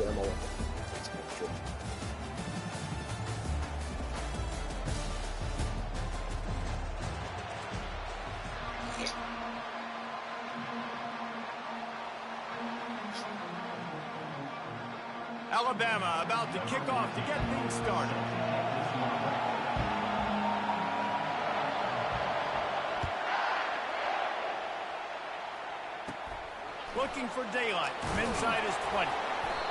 Alabama weapon. That's good. Alabama about to kick off to get things started. Looking for daylight from inside his 20.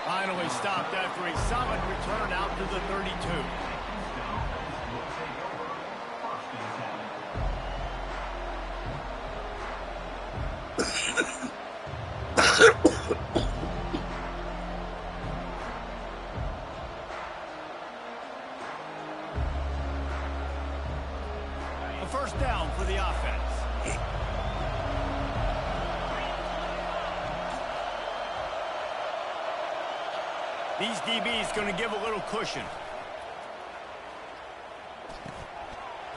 Finally stopped after a solid return out to the 32. A first down for the offense. These DBs going to give a little cushion.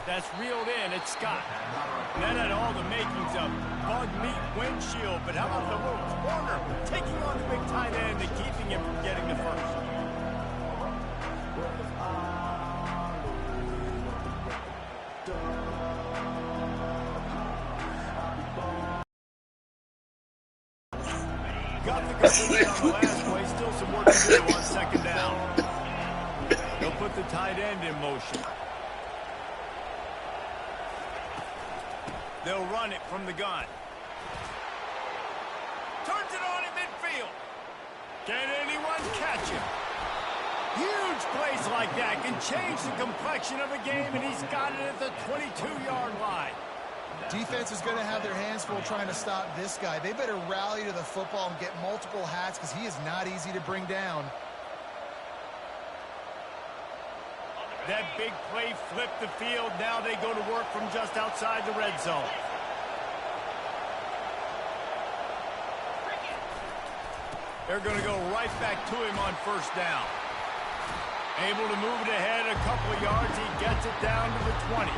That's reeled in. It's Scott. That had all the makings of bug meat windshield. But how about the little corner taking on the big tight end and keeping him from getting the first? Got the completion on the last play. Still some work to do on second down. They'll put the tight end in motion. They'll run it from the gun. Turns it on in midfield. Can anyone catch him? Huge plays like that can change the complexion of a game, and he's got it at the 22-yard line. Defense is going to have their hands full trying to stop this guy. They better rally to the football and get multiple hats because he is not easy to bring down. That big play flipped the field. Now they go to work from just outside the red zone. They're going to go right back to him on first down. Able to move it ahead a couple of yards. He gets it down to the 20.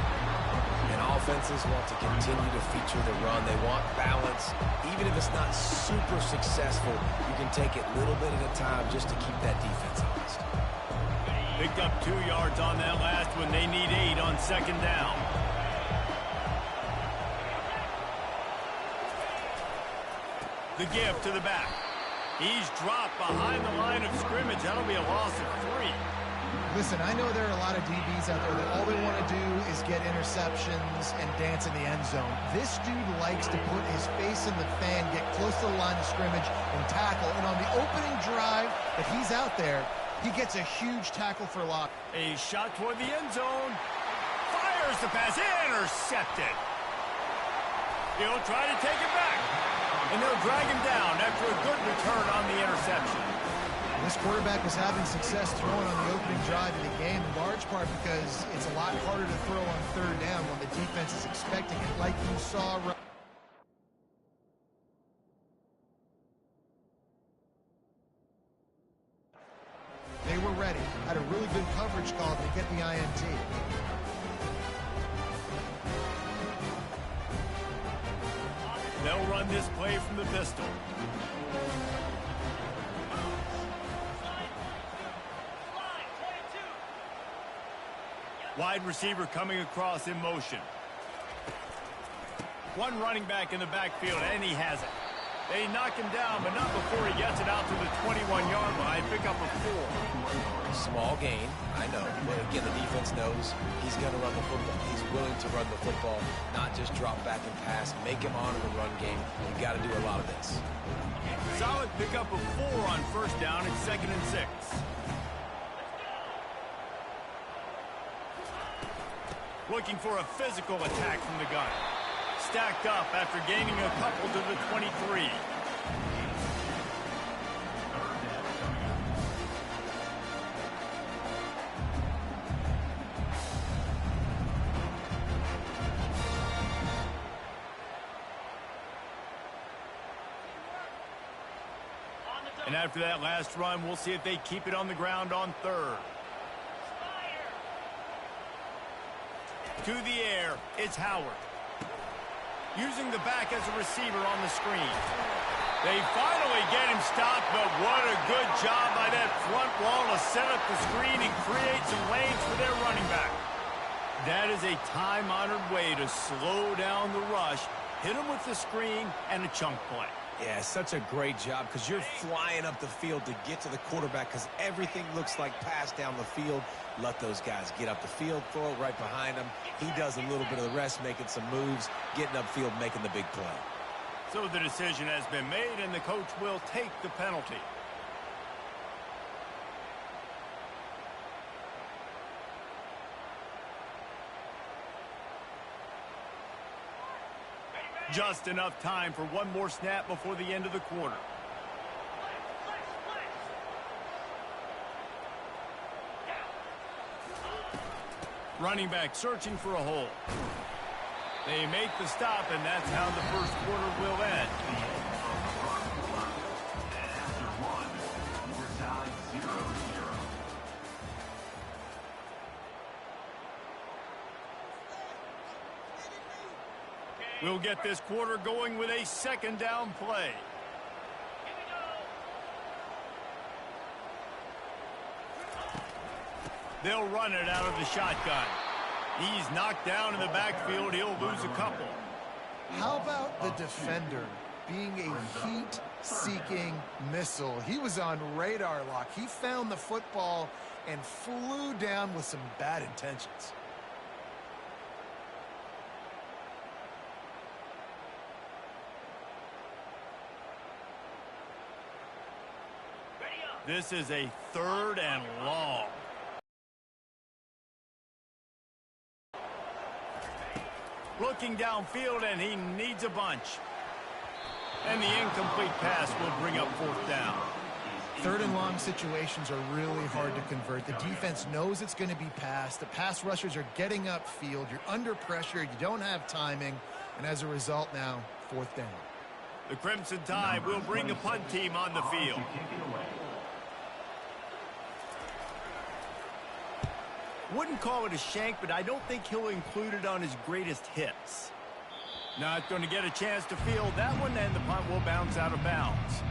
And offenses want to continue to feature the run. They want balance. Even if it's not super successful, you can take it little bit at a time just to keep that defense honest. Picked up 2 yards on that last one. They need 8 on second down. The give to the back. He's dropped behind the line of scrimmage. That'll be a loss of 3. Listen, I know there are a lot of DBs out there that all they want to do is get interceptions and dance in the end zone. This dude likes to put his face in the fan, get close to the line of scrimmage, and tackle. And on the opening drive that he's out there, he gets a huge tackle for a loss. A shot toward the end zone. Fires the pass. Intercepted. He'll try to take it back. And they'll drag him down after a good return on the interception. This quarterback was having success throwing on the opening drive of the game, in large part because it's a lot harder to throw on third down when the defense is expecting it, like you saw. They were ready. Had a really good coverage call to get the INT. They'll run this play from the pistol. Wide receiver coming across in motion. One running back in the backfield, and he has it. They knock him down, but not before he gets it out to the 21-yard line. Pick up a 4. Small gain, I know. But again, the defense knows he's going to run the football. He's willing to run the football, not just drop back and pass. Make him honor the run game. You've got to do a lot of this. Solid pickup of 4 on first down. It's 2nd and 6. Looking for a physical attack from the gun. Stacked up after gaining a couple to the 23. And after that last run, we'll see if they keep it on the ground on third. To the air, it's Howard. Using the back as a receiver on the screen. They finally get him stopped, but what a good job by that front wall to set up the screen and create some lanes for their running back. That is a time-honored way to slow down the rush, hit him with the screen, and a chunk play. Yeah, such a great job because you're flying up the field to get to the quarterback because everything looks like pass down the field. Let those guys get up the field, throw it right behind him. He does a little bit of the rest, making some moves, getting upfield, making the big play. So the decision has been made, and the coach will take the penalty. Just enough time for one more snap before the end of the quarter. Running back searching for a hole. They make the stop, and that's how the first quarter will end. We'll get this quarter going with a second down play. They'll run it out of the shotgun. He's knocked down in the backfield. He'll lose a couple. How about the defender being a heat-seeking missile? He was on radar lock. He found the football and flew down with some bad intentions. This is a 3rd and long. Looking downfield, and he needs a bunch. And the incomplete pass will bring up 4th down. 3rd and long situations are really hard to convert. The defense knows it's going to be passed. The pass rushers are getting upfield. You're under pressure. You don't have timing. And as a result now, 4th down. The Crimson Tide will bring a punt team on the field. Wouldn't call it a shank, but I don't think he'll include it on his greatest hits. Not going to get a chance to field that one, and the punt will bounce out of bounds.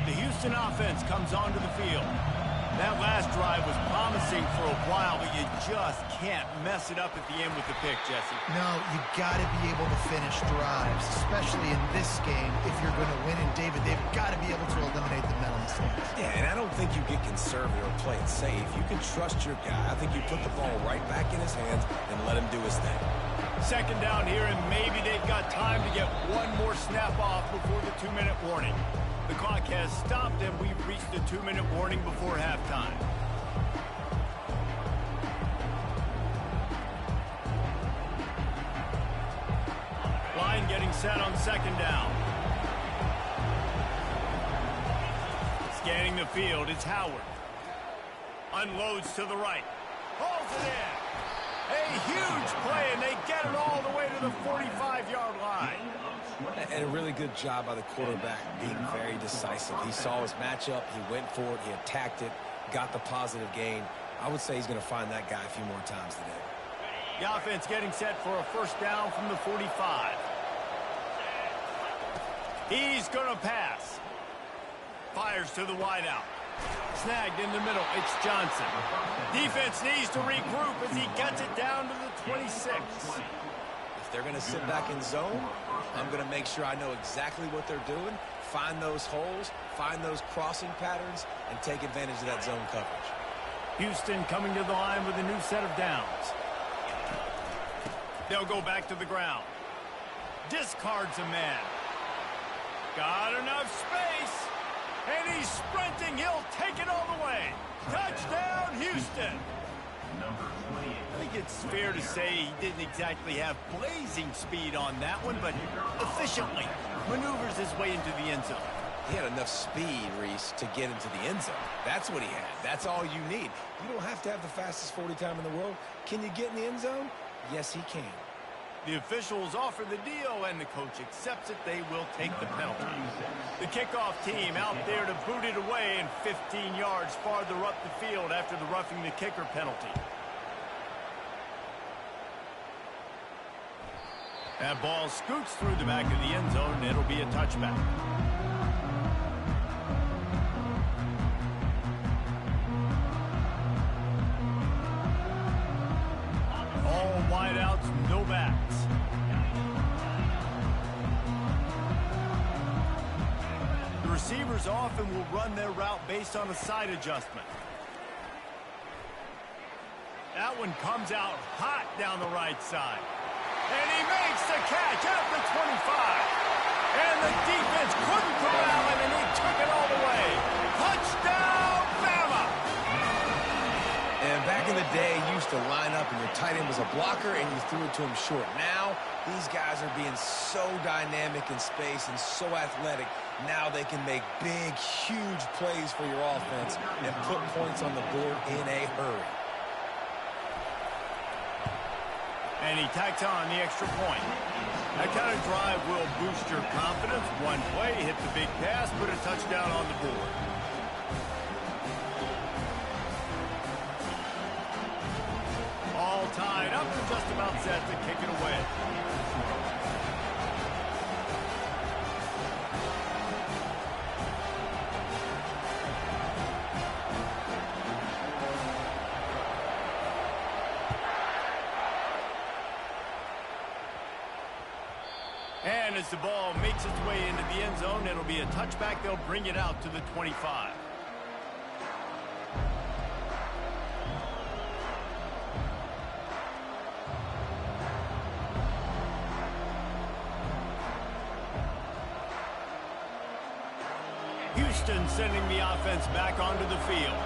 Houston offense comes onto the field. That last drive was promising for a while, but you just can't mess it up at the end with the pick, Jesse. No, you got to be able to finish drives, especially in this game. If you're going to win, and David, they've got to be able to eliminate the mental mistakes. Yeah, and I don't think you get conservative or play it safe. You can trust your guy. I think you put the ball right back in his hands and let him do his thing. Second down here, and maybe they've got time to get one more snap off before the 2-minute warning. The clock has stopped, and we've reached the 2-minute warning before halftime. Line getting set on second down. Scanning the field, it's Howard. Unloads to the right. Holds it in. A huge play, and they get it all the way to the 45-yard line. And a really good job by the quarterback being very decisive. He saw his matchup, he went for it, he attacked it, got the positive gain. I would say he's going to find that guy a few more times today. The offense getting set for a first down from the 45. He's going to pass. Fires to the wideout. Snagged in the middle. It's Johnson. Defense needs to regroup as he gets it down to the 26. If they're going to sit back in zone, I'm going to make sure I know exactly what they're doing, find those holes, find those crossing patterns, and take advantage of that zone coverage. Houston coming to the line with a new set of downs. They'll go back to the ground. Discards a man. Got enough space. And he's sprinting. He'll take it all the way. Touchdown, Houston. I think it's fair to say he didn't exactly have blazing speed on that one, but efficiently maneuvers his way into the end zone. He had enough speed, Reese, to get into the end zone. That's what he had. That's all you need. You don't have to have the fastest 40 time in the world. Can you get in the end zone? Yes, he can. The officials offer the deal, and the coach accepts it. They will take the penalty. The kickoff team out there to boot it away, and 15 yards farther up the field after the roughing the kicker penalty. That ball scoots through the back of the end zone, and it'll be a touchback. All wideouts, no backs. The receivers often will run their route based on a side adjustment. That one comes out hot down the right side. And he makes the catch at the 25. And the defense couldn't corral him, and he took it all the way. Touchdown, Bama! And back in the day, you used to line up and your tight end was a blocker and you threw it to him short. Now, these guys are being so dynamic in space and so athletic. Now they can make big, huge plays for your offense and put points on the board in a hurry. And he tacks on the extra point. That kind of drive will boost your confidence. One play, hit the big pass, put a touchdown on the board. All tied up and just about set to kick it away. And as the ball makes its way into the end zone, it'll be a touchback. They'll bring it out to the 25. Houston sending the offense back onto the field.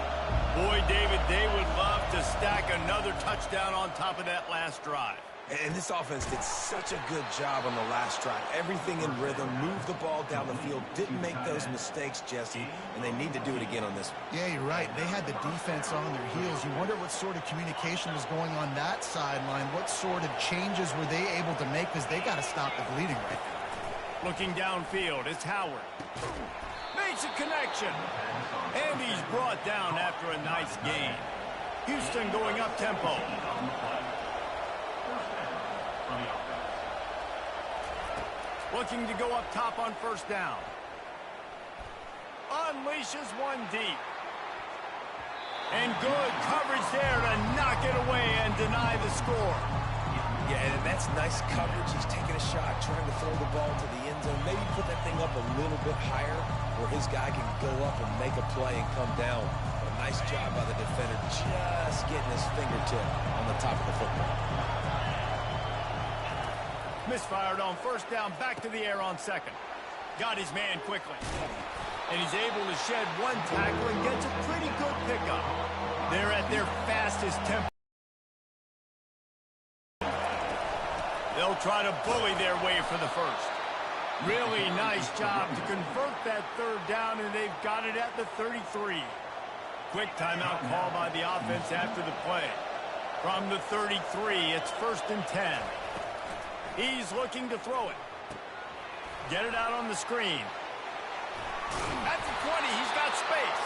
Boy, David, they would love to stack another touchdown on top of that last drive. And this offense did such a good job on the last drive. Everything in rhythm, moved the ball down the field, didn't make those mistakes, Jesse, and they need to do it again on this one. Yeah, you're right. They had the defense on their heels. You wonder what sort of communication was going on that sideline. What sort of changes were they able to make, because they got to stop the bleeding right now. Looking downfield, it's Howard. Makes a connection. And he's brought down after a nice gain. Houston going up tempo. Looking to go up top on first down. Unleashes one deep. And good coverage there to knock it away and deny the score. Yeah, and that's nice coverage. He's taking a shot, trying to throw the ball to the end zone. Maybe put that thing up a little bit higher where his guy can go up and make a play and come down. But a nice job by the defender just getting his fingertip on the top of the football. Misfired on first down, back to the air on second. Got his man quickly. And he's able to shed one tackle and gets a pretty good pickup. They're at their fastest tempo. They'll try to bully their way for the first. Really nice job to convert that third down, and they've got it at the 33. Quick timeout call by the offense after the play. From the 33, it's 1st and 10. He's looking to throw it. Get it out on the screen. At the 20, he's got space.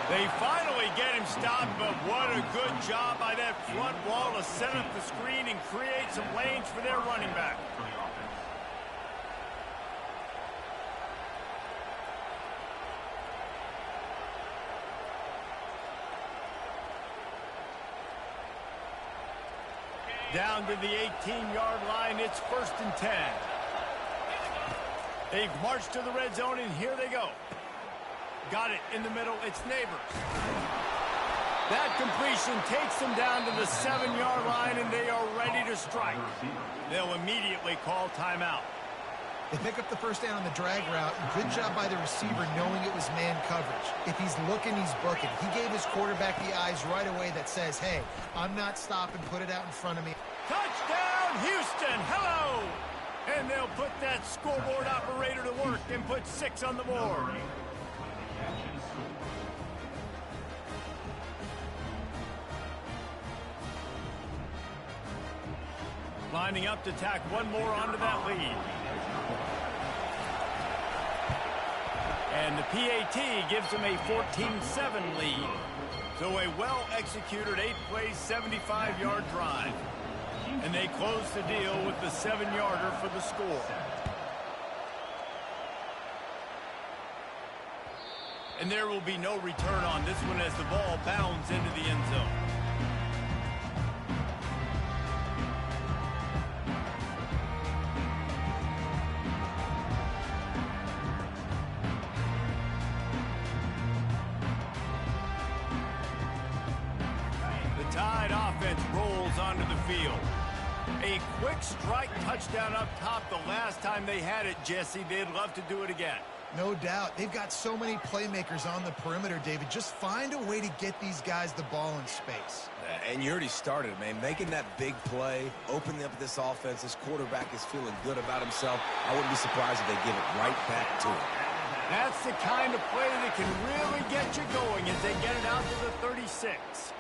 They finally get him stopped, but what a good job by that front wall to set up the screen and create some lanes for their running back. Down to the 18-yard line, it's 1st and 10. They've marched to the red zone, and here they go. Got it in the middle, it's Neighbors. That completion takes them down to the 7-yard line, and they are ready to strike. They'll immediately call timeout. They pick up the first down on the drag route. Good job by the receiver knowing it was man coverage. If he's looking, he's booking. He gave his quarterback the eyes right away that says, hey, I'm not stopping, put it out in front of me. Touchdown, Houston! Hello! And they'll put that scoreboard operator to work and put 6 on the board. Lining up to tack one more onto that lead. And the PAT gives them a 14-7 lead. So a well-executed 8-play, 75-yard drive. And they close the deal with the 7-yarder for the score. And there will be no return on this one as the ball bounds into the end zone. Tide offense rolls onto the field. A quick strike touchdown up top the last time they had it, Jesse. They'd love to do it again. No doubt. They've got so many playmakers on the perimeter, David. Just find a way to get these guys the ball in space. And you already started, man. Making that big play, opening up this offense. This quarterback is feeling good about himself. I wouldn't be surprised if they give it right back to him. That's the kind of play that can really get you going as they get it out to the 36.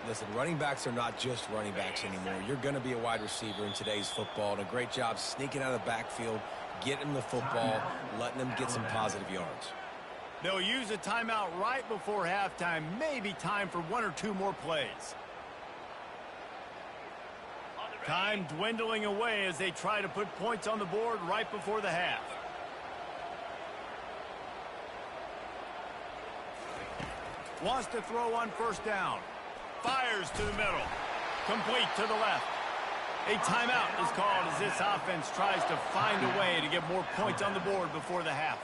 Listen, running backs are not just running backs anymore. You're going to be a wide receiver in today's football, and a great job sneaking out of the backfield, getting them the football, letting them get some positive yards. They'll use a timeout right before halftime. Maybe time for 1 or 2 more plays. Time dwindling away as they try to put points on the board right before the half. Wants to throw on first down. Fires to the middle. Complete to the left. A timeout is called as this offense tries to find a way to get more points on the board before the half.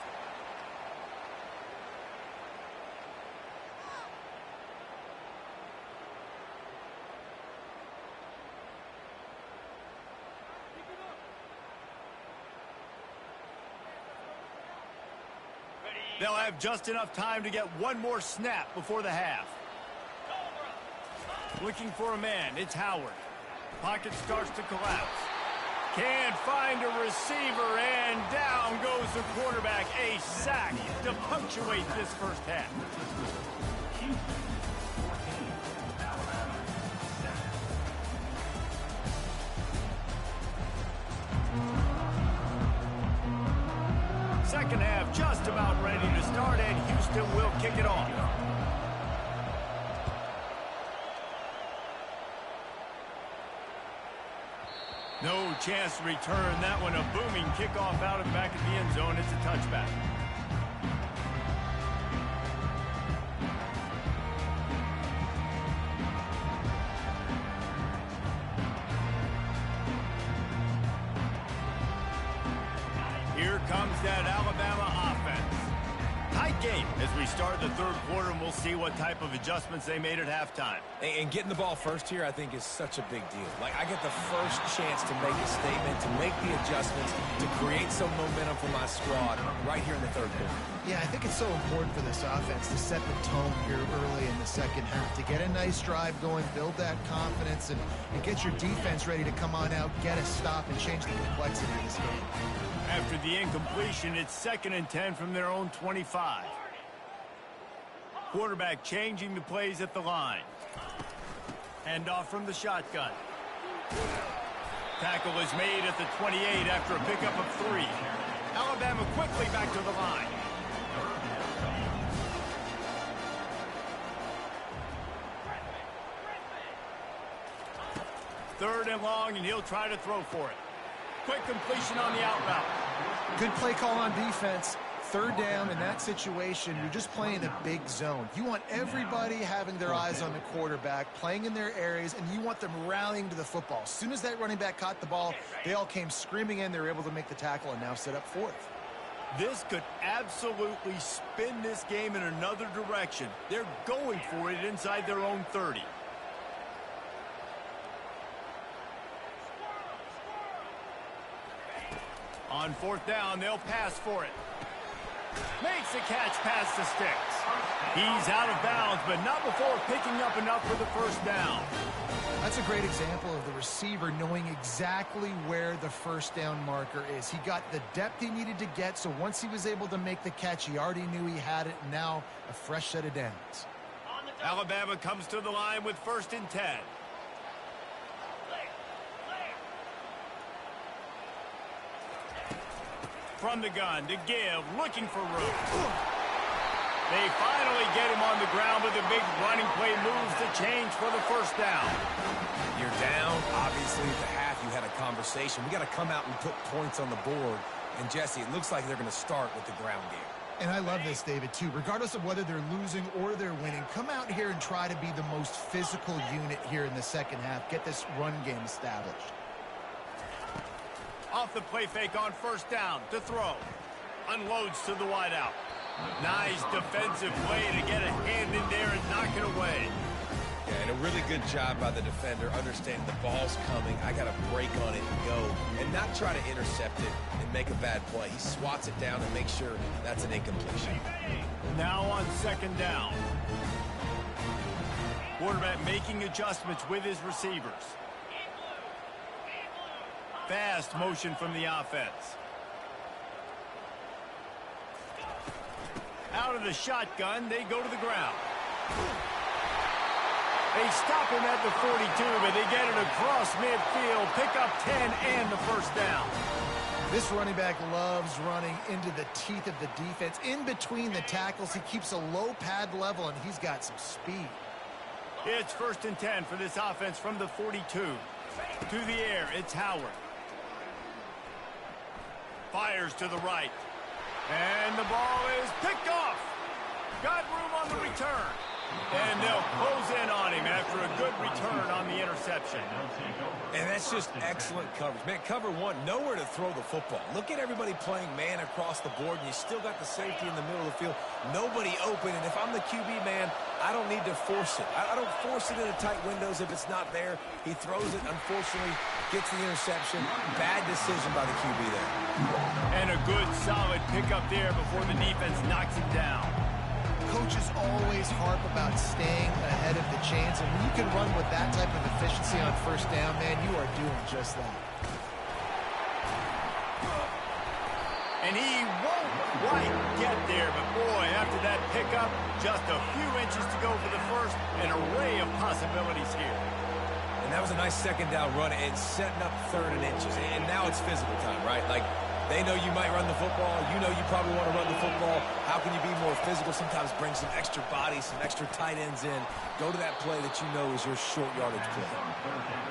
They'll have just enough time to get one more snap before the half. Looking for a man, it's Howard. Pocket starts to collapse. Can't find a receiver, and down goes the quarterback. A sack to punctuate this first half. Second half just about ready to start, and Houston will kick it off. No chance to return that one. A booming kickoff out of the back of the end zone. It's a touchback. Here comes that Alabama offense. Tight game as we start the third quarter, and we'll see what type of adjustments they made at halftime. And getting the ball first here, I think, is such a big deal. Like, I get the first chance to make a statement, to make the adjustments, to create some momentum for my squad right here in the third quarter. Yeah, I think it's so important for this offense to set the tone here early in the second half, to get a nice drive going, build that confidence, and get your defense ready to come on out, get a stop, and change the complexity of this game. After the incompletion, it's 2nd and 10 from their own 25. Quarterback changing the plays at the line. Hand off from the shotgun. Tackle is made at the 28 after a pickup of 3. Alabama quickly back to the line. Third and long, and he'll try to throw for it. Quick completion on the out route. Good play call on defense. Third down in that situation, you're just playing a big zone. You want everybody having their eyes on the quarterback, playing in their areas, and you want them rallying to the football. As soon as that running back caught the ball, they all came screaming in. They were able to make the tackle and now set up fourth. This could absolutely spin this game in another direction. They're going for it inside their own 30. On fourth down, they'll pass for it. Makes the catch past the sticks. He's out of bounds, but not before picking up enough for the first down. That's a great example of the receiver knowing exactly where the first down marker is. He got the depth he needed to get, so once he was able to make the catch, he already knew he had it, and now a fresh set of downs. Alabama comes to the line with 1st and 10. From the gun to give, looking for room. They finally get him on the ground with a big running play moves to change for the first down. You're down. Obviously, at the half, you had a conversation. We got to come out and put points on the board. And, Jesse, it looks like they're going to start with the ground game. And I love this, David, too. Regardless of whether they're losing or they're winning, come out here and try to be the most physical unit here in the second half. Get this run game established. Off the play fake on 1st down to throw. Unloads to the wideout. Nice defensive play to get a hand in there and knock it away. Yeah, and a really good job by the defender, understanding the ball's coming. I got to break on it and go, and not try to intercept it and make a bad play. He swats it down and makes sure that's an incompletion. Now on 2nd down. Quarterback making adjustments with his receivers. Fast motion from the offense. Out of the shotgun, they go to the ground. They stop him at the 42, but they get it across midfield, pick up 10 and the first down. This running back loves running into the teeth of the defense. In between the tackles, he keeps a low pad level, and he's got some speed. It's 1st and 10 for this offense from the 42. To the air, it's Howard. Fires to the right. And the ball is picked off. Got room on the return. And they'll close in on him after a good return on the interception. And that's just excellent coverage. Man, cover one, nowhere to throw the football. Look at everybody playing man across the board, and you still got the safety in the middle of the field. Nobody open, and if I'm the QB, man, I don't need to force it. I don't force it into tight windows if it's not there. He throws it, unfortunately, gets the interception. Bad decision by the QB there. And a good, solid pickup there before the defense knocks him down. Coaches always harp about staying ahead of the chains, and when you can run with that type of efficiency on 1st down, man, you are doing just that. And he won't quite get there, but boy, after that pickup, just a few inches to go for the first, an array of possibilities here. And that was a nice 2nd down run and setting up 3rd and inches. And now it's physical time, right? Like, they know you might run the football. You know you probably want to run the football. How can you be more physical? Sometimes bring some extra bodies, some extra tight ends in. Go to that play that you know is your short yardage play.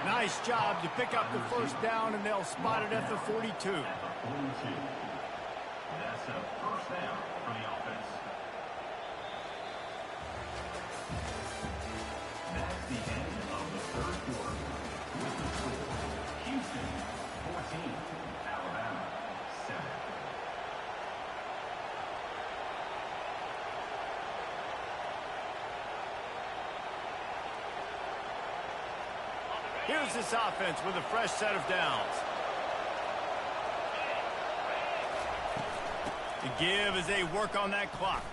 Nice job to pick up the 1st down, and they'll spot it at the 42. That's a 1st down for the offense. That's the end of the 3rd quarter. With the score, Houston 14, Alabama 7. Here's this offense with a fresh set of downs. To give as they work on that clock.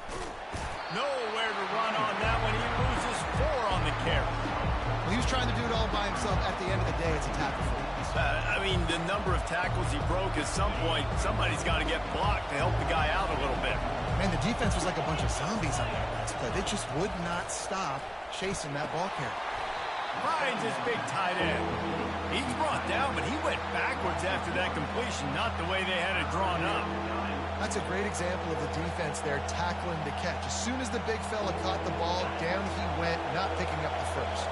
Nowhere to run on that one. He loses 4 on the carry. Well, he was trying to do it all by himself. At the end of the day, it's a tackle for him. I mean, the number of tackles he broke, at some point, somebody's got to get blocked to help the guy out a little bit. Man, the defense was like a bunch of zombies on that last play. They just would not stop chasing that ball carrier. Finds his big tight end. He's brought down, but he went backwards after that completion, not the way they had it drawn up. That's a great example of the defense there tackling the catch. As soon as the big fella caught the ball, down he went, not picking up the first.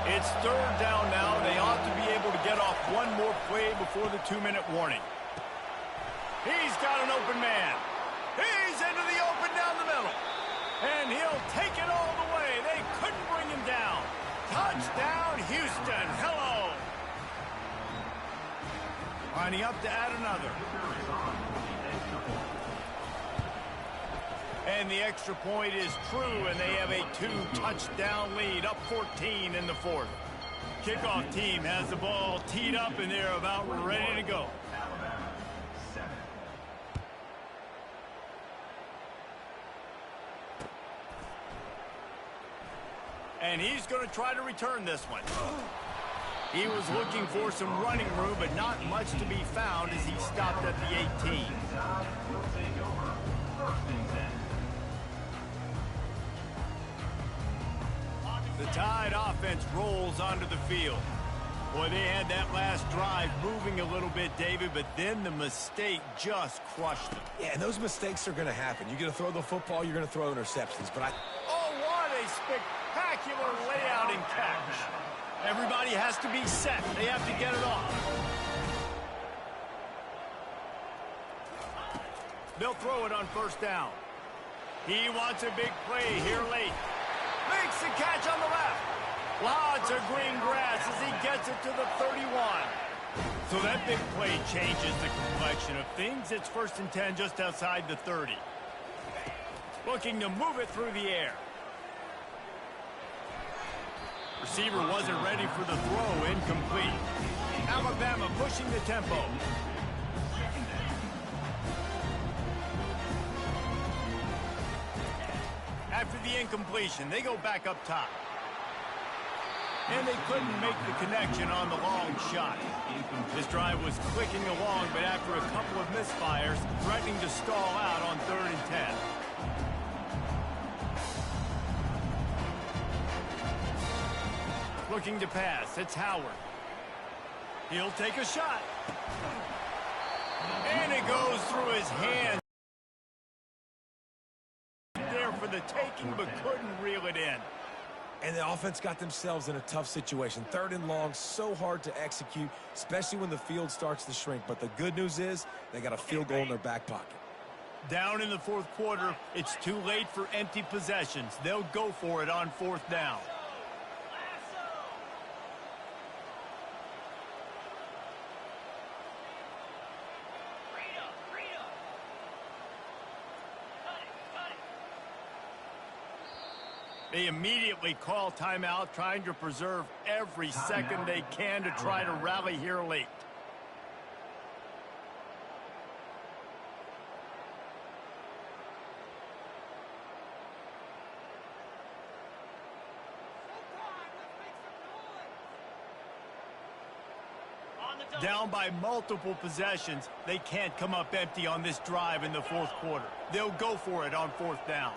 It's 3rd down now. They ought to be able to get off one more play before the 2-minute warning. He's got an open man. He's into the open down the middle. And he'll take it all the way. They couldn't bring him down. Touchdown, Houston. Hello. Lining up to add another. And the extra point is true, and they have a 2-touchdown lead, up 14 in the 4th. Kickoff team has the ball teed up, and they're about ready to go. And he's going to try to return this one. He was looking for some running room, but not much to be found as he stopped at the 18. The Tide offense rolls onto the field. Boy, they had that last drive moving a little bit, David, but then the mistake just crushed them. Yeah, and those mistakes are going to happen. You're going to throw the football, you're going to throw interceptions. But Oh, what a spectacular layout and catch. Everybody has to be set. They have to get it off. They'll throw it on first down. He wants a big play here late. Makes the catch on the left. Lots of green grass as he gets it to the 31. So that big play changes the complexion of things. It's 1st and 10 just outside the 30. Looking to move it through the air. Receiver wasn't ready for the throw. Incomplete. Alabama pushing the tempo. After the incompletion, they go back up top. And they couldn't make the connection on the long shot. This drive was clicking along, but after a couple of misfires, threatening to stall out on 3rd and 10. Looking to pass, it's Howard. He'll take a shot. And it goes through his hands. There for the taking, but couldn't reel it in. And the offense got themselves in a tough situation. 3rd and long, so hard to execute, especially when the field starts to shrink. But the good news is they got a field goal in their back pocket. Down in the 4th quarter, it's too late for empty possessions. They'll go for it on 4th down. They immediately call timeout, trying to preserve every second they can to try to rally here late. Down by multiple possessions, they can't come up empty on this drive in the 4th quarter. They'll go for it on 4th down.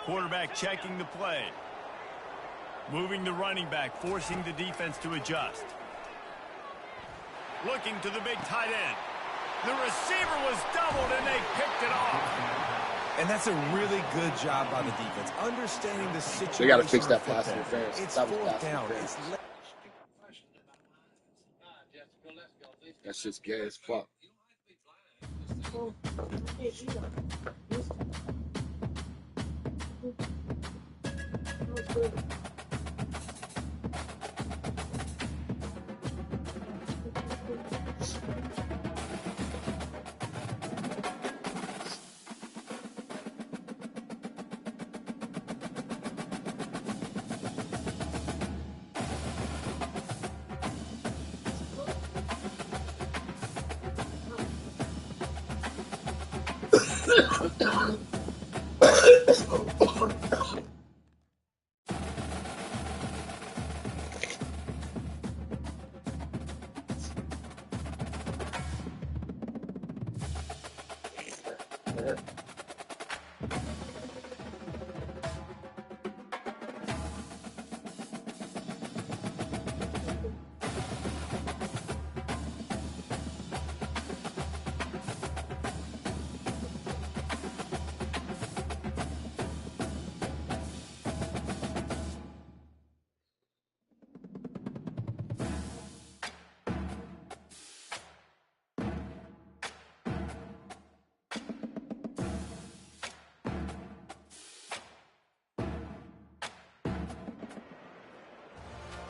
Quarterback checking the play. Moving the running back, forcing the defense to adjust. Looking to the big tight end. The receiver was doubled, and they picked it off. And that's a really good job by the defense. Understanding the situation. They got to fix that pass interference. It's That was 4th pass down. interference. That shit's gay as fuck.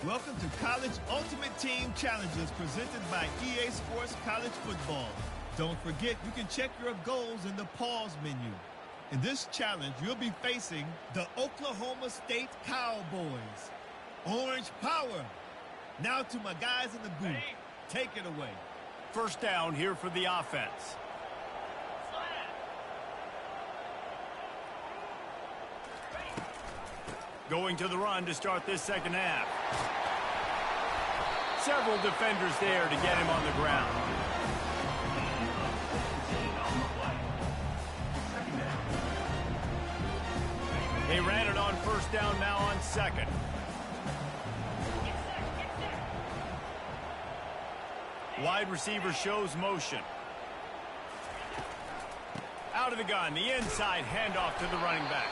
Welcome to College Ultimate Team Challenges presented by EA Sports College Football. Don't forget, you can check your goals in the pause menu. In this challenge, you'll be facing the Oklahoma State Cowboys. Orange power. Now to my guys in the booth. Take it away. 1st down here for the offense. Going to the run to start this second half. Several defenders there to get him on the ground. They ran it on first down, now on second. Wide receiver shows motion. Out of the gun, the inside handoff to the running back.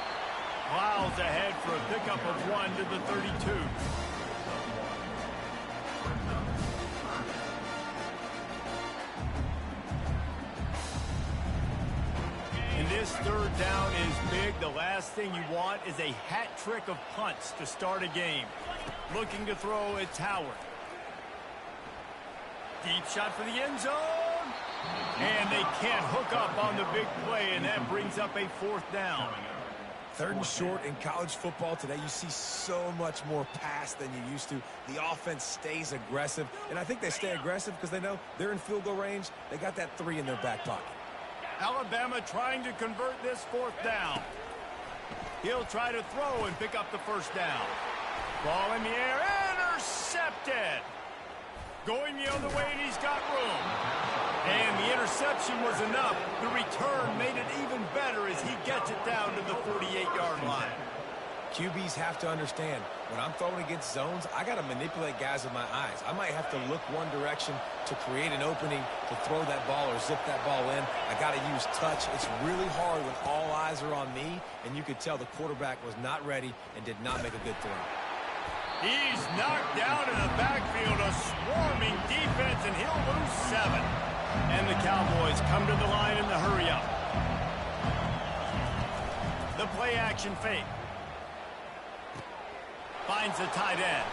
Plows ahead for a pickup of 1 to the 32. And this third down is big. The last thing you want is a hat trick of punts to start a game. Looking to throw, it's Howard. Deep shot for the end zone. And they can't hook up on the big play, and that brings up a fourth down. Third and short in college football today, you see so much more pass than you used to. The offense stays aggressive, and I think they stay aggressive because they know they're in field goal range. They got that 3 in their back pocket. Alabama trying to convert this fourth down. He'll try to throw and pick up the first down. Ball in the air, intercepted. Going the other way, and he's got room. And the interception was enough. The return made it even better as he gets it down to the 48-yard line. QBs have to understand, when I'm throwing against zones, I got to manipulate guys with my eyes. I might have to look one direction to create an opening to throw that ball or zip that ball in. I got to use touch. It's really hard when all eyes are on me, and you could tell the quarterback was not ready and did not make a good throw. He's knocked down in the backfield, a swarming defense, and he'll lose 7. And the Cowboys come to the line in the hurry-up. The play-action fake. Finds the tight end.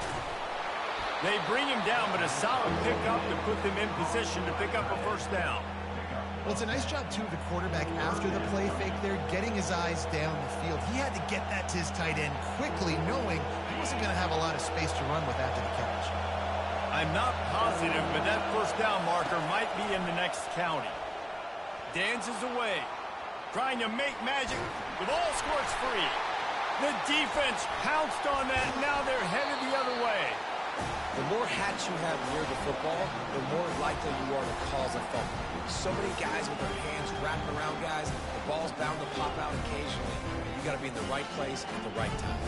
They bring him down, but a solid pickup to put them in position to pick up a first down. Well, it's a nice job, too, of the quarterback after the play fake there, getting his eyes down the field. He had to get that to his tight end quickly, knowing he wasn't going to have a lot of space to run with after the catch. I'm not positive, but that first down marker might be in the next county. Dances away, trying to make magic. The ball squirts free. The defense pounced on that, and now they're headed the other way. The more hats you have near the football, the more likely you are to cause a fumble. So many guys with their hands wrapping around guys, the ball's bound to pop out occasionally. You got to be in the right place at the right time.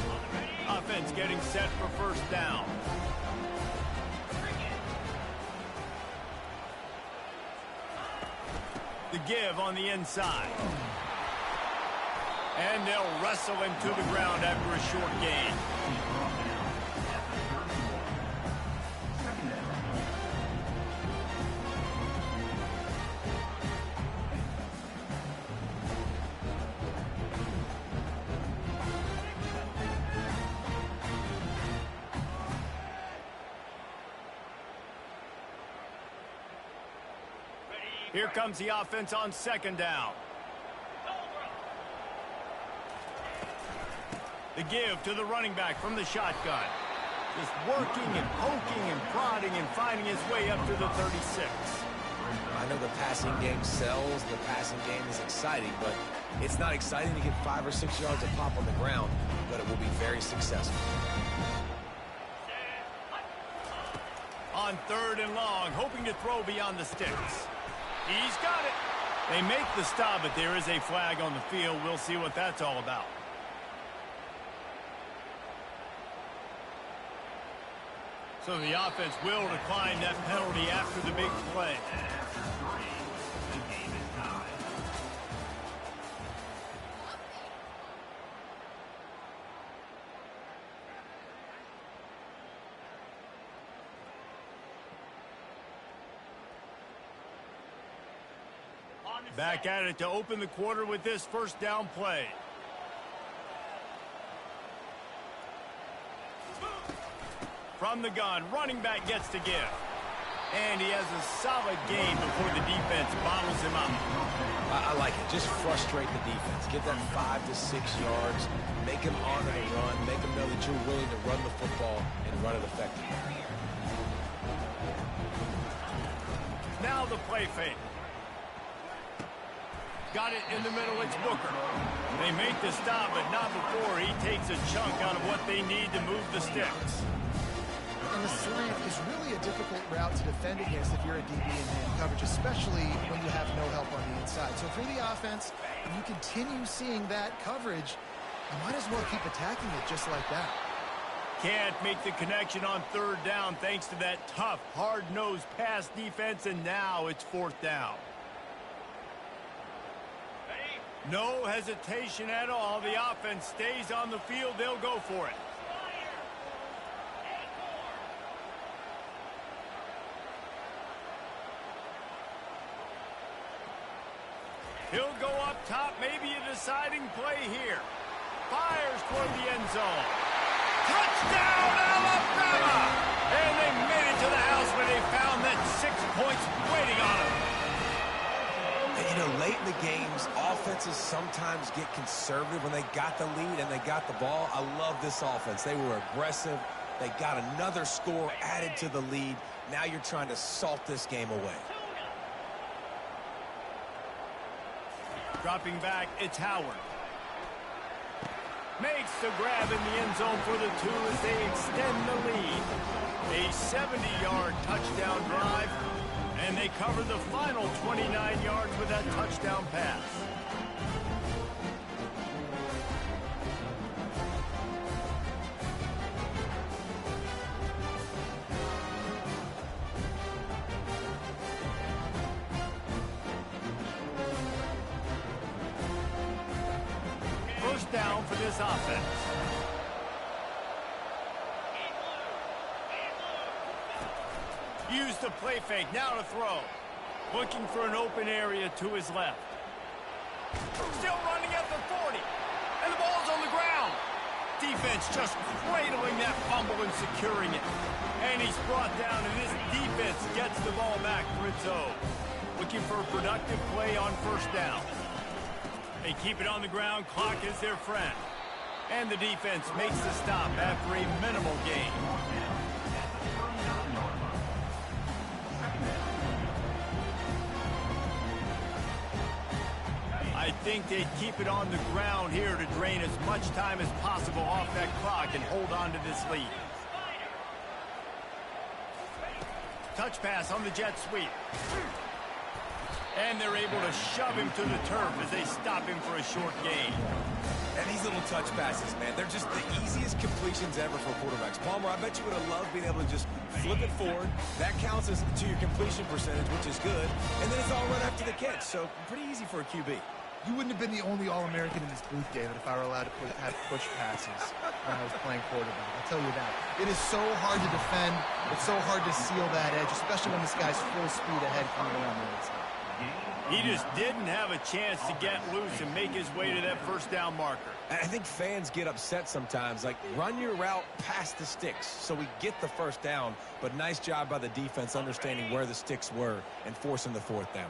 Offense getting set for first down. The give on the inside. And they'll wrestle him to the ground after a short gain. Here comes the offense on second down. The give to the running back from the shotgun. Just working and poking and prodding and finding his way up to the 36. I know the passing game sells, the passing game is exciting, but it's not exciting to get 5 or 6 yards of pop on the ground, but it will be very successful. On third and long, hoping to throw beyond the sticks. He's got it. They make the stop, but there is a flag on the field. We'll see what that's all about. So the offense will decline that penalty after the big play. Back at it to open the quarter with this first down play. From the gun, running back gets to give. And he has a solid gain before the defense bottles him up. I like it. Just frustrate the defense. Get that 5 to 6 yards. Make them honor the run. Make them know that you're willing to run the football and run it effectively. Now the play fake. Got it in the middle. It's Booker. They make the stop, but not before he takes a chunk out of what they need to move the sticks. And the slant is really a difficult route to defend against if you're a DB in man coverage, especially when you have no help on the inside. So for the offense, if you continue seeing that coverage, you might as well keep attacking it just like that. Can't make the connection on third down thanks to that tough, hard-nosed pass defense, and now it's fourth down. No hesitation at all. The offense stays on the field. They'll go for it. He'll go up top. Maybe a deciding play here. Fires toward the end zone. Touchdown, Alabama! And they made it to the house when they found that 6 points waiting on them. And, you know, late in the games, offenses sometimes get conservative when they got the lead and they got the ball. I love this offense. They were aggressive. They got another score added to the lead. Now you're trying to salt this game away. Dropping back, it's Howard. Makes the grab in the end zone for the 2 as they extend the lead. A 70-yard touchdown drive, and they cover the final 29 yards with that touchdown pass. First down for this offense. Use the play fake, now to throw. Looking for an open area to his left. Still running at the 40. And the ball's on the ground. Defense just cradling that fumble and securing it. And he's brought down, and this defense gets the ball back for its own. Looking for a productive play on first down. They keep it on the ground. Clock is their friend. And the defense makes the stop after a minimal gain. I think they'd keep it on the ground here to drain as much time as possible off that clock and hold on to this lead. Touch pass on the jet sweep. And they're able to shove him to the turf as they stop him for a short gain. And these little touch passes, man, they're just the easiest completions ever for quarterbacks. Palmer, I bet you would have loved being able to just flip it forward. That counts as to your completion percentage, which is good. And then it's all right after the catch, so pretty easy for a QB. You wouldn't have been the only All-American in this booth, David, if I were allowed to have push passes when I was playing quarterback. I'll tell you that. It is so hard to defend. It's so hard to seal that edge, especially when this guy's full speed ahead coming around the inside. He just didn't have a chance to get loose and make his way to that first down marker. I think fans get upset sometimes, like run your route past the sticks so we get the first down, but nice job by the defense understanding where the sticks were and forcing the fourth down.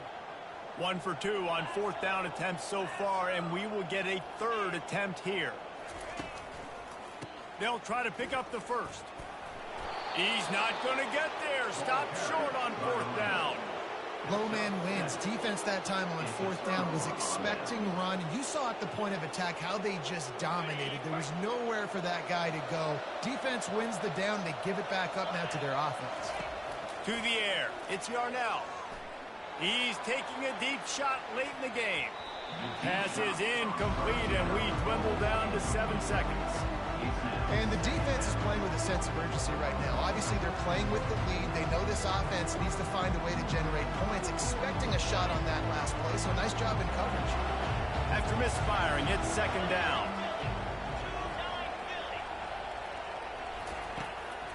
1 for 2 on fourth down attempts so far, and we will get a third attempt here. They'll try to pick up the first. He's not going to get there. Stop short on fourth down. Low man wins. Defense that time on fourth down was expecting run. You saw at the point of attack how they just dominated. There was nowhere for that guy to go. Defense wins the down. They give it back up now to their offense. To the air. It's Yarnell. He's taking a deep shot late in the game. Pass is incomplete, and we dwindle down to 7 seconds. And the defense is playing with a sense of urgency right now. Obviously, they're playing with the lead. They know this offense needs to find a way to generate points, expecting a shot on that last play. So nice job in coverage. After misfiring, it's second down.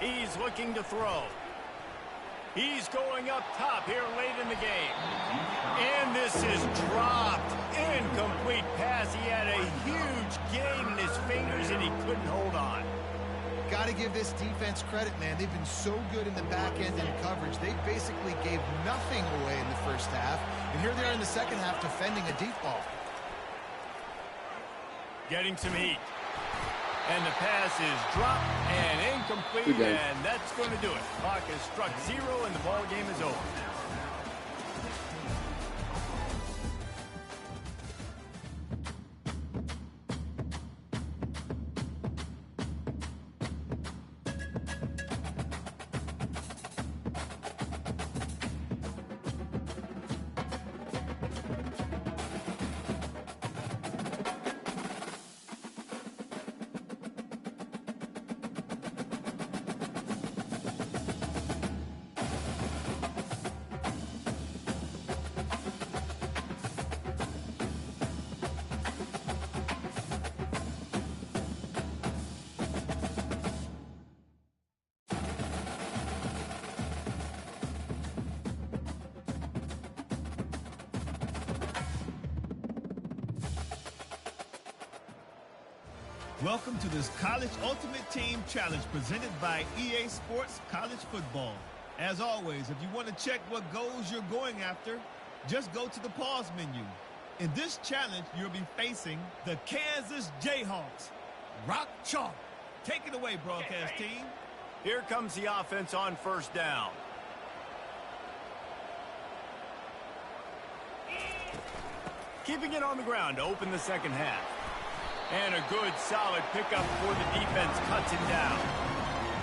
He's looking to throw. He's going up top here late in the game. And this is dropped. Incomplete pass. He had a huge gain in his fingers, and he couldn't hold on. Got to give this defense credit, man. They've been so good in the back end in coverage. They basically gave nothing away in the first half. And here they are in the second half defending a deep ball. Getting some heat. And the pass is dropped and incomplete, and that's going to do it. Clock has struck 0, and the ball game is over. Welcome to this College Ultimate Team Challenge presented by EA Sports College Football. As always, if you want to check what goals you're going after, just go to the pause menu. In this challenge, you'll be facing the Kansas Jayhawks. Rock chalk. Take it away, broadcast team. Here comes the offense on first down. Keeping it on the ground to open the second half. And a good, solid pickup before the defense cuts him down.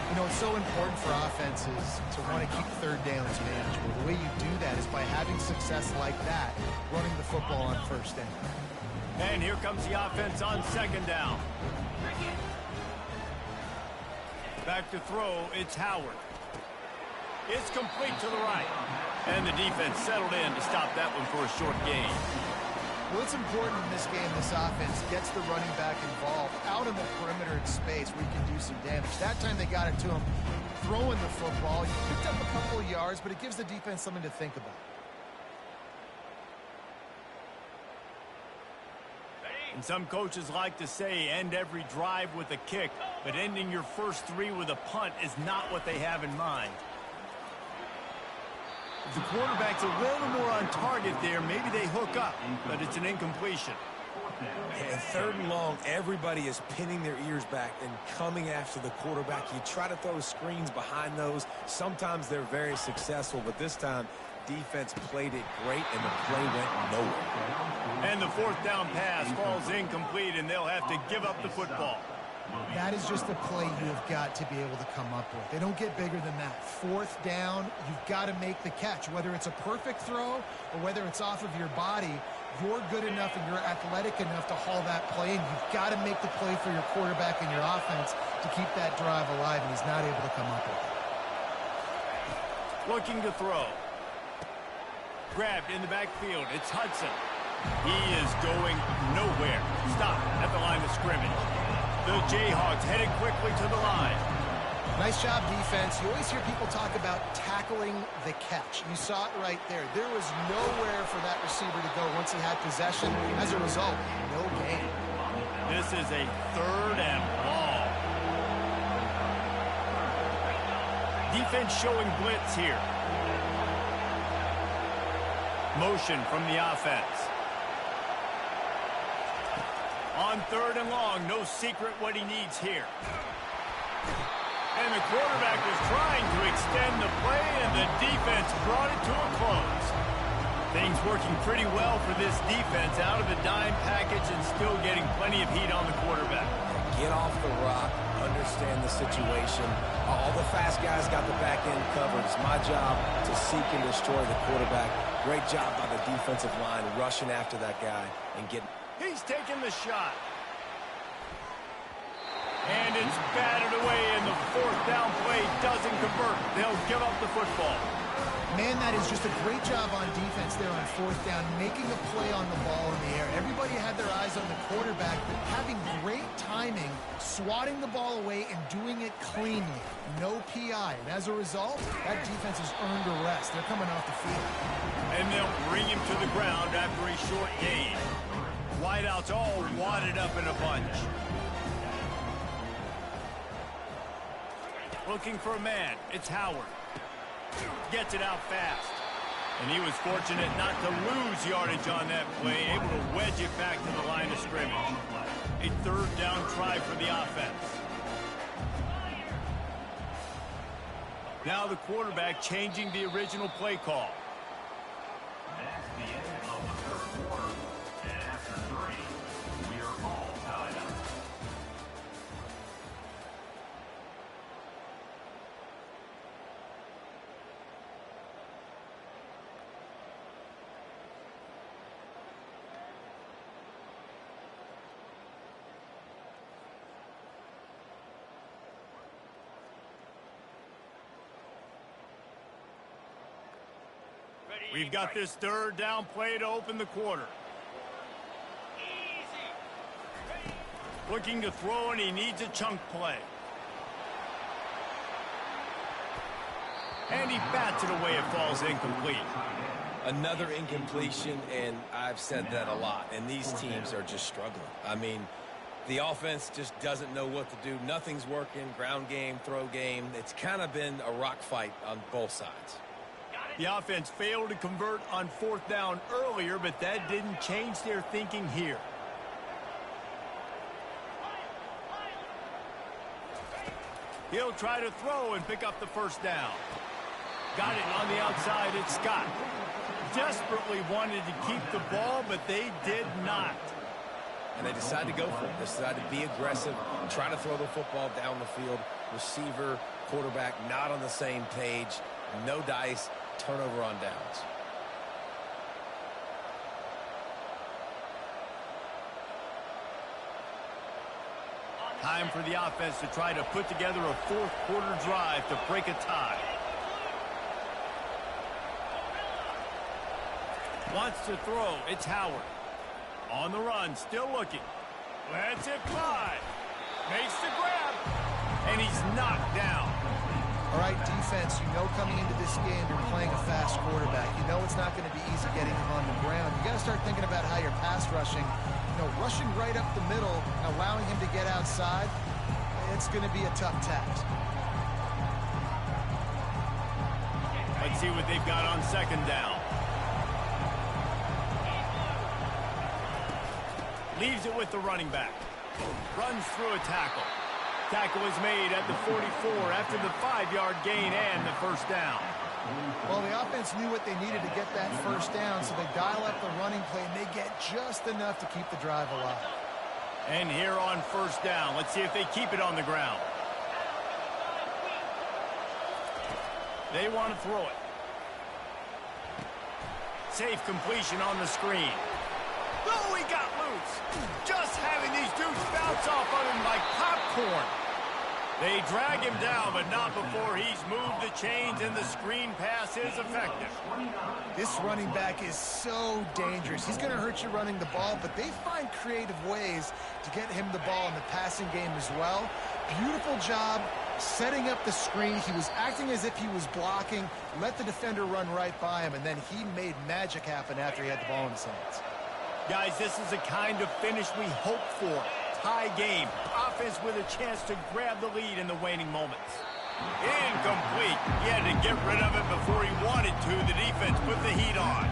You know, it's so important for offenses to want to keep third downs manageable. The way you do that is by having success like that, running the football on first down. And here comes the offense on second down. Back to throw, it's Howard. It's complete to the right. And the defense settled in to stop that one for a short gain. Well, it's important in this game this offense gets the running back involved out in the perimeter in space where you can do some damage. That time they got it to him throwing the football. You picked up a couple of yards, but it gives the defense something to think about. And some coaches like to say end every drive with a kick, but ending your first three with a punt is not what they have in mind. If the quarterback's a little more on target there, maybe they hook up, but it's an incompletion. And third and long, everybody is pinning their ears back and coming after the quarterback. You try to throw screens behind those. Sometimes they're very successful, but this time, defense played it great, and the play went nowhere. And the fourth down pass falls incomplete, and they'll have to give up the football. That is just a play you have got to be able to come up with. They don't get bigger than that. Fourth down, you've got to make the catch. Whether it's a perfect throw or whether it's off of your body, you're good enough and you're athletic enough to haul that play, and you've got to make the play for your quarterback and your offense to keep that drive alive, and he's not able to come up with it. Looking to throw. Grabbed in the backfield. It's Hudson. He is going nowhere. Stop at the line of scrimmage. The Jayhawks headed quickly to the line. Nice job, defense. You always hear people talk about tackling the catch. You saw it right there. There was nowhere for that receiver to go once he had possession. As a result, no gain. This is a third and long. Defense showing blitz here. Motion from the offense. On third and long, no secret what he needs here. And the quarterback was trying to extend the play, and the defense brought it to a close. Things working pretty well for this defense, out of the dime package and still getting plenty of heat on the quarterback. Get off the rock, understand the situation. All the fast guys got the back end covered. It's my job to seek and destroy the quarterback. Great job by the defensive line rushing after that guy and getting... He's taking the shot. And it's batted away, and the fourth down play doesn't convert. They'll give up the football. Man, that is just a great job on defense there on fourth down, making a play on the ball in the air. Everybody had their eyes on the quarterback, but having great timing, swatting the ball away, and doing it cleanly. No PI. And as a result, that defense has earned a rest. They're coming off the field. And they'll bring him to the ground after a short gain. Wideouts all wadded up in a bunch. Looking for a man. It's Howard. Gets it out fast. And he was fortunate not to lose yardage on that play, able to wedge it back to the line of scrimmage. A third down try for the offense. Now the quarterback changing the original play call. That's the end of the third quarter. And after 3, we are all tied up. We've got this third down play to open the quarter. Looking to throw, and he needs a chunk play. And he bats it away. It falls incomplete. Another incompletion, and I've said that a lot, and these teams are just struggling. I mean, The offense just doesn't know what to do. Nothing's working. Ground game, throw game. It's kind of been a rock fight on both sides. The offense failed to convert on 4th down earlier, but that didn't change their thinking here. He'll try to throw and pick up the 1st down. Got it on the outside. It's Scott. Desperately wanted to keep the ball, but they did not. And they decided to go for it. They decided to be aggressive, try to throw the football down the field. Receiver, quarterback, not on the same page. No dice, turnover on downs. Time for the offense to try to put together a 4th quarter drive to break a tie. Wants to throw. It's Howard. On the run, still looking. Lets it fly. Makes the grab. And he's knocked down. All right, defense, you know coming into this game you're playing a fast quarterback. You know it's not going to be easy getting him on the ground. You got to start thinking about how you're pass rushing. You know, rushing right up the middle, allowing him to get outside, it's going to be a tough task. Let's see what they've got on 2nd down. Leaves it with the running back. Runs through a tackle. Tackle is made at the 44 after the 5-yard gain and the 1st down. Well, the offense knew what they needed to get that 1st down, so they dial up the running play, and they get just enough to keep the drive alive. And here on 1st down, let's see if they keep it on the ground. They want to throw it. Safe completion on the screen. Oh, he got loose. Just having these dudes bounce off of him like popcorn. They drag him down, but not before he's moved the chains and the screen pass is effective. This running back is so dangerous. He's going to hurt you running the ball, but they find creative ways to get him the ball in the passing game as well. Beautiful job setting up the screen. He was acting as if he was blocking, let the defender run right by him, and then he made magic happen after he had the ball in his hands. Guys, this is the kind of finish we hope for. Tie game. Offense with a chance to grab the lead in the waning moments. Incomplete. He had to get rid of it before he wanted to. The defense put the heat on.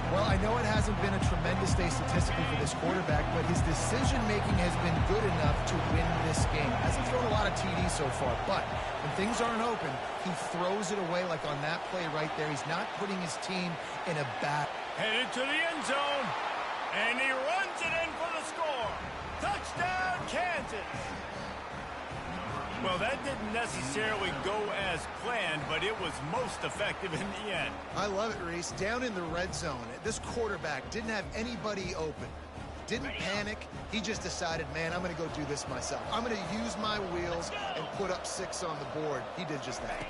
Well, I know it hasn't been a tremendous day statistically for this quarterback, but his decision-making has been good enough to win this game. Hasn't thrown a lot of TDs so far, but when things aren't open, he throws it away like on that play right there. He's not putting his team in a bad... Headed to the end zone, and he runs it in for the score. Touchdown, Kansas! Well, that didn't necessarily go as planned, but it was most effective in the end. I love it, Reese. Down in the red zone, this quarterback didn't have anybody open. Didn't panic. He just decided, man, I'm going to go do this myself. I'm going to use my wheels and put up 6 on the board. He did just that.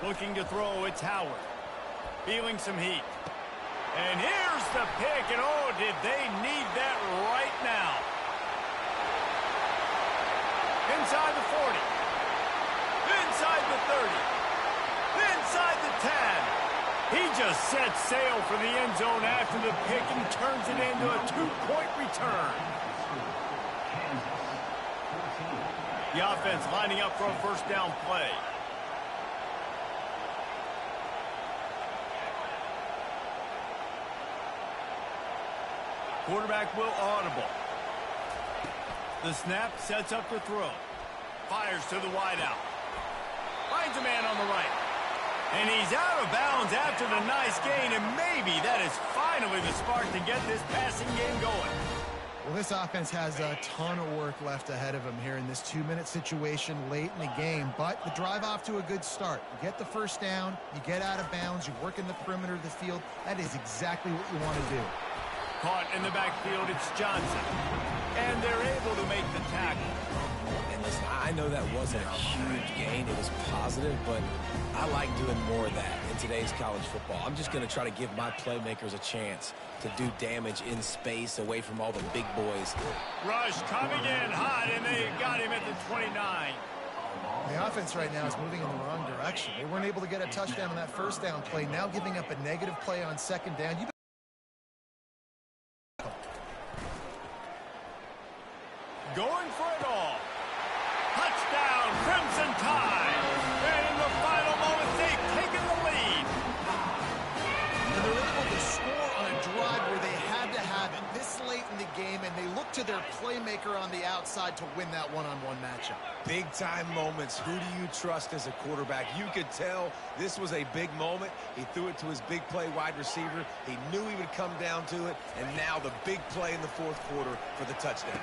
Looking to throw, it's Howard. Feeling some heat. And here's the pick, and oh, did they need that right now. Inside the 40. Inside the 30. Inside the 10. He just set sail for the end zone after the pick and turns it into a 2-point return. The offense lining up for a first down play. Quarterback will audible. The snap sets up the throw. Fires to the wideout. Finds a man on the right. And he's out of bounds after the nice gain, and maybe that is finally the spark to get this passing game going. Well, this offense has a ton of work left ahead of them here in this 2-minute situation late in the game, but the drive off to a good start. You get the first down, you get out of bounds, you work in the perimeter of the field. That is exactly what you want to do. Caught in the backfield, it's Johnson. And they're able to make the tackle. And listen, I know that wasn't a huge gain. It was positive, but I like doing more of that in today's college football. I'm just going to try to give my playmakers a chance to do damage in space away from all the big boys. Rush coming in hot, and they got him at the 29. The offense right now is moving in the wrong direction. They weren't able to get a touchdown on that first down play, now giving up a negative play on second down. going for it all. Touchdown, Crimson Tide. And in the final moments, they've taken the lead. And they're able to score on a drive where they had to have it this late in the game, and they look to their playmaker on the outside to win that one-on-one matchup. Big-time moments. Who do you trust as a quarterback? You could tell this was a big moment. He threw it to his big play wide receiver. He knew he would come down to it, and now the big play in the fourth quarter for the touchdown.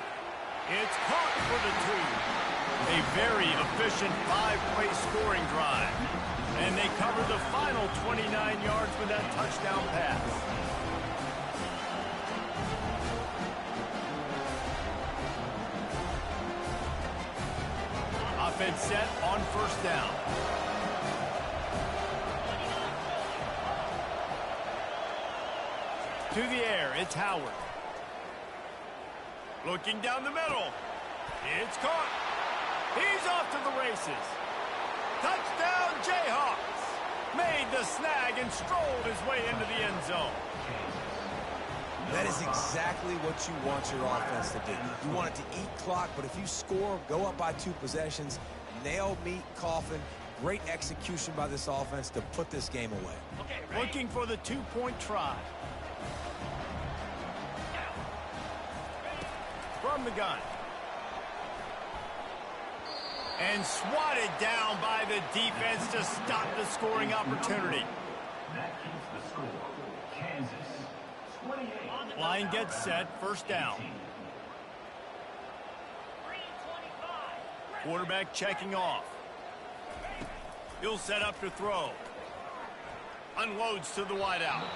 It's caught for the 2. A very efficient 5-play scoring drive. And they covered the final 29 yards with that touchdown pass. Offense set on first down. To the air, it's Howard. Looking down the middle. It's caught. He's off to the races. Touchdown, Jayhawks. Made the snag and strolled his way into the end zone. That is exactly what you want your offense to do. You want it to eat clock, but if you score, go up by 2 possessions, nail, meet, coffin. Great execution by this offense to put this game away. Looking for the 2-point try. From the gun. And swatted down by the defense to stop the scoring opportunity. That keeps the score. Kansas, 28. Line gets set, first down. Quarterback checking off. He'll set up to throw. Unloads to the wideout.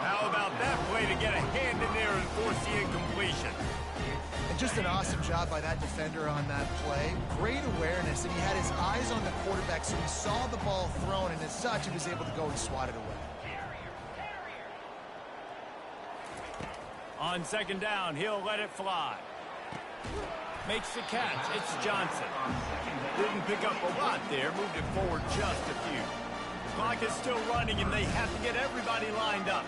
How about that play to get a hand in there and force the incompletion? And just an awesome job by that defender on that play. Great awareness, and he had his eyes on the quarterback, so he saw the ball thrown, and as such, he was able to go and swat it away. On second down, he'll let it fly. Makes the catch. It's Johnson. Didn't pick up a lot there. Moved it forward just a few. The clock is still running, and they have to get everybody lined up.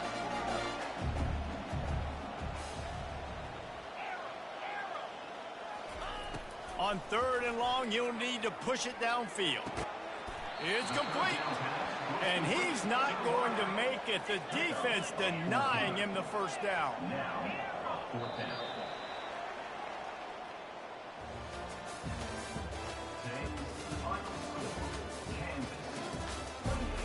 On third and long, you'll need to push it downfield. It's complete. And he's not going to make it. The defense denying him the first down. Now, fourth down. Today's final score, Kansas, 28.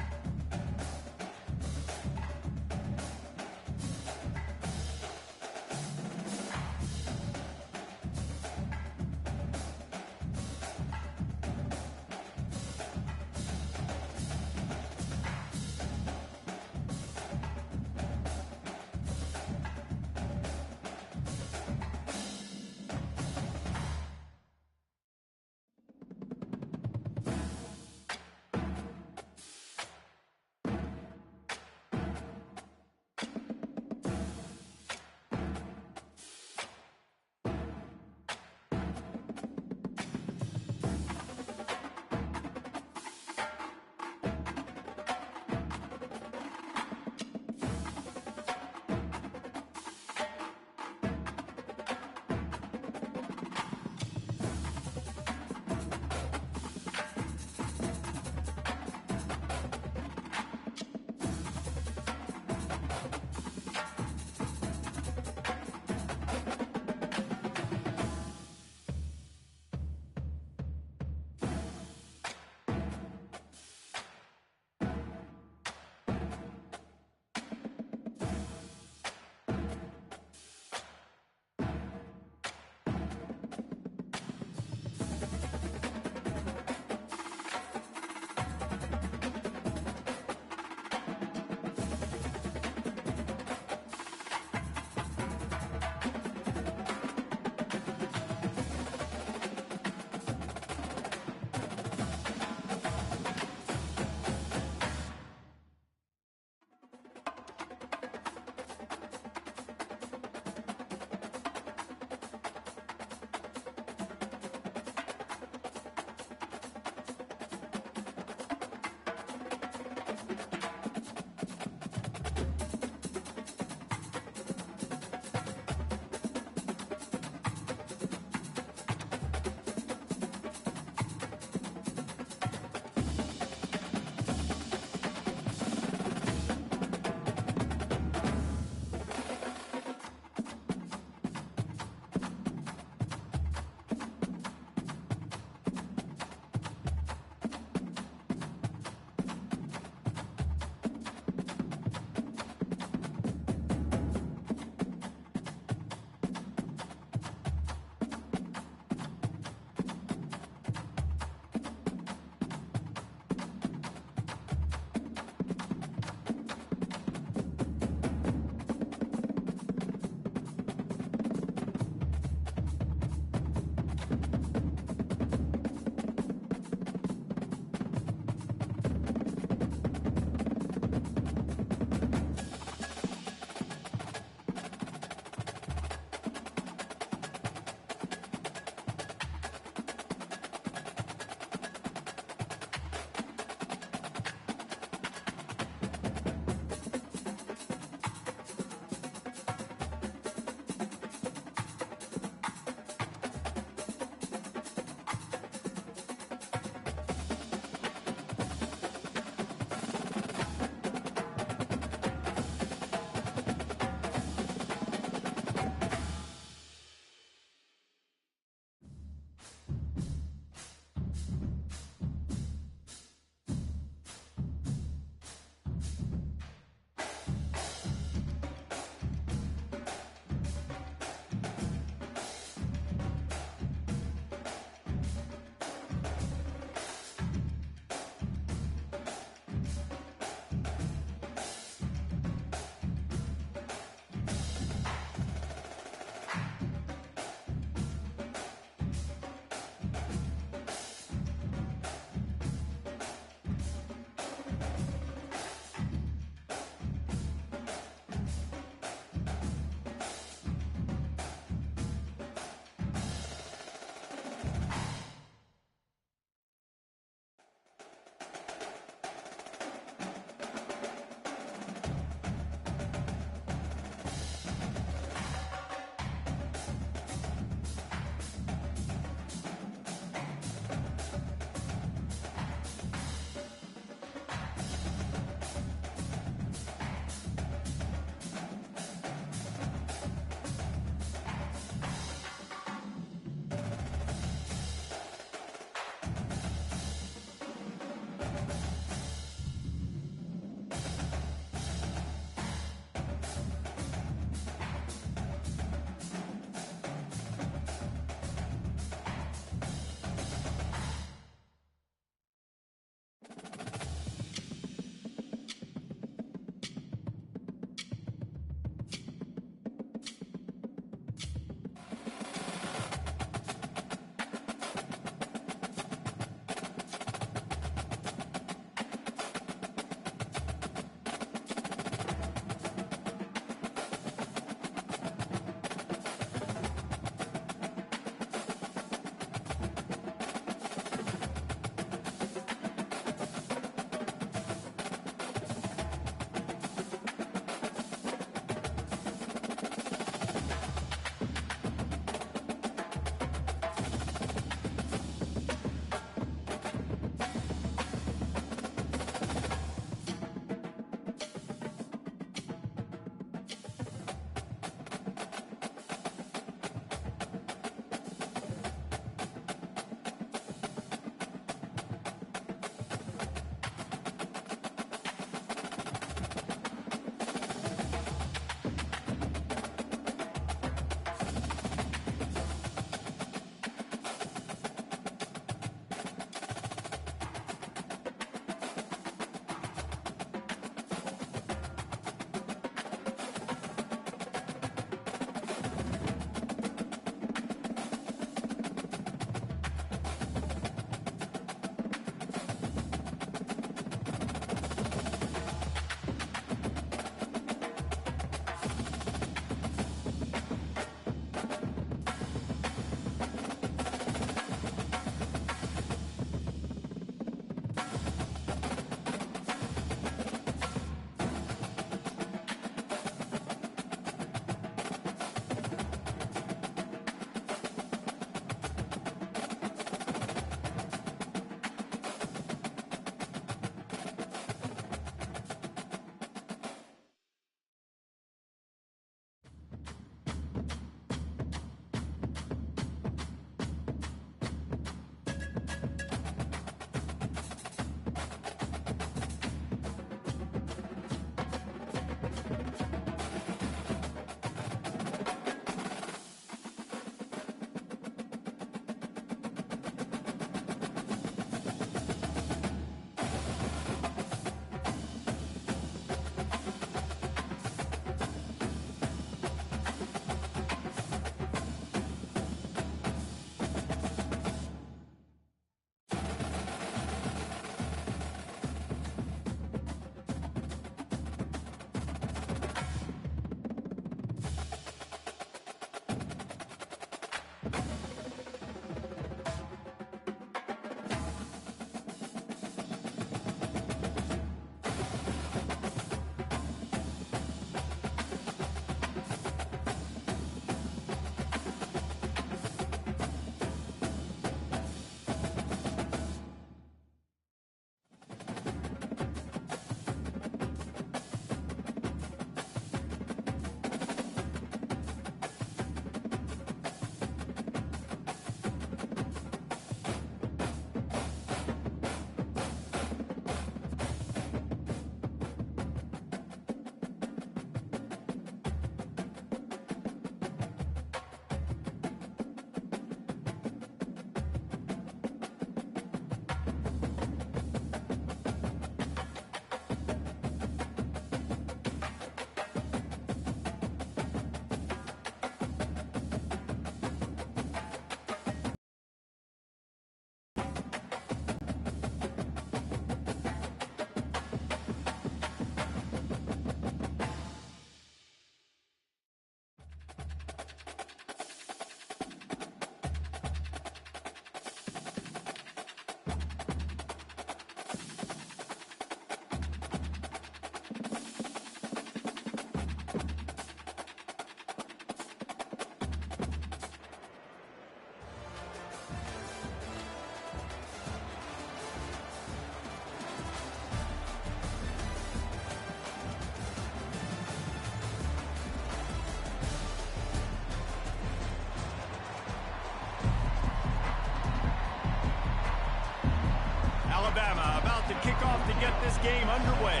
Alabama about to kick off to get this game underway.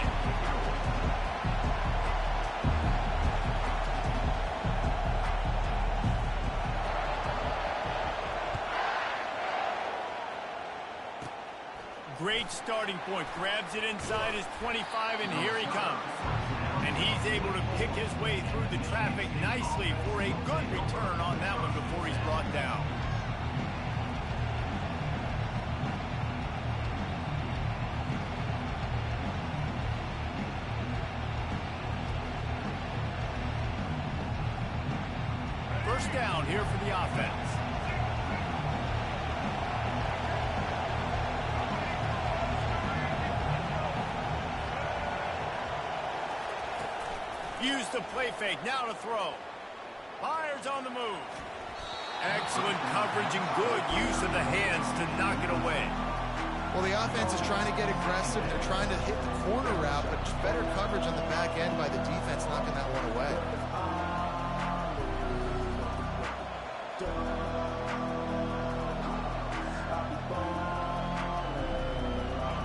Great starting point. Grabs it inside his 25, and here he comes. And he's able to pick his way through the traffic nicely for a good return on that one before he's brought down. First down here for the offense. Use the play fake, now to throw. Fires on the move. Excellent coverage and good use of the hands to knock it away. Well, the offense is trying to get aggressive. They're trying to hit the corner route, but better coverage on the back end by the defense knocking that one away.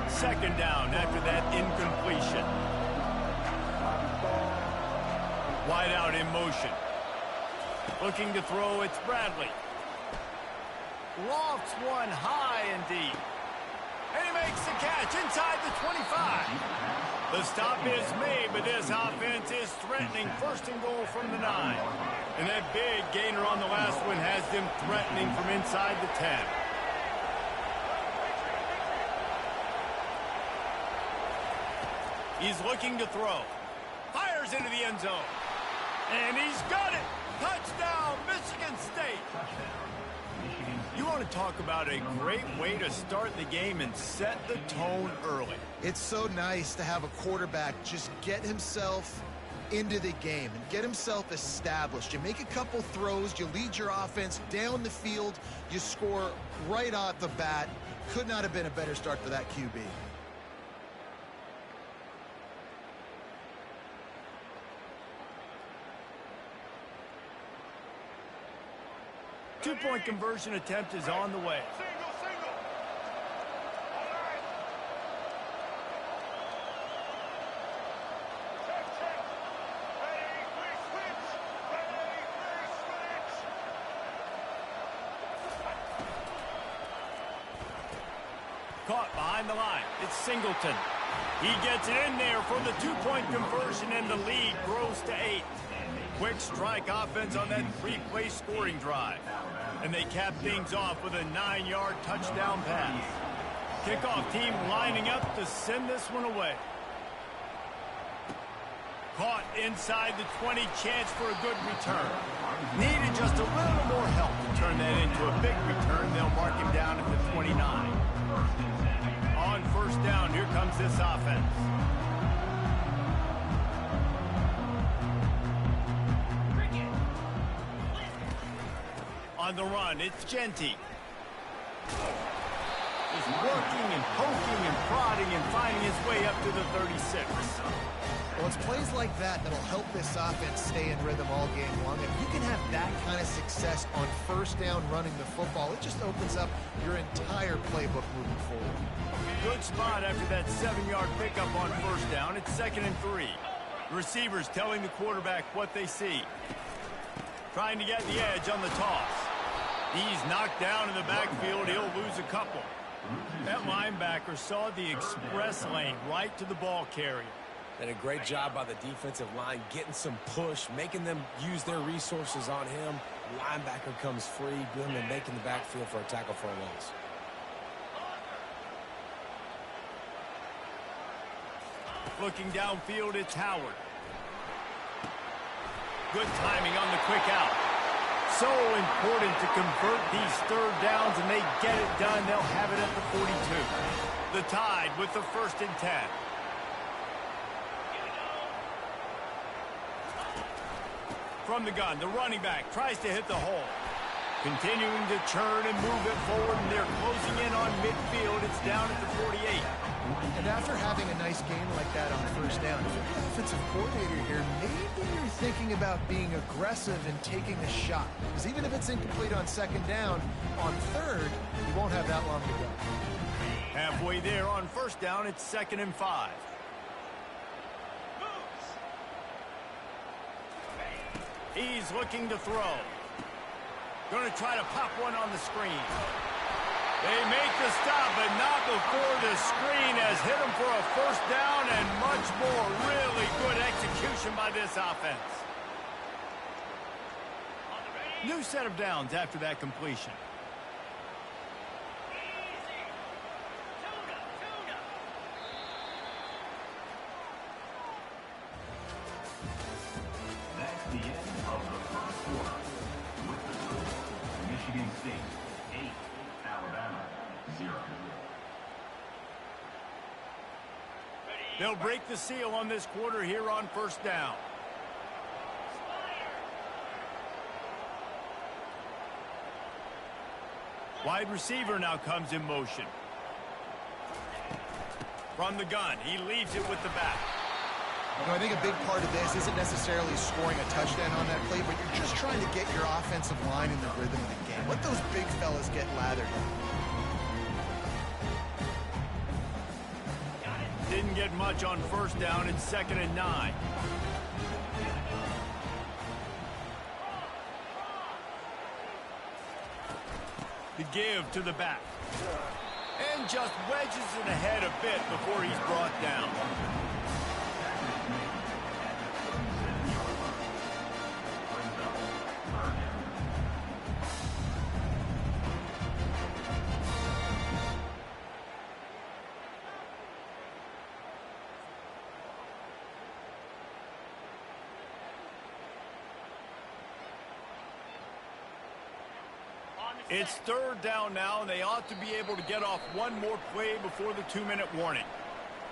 Second down after that incompletion. Wide out in motion. Looking to throw, it's Bradley. Lofts one high and deep. And he makes the catch inside the 25. The stop is made, but this offense is threatening first and goal from the 9. And that big gainer on the last one has them threatening from inside the 10. He's looking to throw. Fires into the end zone. And he's got it. Touchdown, Michigan State. You want to talk about a great way to start the game and set the tone early. It's so nice to have a quarterback just get himself into the game and get himself established. You make a couple throws, you lead your offense down the field, you score right off the bat. Could not have been a better start for that QB. Two-point conversion attempt is on the way. caught behind the line. It's Singleton. He gets it in there for the two-point conversion, and the lead grows to 8. Quick strike offense on that 3-play scoring drive. And they cap things off with a 9-yard touchdown pass. Kickoff team lining up to send this one away. Caught inside the 20, chance for a good return. Needed just a little more help to turn that into a big return. They'll mark him down at the 29. On first down, here comes this offense. On the run, it's Genty. He's working and poking and prodding and finding his way up to the 36. Well, it's plays like that that'll help this offense stay in rhythm all game long. If you can have that kind of success on first down running the football, it just opens up your entire playbook moving forward. Good spot after that 7-yard pickup on first down. It's 2nd and 3. Receivers telling the quarterback what they see. Trying to get the edge on the toss. He's knocked down in the backfield. He'll lose a couple. That linebacker saw the express lane right to the ball carrier. And a great job by the defensive line getting some push, making them use their resources on him. Linebacker comes free, boom, and making the backfield for a tackle for a loss. Looking downfield, it's Howard. Good timing on the quick out. So important to convert these third downs, and they get it done. They'll have it at the 42. The Tide with the 1st and 10. From the gun, the running back tries to hit the hole. Continuing to churn and move it forward, and they're closing in on midfield. It's down at the 48. And after having a nice game like that on first down, if you're the offensive coordinator here, maybe you're thinking about being aggressive and taking a shot. Because even if it's incomplete on 2nd down, on 3rd, you won't have that long to go. Halfway there on first down, it's 2nd and 5. He's looking to throw. Going to try to pop one on the screen. They make the stop, but not before the screen has hit him for a first down and much more. Really good execution by this offense. New set of downs after that completion. That's the end of the first quarter. With the score, Michigan State 8, Alabama 0. They'll break the seal on this quarter here on first down. Wide receiver now comes in motion. From the gun, he leaves it with the back. You know, I think a big part of this isn't necessarily scoring a touchdown on that play, but you're just trying to get your offensive line in the rhythm of the game. Let those big fellas get lathered up. Didn't get much on first down. It's 2nd and 9. The give to the back. And just wedges it ahead a bit before he's brought down. It's 3rd down now, and they ought to be able to get off one more play before the 2-minute warning.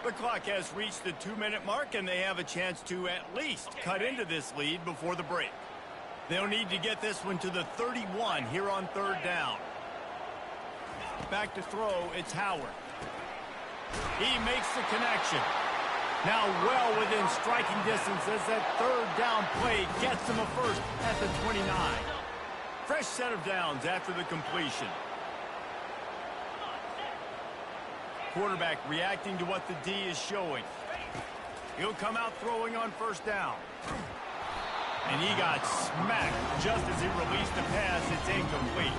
The clock has reached the 2-minute mark, and they have a chance to at least cut into this lead before the break. They'll need to get this one to the 31 here on 3rd down. Back to throw, it's Howard. He makes the connection. Now well within striking distance as that 3rd down play gets him a first at the 29. Fresh set of downs after the completion. Quarterback reacting to what the D is showing. He'll come out throwing on first down. And he got smacked just as he released the pass. It's incomplete.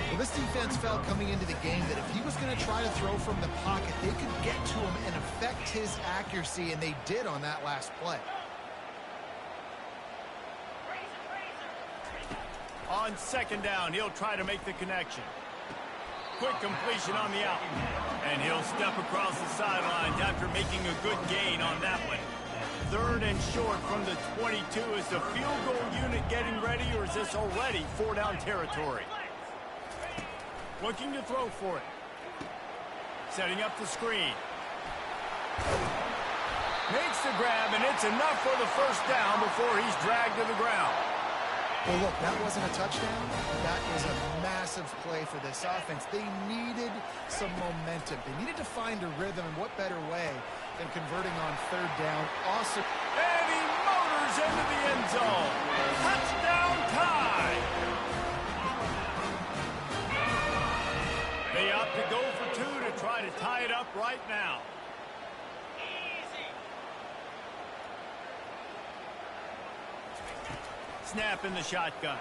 Well, this defense felt coming into the game that if he was going to try to throw from the pocket, they could get to him and affect his accuracy, and they did on that last play. On second down, he'll try to make the connection. Quick completion on the out. And he'll step across the sidelines after making a good gain on that one. Third and short from the 22. Is the field goal unit getting ready, or is this already 4-down territory? Looking to throw for it. Setting up the screen. Makes the grab, and it's enough for the first down before he's dragged to the ground. Well, look, that wasn't a touchdown. That is a massive play for this offense. They needed some momentum. They needed to find a rhythm, and what better way than converting on third down. Awesome. And he motors into the end zone. Touchdown tie. They opt to go for two to try to tie it up right now. Snap in the shotgun.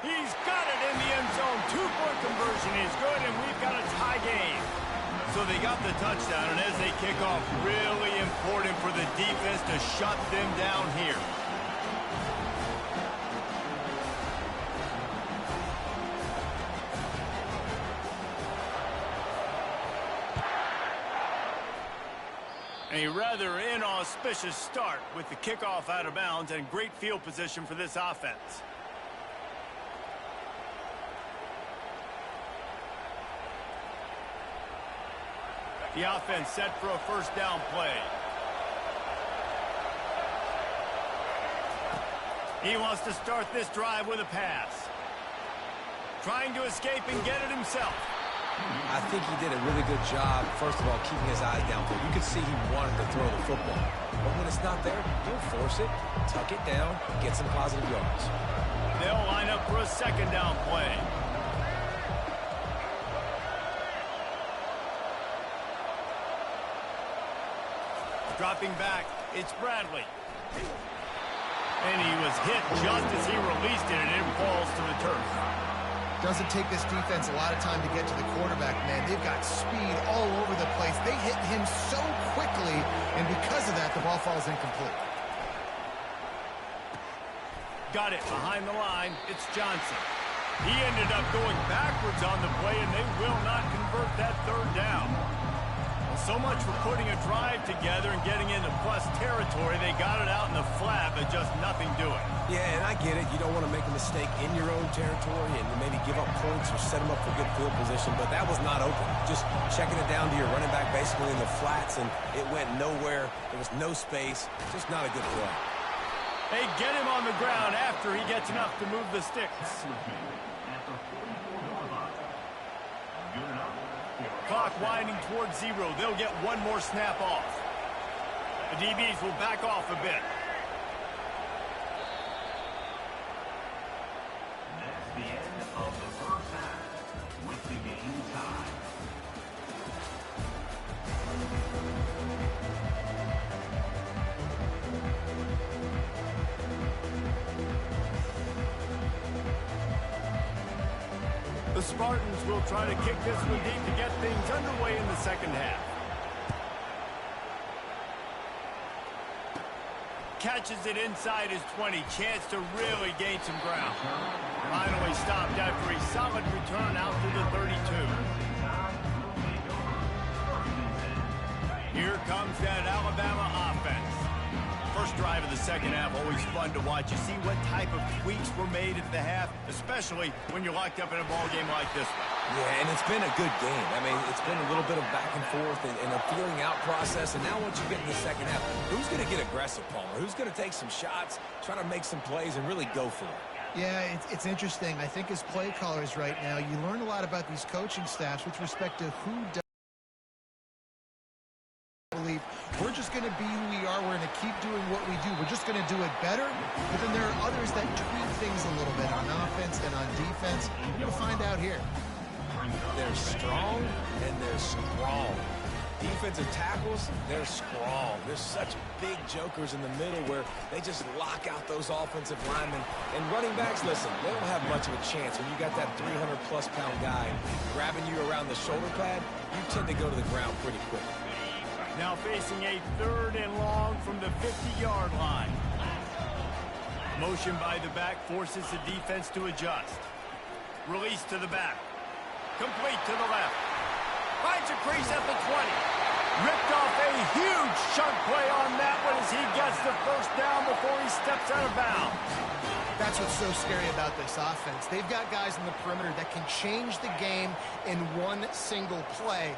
He's got it in the end zone. Two-point conversion is good, and we've got a tie game. So they got the touchdown, and as they kick off, really important for the defense to shut them down here. A rather inauspicious start with the kickoff out of bounds and great field position for this offense. The offense set for a first down play. He wants to start this drive with a pass. Trying to escape and get it himself. I think he did a really good job, first of all, keeping his eyes downfield. You could see he wanted to throw the football. But when it's not there, don't force it. Tuck it down, get some positive yards. They'll line up for a second down play. Dropping back, it's Bradley. And he was hit just as he released it, and it falls to the turf. Doesn't take this defense a lot of time to get to the quarterback, man. They've got speed all over the place. They hit him so quickly, and because of that, the ball falls incomplete. Got it behind the line. It's Johnson. He ended up going backwards on the play, and they will not convert that third down. Well, so much for putting a drive together and getting into plus territory. They got it out in the flat, but just nothing doing. Yeah, and I get it. You don't want to make a mistake in your own territory and maybe give up points or set them up for good field position, but that was not open. Just checking it down to your running back basically in the flats, and it went nowhere. There was no space. Just not a good play. They get him on the ground after he gets enough to move the sticks. Clock winding towards zero. They'll get one more snap off. The DBs will back off a bit. That's the end of the first half with the game tied. The Spartans will try to kick this one deep to get things underway in the second half. Catches it inside his 20. Chance to really gain some ground. Finally stopped after a solid return out to the 32. Here comes that Alabama offense. First drive of the second half, always fun to watch. You see what type of tweaks were made at the half, especially when you're locked up in a ball game like this one. Yeah, and it's been a good game. I mean, it's been a little bit of back and forth and a feeling out process. And now once you get in the second half, who's going to get aggressive, Palmer? Who's going to take some shots, try to make some plays, and really go for it? Yeah, it's interesting. I think as play callers right now, you learn a lot about these coaching staffs with respect to who does. We're just going to be who we are. We're going to keep doing what we do. We're just going to do it better. But then there are others that tweak things a little bit on offense and on defense. We're going to find out here. They're strong and they're strong. Defensive tackles, they're strong. There's such big jokers in the middle where they just lock out those offensive linemen. And running backs, listen, they don't have much of a chance. When you got that 300-plus pound guy grabbing you around the shoulder pad, you tend to go to the ground pretty quick. Now facing a 3rd and long from the 50-yard line. Motion by the back forces the defense to adjust. Release to the back. Complete to the left. Finds a crease at the 20. Ripped off a huge chunk play on that one as he gets the first down before he steps out of bounds. That's what's so scary about this offense. They've got guys in the perimeter that can change the game in one single play.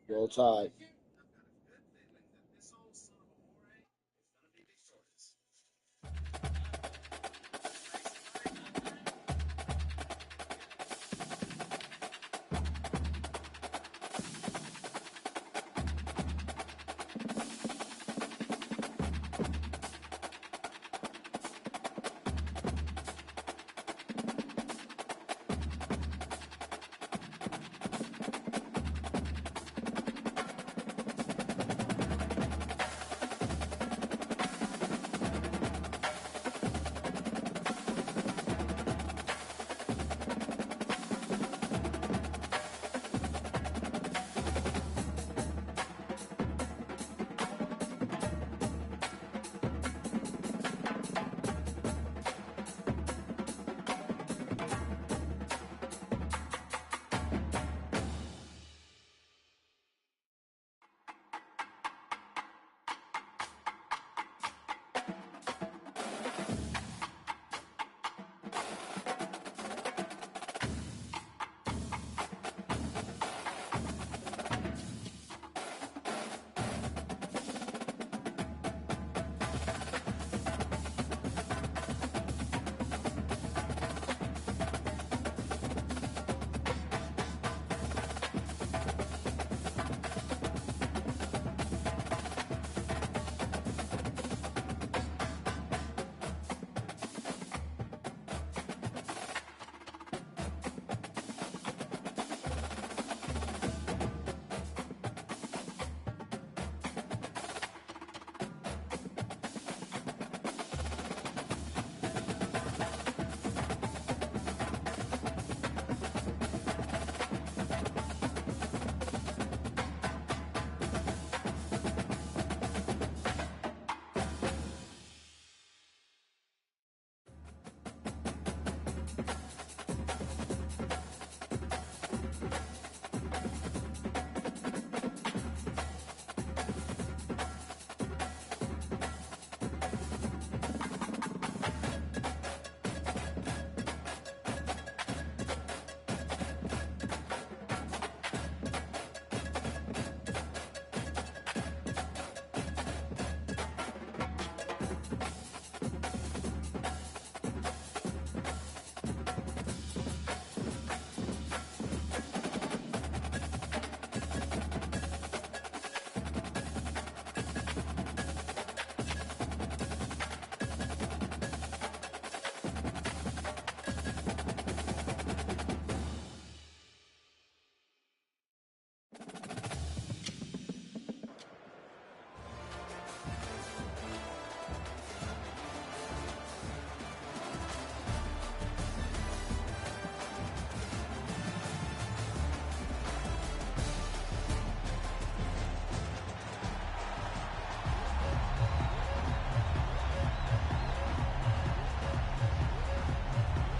Roll Tide.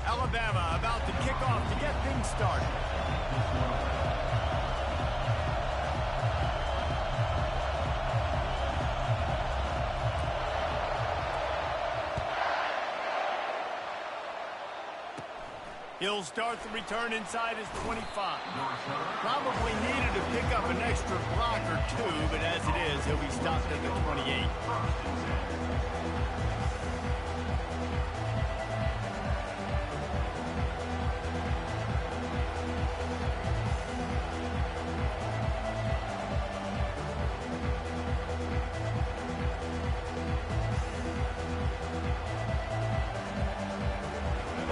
Alabama about to kick off to get things started. He'll start the return inside his 25. Probably needed to pick up an extra block or two, but as it is, he'll be stopped at the 28.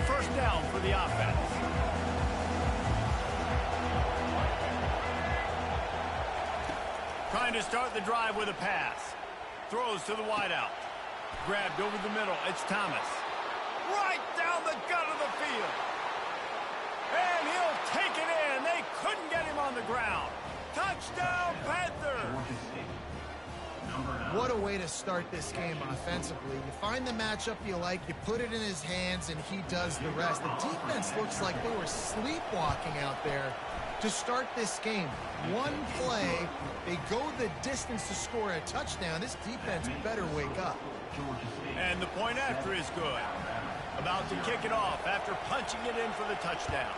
First down for the offense. Trying to start the drive with a pass. Throws to the wideout. Grabbed over the middle. It's Thomas. Right down the gut of the field. And he'll take it in. They couldn't get him on the ground. Touchdown, Panthers. What a way to start this game offensively. You find the matchup you like, you put it in his hands, and he does the rest. The defense looks like they were sleepwalking out there to start this game. One play, they go the distance to score a touchdown. This defense better wake up. And the point after is good. About to kick it off after punching it in for the touchdown.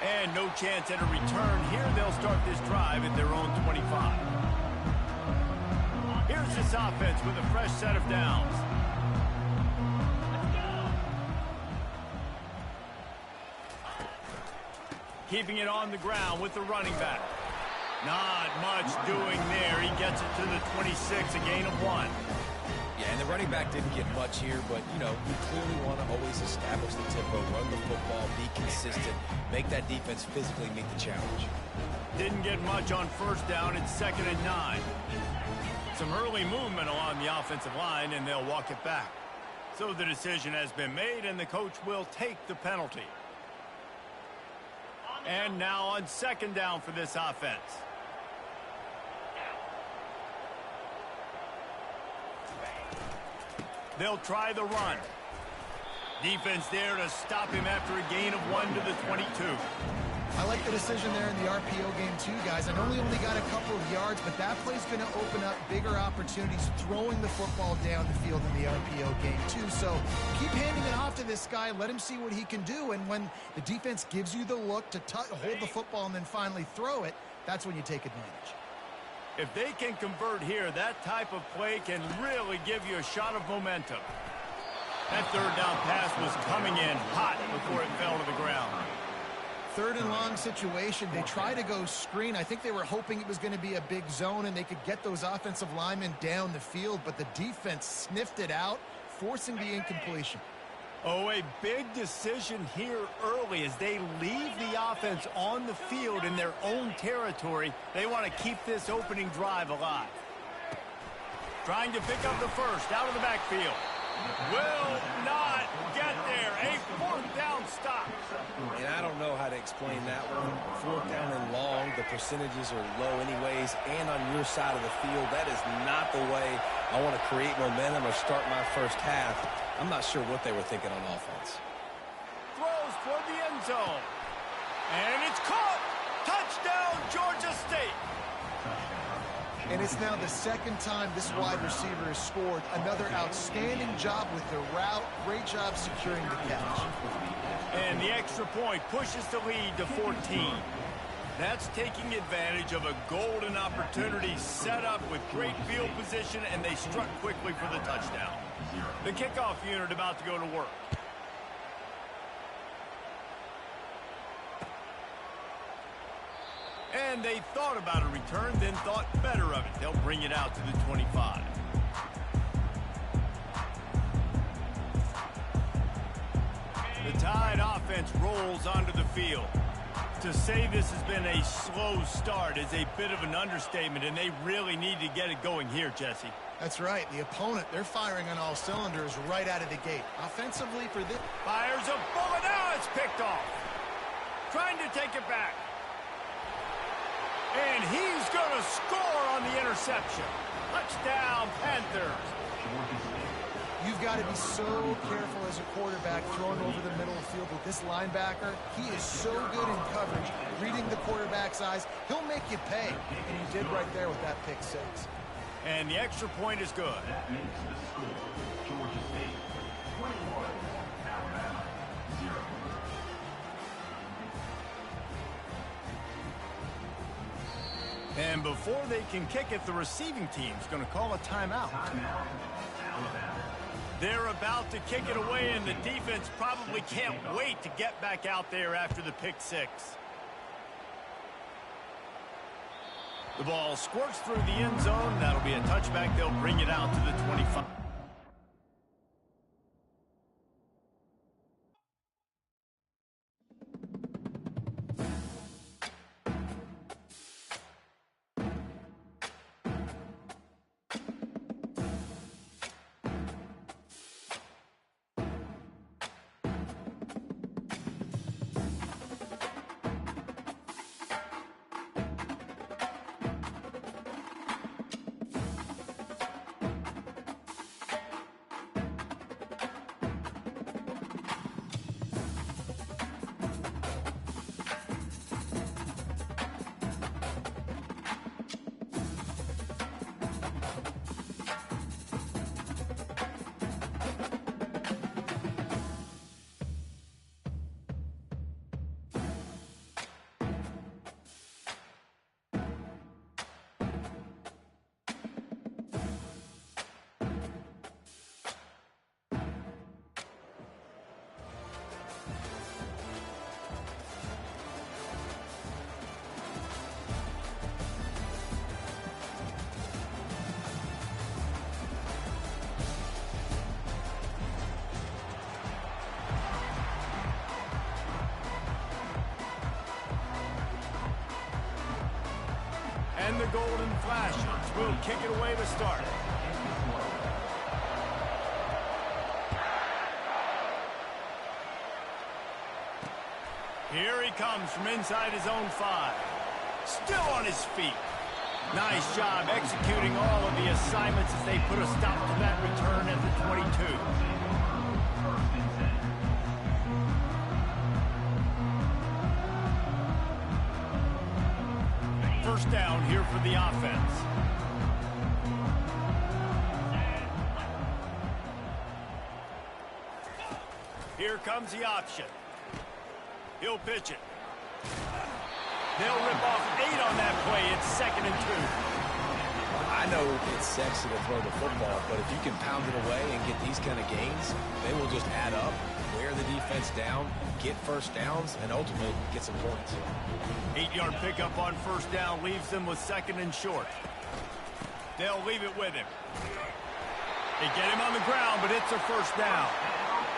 And no chance at a return here. They'll start this drive at their own 25. Here's this offense with a fresh set of downs. Keeping it on the ground with the running back. Not much doing there. He gets it to the 26, a gain of 1. Yeah, and the running back didn't get much here, but, you know, you clearly want to always establish the tempo, run the football, be consistent, make that defense physically meet the challenge. Didn't get much on first down. It's 2nd and 9. Some early movement along the offensive line, and they'll walk it back. So the decision has been made, and the coach will take the penalty. And now on 2nd down for this offense. They'll try the run. Defense there to stop him after a gain of 1 to the 22. I like the decision there in the RPO game too, guys. I know he only got a couple of yards, but that play's going to open up bigger opportunities throwing the football down the field in the RPO game too. So keep handing it off to this guy. Let him see what he can do. And when the defense gives you the look to hold the football and then finally throw it, that's when you take advantage. If they can convert here, that type of play can really give you a shot of momentum. That 3rd down pass was coming in hot before it fell to the ground. 3rd and long situation. They try to go screen. I think they were hoping it was going to be a big zone and they could get those offensive linemen down the field, but the defense sniffed it out, forcing the incompletion. Oh, a big decision here early as they leave the offense on the field in their own territory. They want to keep this opening drive alive. Trying to pick up the first out of the backfield. Will not get there. A 4th down stop. And I don't know how to explain that one. 4th down and long, the percentages are low anyways, and on your side of the field, that is not the way I want to create momentum or start my first half. I'm not sure what they were thinking on offense. Throws toward the end zone. And it's caught. Touchdown, Georgia State. And it's now the 2nd time this wide receiver has scored. Another outstanding job with the route. Great job securing the catch. And the extra point pushes the lead to 14. That's taking advantage of a golden opportunity set up with great field position, and they struck quickly for the touchdown. The kickoff unit about to go to work. And they thought about a return, then thought better of it. They'll bring it out to the 25. The Tide offense rolls onto the field. To say this has been a slow start is a bit of an understatement, and they really need to get it going here, Jesse. That's right. The opponent, they're firing on all cylinders right out of the gate. Offensively for this. Fires a bullet. Now it's picked off. Trying to take it back. And he's going to score on the interception. Touchdown, Panthers. You've got to be so careful as a quarterback throwing over the middle of the field with this linebacker. He is so good in coverage, reading the quarterback's eyes. He'll make you pay, and he did right there with that pick 6. And the extra point is good. That makes the score Georgia State 21, Alabama 0. And before they can kick it, the receiving team's going to call a timeout. Timeout, Alabama. They're about to kick it away, and the defense probably can't wait to get back out there after the pick 6. The ball squirts through the end zone. That'll be a touchback. They'll bring it out to the 25. And the golden flashes will kick it away to start. Here he comes from inside his own 5. Still on his feet. Nice job executing all of the assignments as they put a stop to that return at the 22. First down here for the offense. Here comes the option. He'll pitch it. They'll rip off 8 on that play. It's 2nd and 2. I know it's sexy to throw the football, but if you can pound it away and get these kind of gains, they will just add up, wear the defense down, get first downs, and ultimately get some points. 8-yard pickup on first down leaves them with 2nd and short. They'll leave it with him. They get him on the ground, but it's a first down.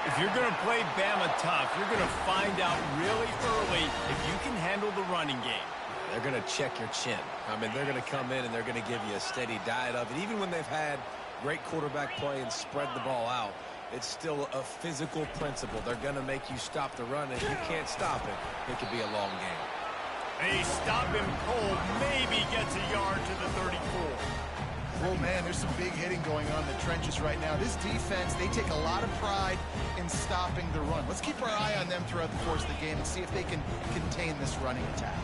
If you're going to play Bama tough, you're going to find out really early if you can handle the running game. They're going to check your chin. I mean, they're going to come in and they're going to give you a steady diet of it. Even when they've had great quarterback play and spread the ball out, it's still a physical principle. They're going to make you stop the run, and if you can't stop it, it could be a long game. They stop him cold, maybe gets a yard to the 34. Oh, man, there's some big hitting going on in the trenches right now. This defense, they take a lot of pride in stopping the run. Let's keep our eye on them throughout the course of the game and see if they can contain this running attack.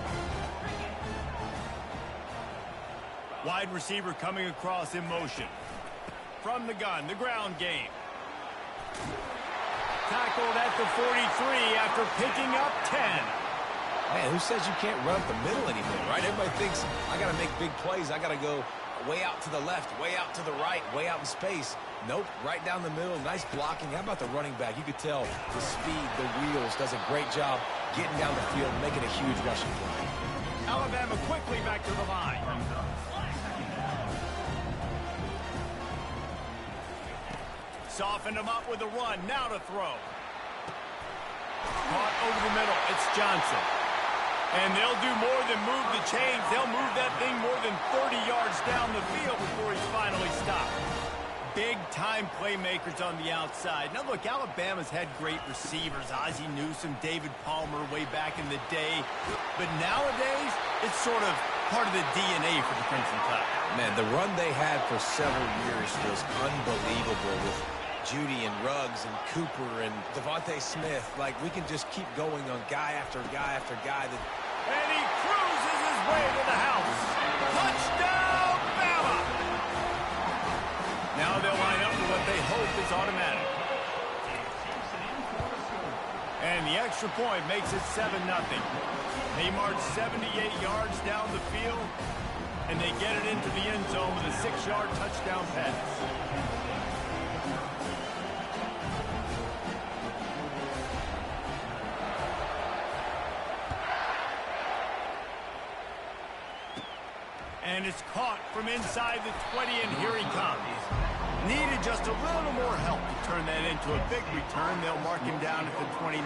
Wide receiver coming across in motion. From the gun, the ground game. Tackled at the 43 after picking up 10. Man, who says you can't run up the middle anymore, right? Everybody thinks, I got to make big plays. I got to go way out to the left, way out to the right, way out in space. Nope, right down the middle. Nice blocking. How about the running back? You could tell the speed, the wheels, does a great job getting down the field, making a huge rushing play. Alabama quickly back to the line. Softened him up with a run. Now to throw. Caught over the middle. It's Johnson. And they'll do more than move the chains. They'll move that thing more than 30 yards down the field before he's finally stopped. Big-time playmakers on the outside. Now, look, Alabama's had great receivers. Ozzie Newsome, David Palmer way back in the day. But nowadays, it's sort of part of the DNA for the Crimson Tide. Man, the run they had for several years was unbelievable with Judy and Ruggs and Cooper and Devontae Smith. Like, we can just keep going on guy after guy after guy. And he cruises his way to the house. Touchdown, Bama! Now they'll line up for what they hope is automatic. And the extra point makes it 7-0. They march 78 yards down the field, and they get it into the end zone with a 6-yard touchdown pass. And it's caught from inside the 20, and here he comes. Needed just a little more help to turn that into a big return. They'll mark him down at the 29.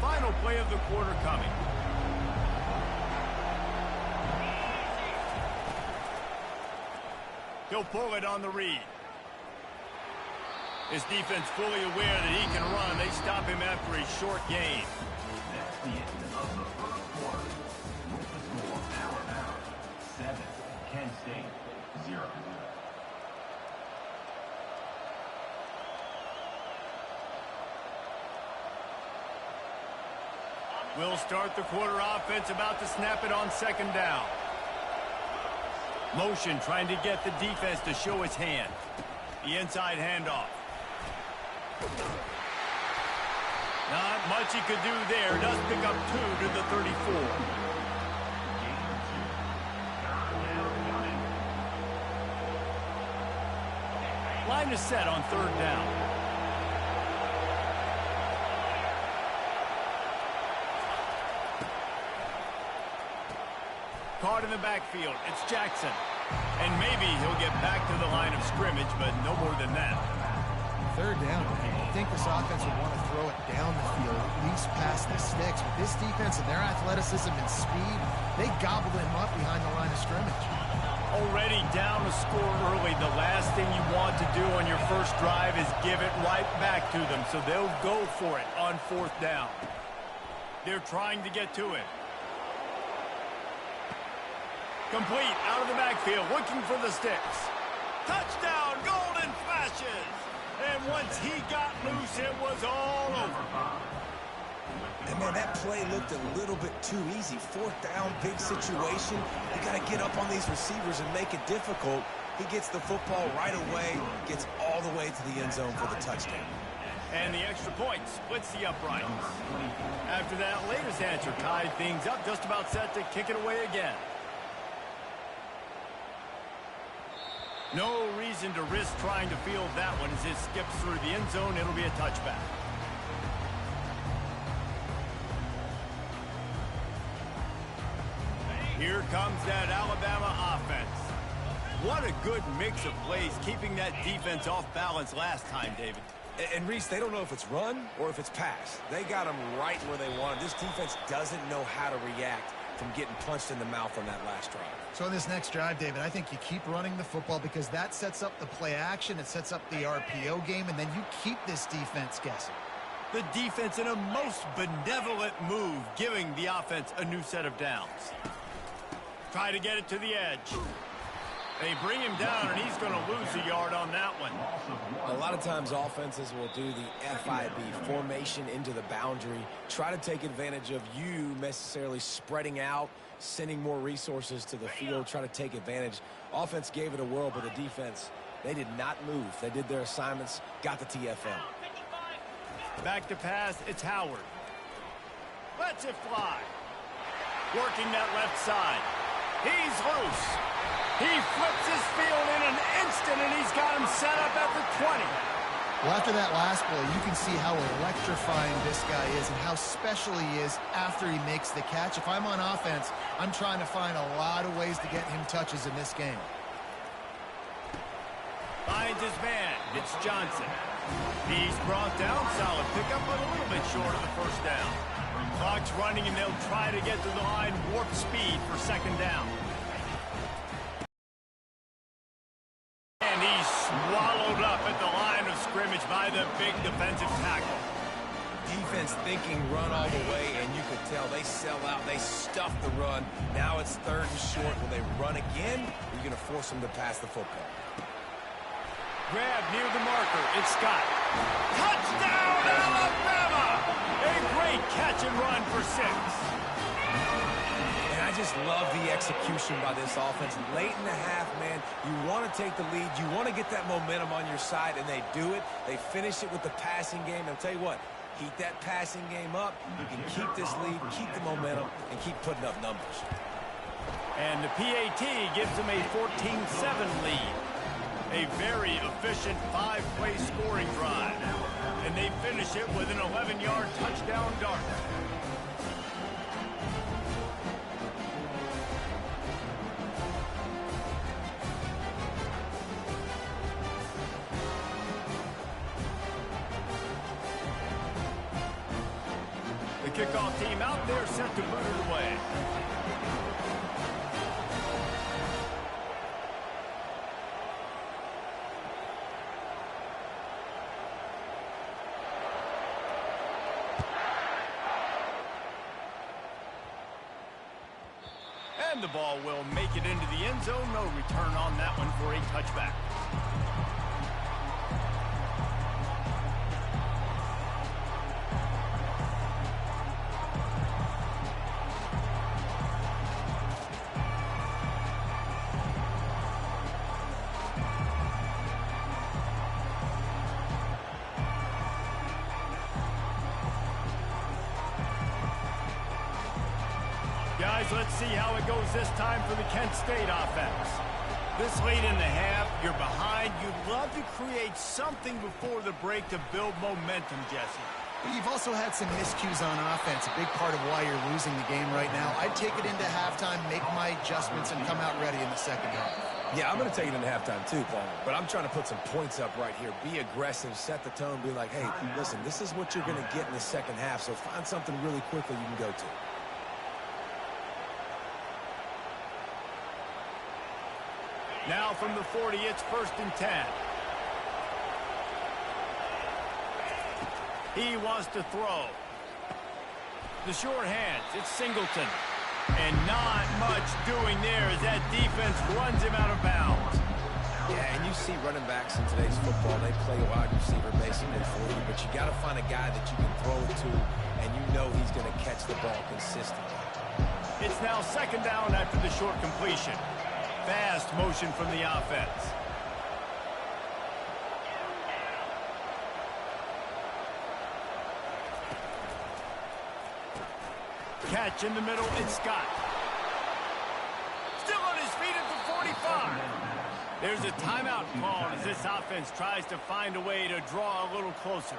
Final play of the quarter coming. He'll pull it on the read. His defense fully aware that he can run. They stop him after a short gain. That's the end of the first quarter. With the score, Alabama 7, Kent State 0. We'll start the quarter offense, about to snap it on 2nd down. Motion trying to get the defense to show his hand. The inside handoff. Not much he could do there. Does pick up 2 to the 34. Line is set on 3rd down. caught in the backfield. It's Jackson. And maybe he'll get back to the line of scrimmage, but no more than that. Third down. I think this offense would want to throw it down the field, at least past the sticks. With this defense and their athleticism and speed, they gobbled him up behind the line of scrimmage. Already down a score early. The last thing you want to do on your first drive is give it right back to them, so they'll go for it on fourth down. They're trying to get to it. Complete out of the backfield, looking for the sticks. Touchdown, golden flashes. And once he got loose, it was all over. And, man, that play looked a little bit too easy. Fourth down, big situation. You got to get up on these receivers and make it difficult. He gets the football right away, gets all the way to the end zone for the touchdown. And the extra point splits the uprights. After that latest answer tied things up, just about set to kick it away again. No reason to risk trying to field that one as it skips through the end zone. It'll be a touchback. Here comes that Alabama offense. What a good mix of plays, keeping that defense off balance last time, David. And Reese, they don't know if it's run or if it's pass. They got them right where they want them. This defense doesn't know how to react from getting punched in the mouth on that last drive. So in this next drive, David, I think you keep running the football because that sets up the play action, it sets up the RPO game, and then you keep this defense guessing. The defense in a most benevolent move, giving the offense a new set of downs. Try to get it to the edge. They bring him down, and he's going to lose a yard on that one. A lot of times offenses will do the FIB, formation into the boundary, try to take advantage of you necessarily spreading out, sending more resources to the field, try to take advantage. Offense gave it a whirl, but the defense, they did not move. They did their assignments, got the TFL. Back to pass, it's Howard. Lets it fly. Working that left side. He's loose. He flips his field in an instant, and he's got him set up at the 20. Well, after that last play, you can see how electrifying this guy is and how special he is after he makes the catch. If I'm on offense, I'm trying to find a lot of ways to get him touches in this game. Finds his man. It's Johnson. He's brought down. Solid pickup, but a little bit short of the first down. Clock's running, and they'll try to get to the line warp speed for second down. And he's swallowed up at the line of scrimmage by the big defensive tackle. Defense thinking run all the way, and you could tell they sell out. They stuff the run. Now it's third and short. Will they run again? Or are you going to force them to pass the football? Grab near the marker. It's Scott. Touchdown, Alabama! A great catch and run for 6. And I just love the execution by this offense. Late in the half, man, you want to take the lead. You want to get that momentum on your side, and they do it. They finish it with the passing game. And I'll tell you what, keep that passing game up. You can keep this lead, keep the momentum, and keep putting up numbers. And the PAT gives them a 14-7 lead. A very efficient 5-play scoring drive. And they finish it with an 11-yard touchdown dart. The kickoff team out there set to boot it away. And the ball will make it into the end zone. No return on that one for a touchback. Guys, let's see how it goes this time for the Kent State offense. This late in the half, you're behind. You'd love to create something before the break to build momentum, Jesse. But you've also had some miscues on offense, a big part of why you're losing the game right now. I'd take it into halftime, make my adjustments, and come out ready in the second half. Yeah, I'm going to take it into halftime too, Paul. But I'm trying to put some points up right here. Be aggressive, set the tone, be like, hey, listen, this is what you're going to get in the second half, so find something really quickly you can go to. Now from the 40, it's 1st and 10. He wants to throw. The short hands, it's Singleton. And not much doing there as that defense runs him out of bounds. Yeah, and you see running backs in today's football, they play a wide receiver basically for you, but you got to find a guy that you can throw it to, and you know he's going to catch the ball consistently. It's now 2nd down after the short completion. Fast motion from the offense. Catch in the middle, it's Scott. Still on his feet at the 45. There's a timeout called as this offense tries to find a way to draw a little closer.